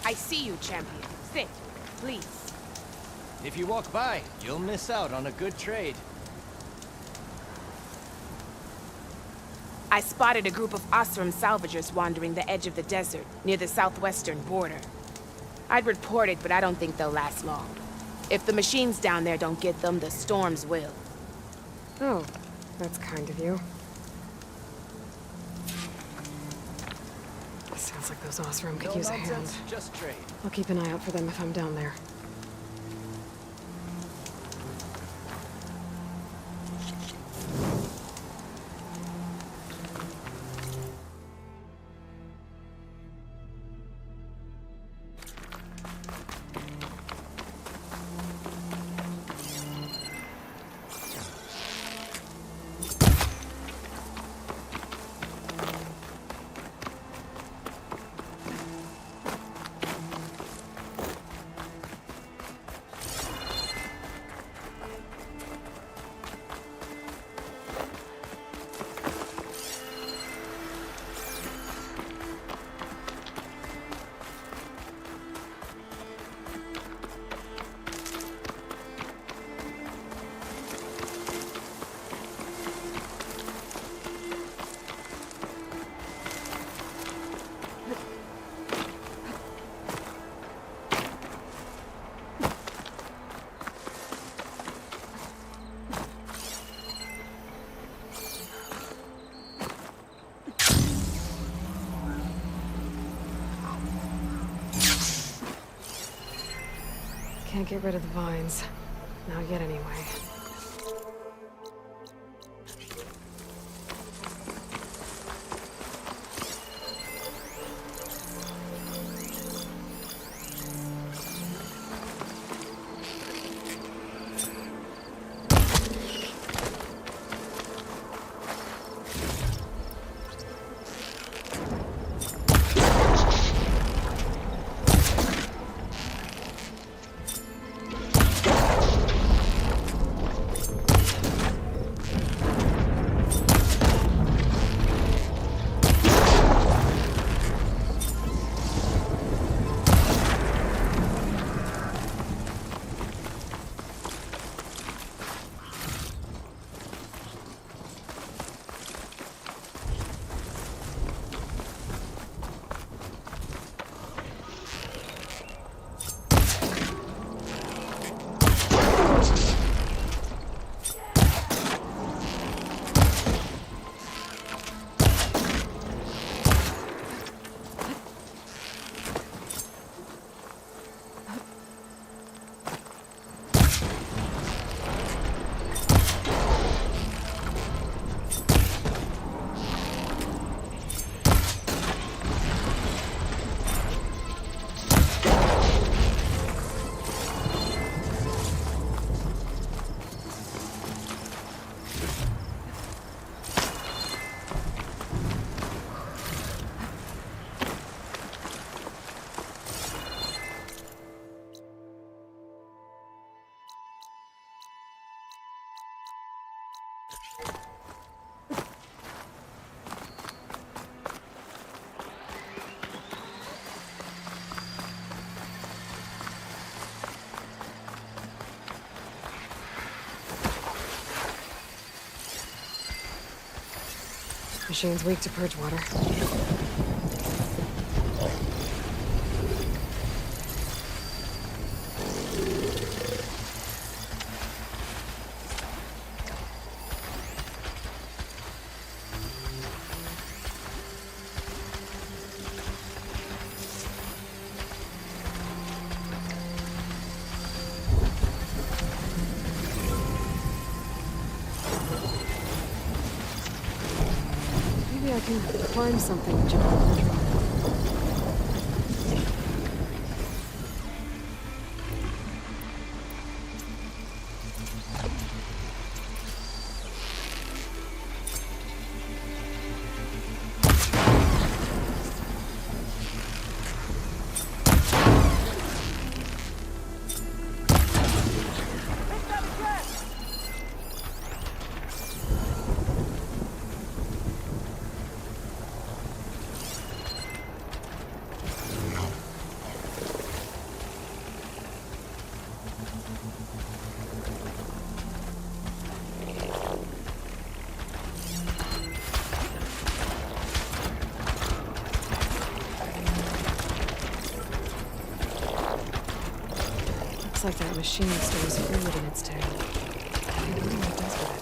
I see you, champion. Sit, please. If you walk by, you'll miss out on a good trade. I spotted a group of Osram salvagers wandering the edge of the desert, near the southwestern border. I'd report it, but I don't think they'll last long. If the machines down there don't get them, the storms will. Oh, that's kind of you. Sounds like those Osram could use a hand. Just trade. I'll keep an eye out for them if I'm down there. Can't get rid of the vines. Not yet, anyway. Machine's weak to purge water. Maybe I can climb something and jump over the drop. Looks like that machine stores fluid in its tail. I wonder what it does with it.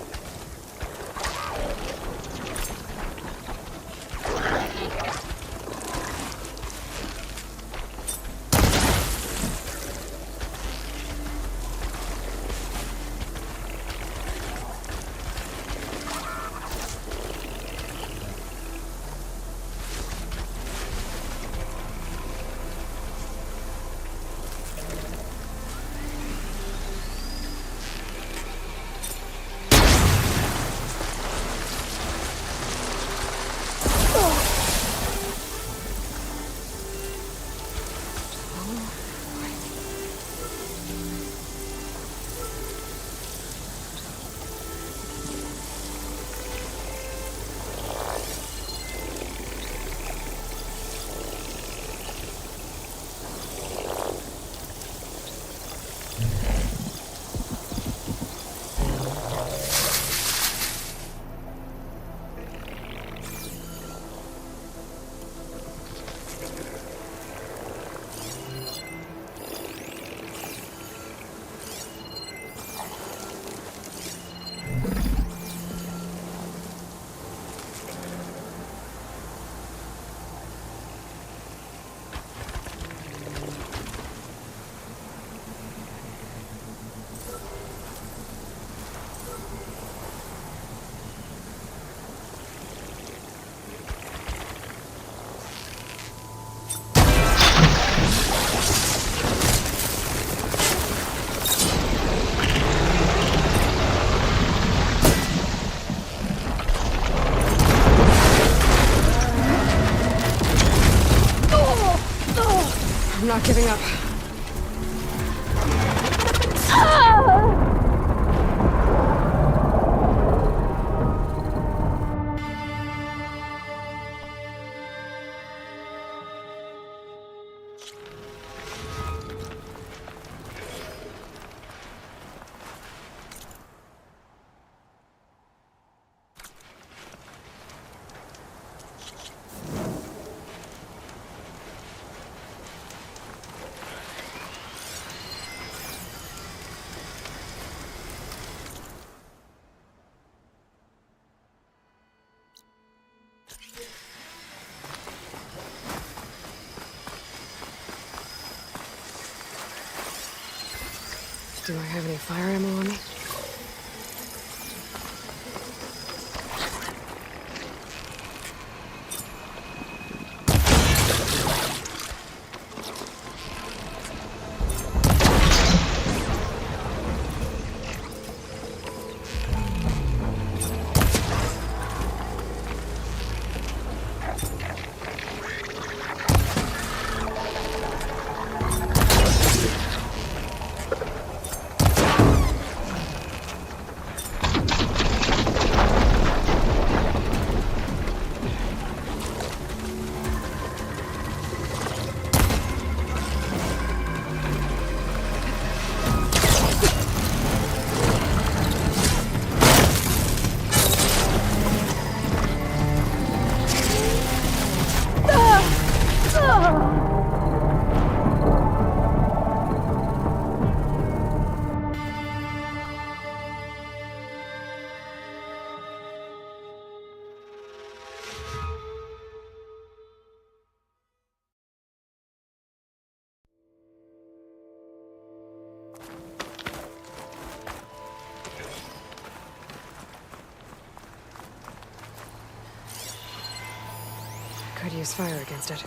I'm not giving up. Do I have any fire ammo on me? could use fire against it.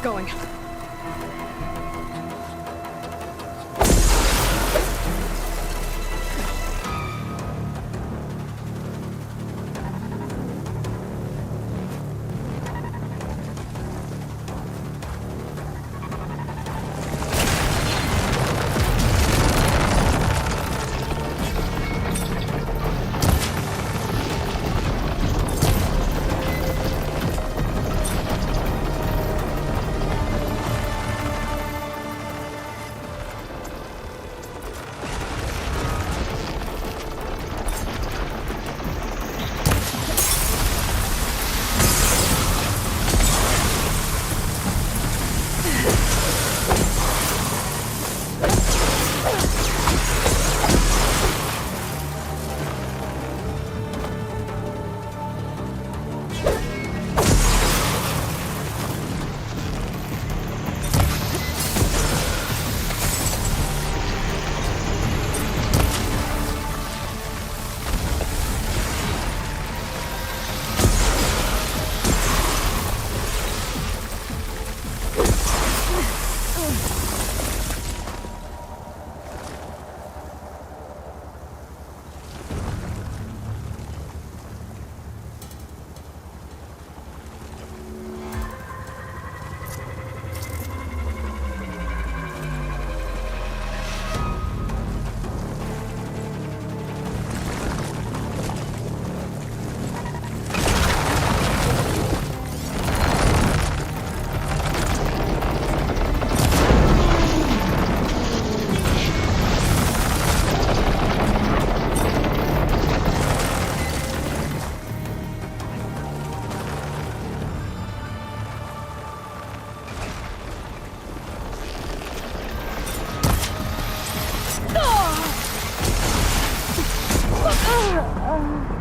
Keep going. Ah!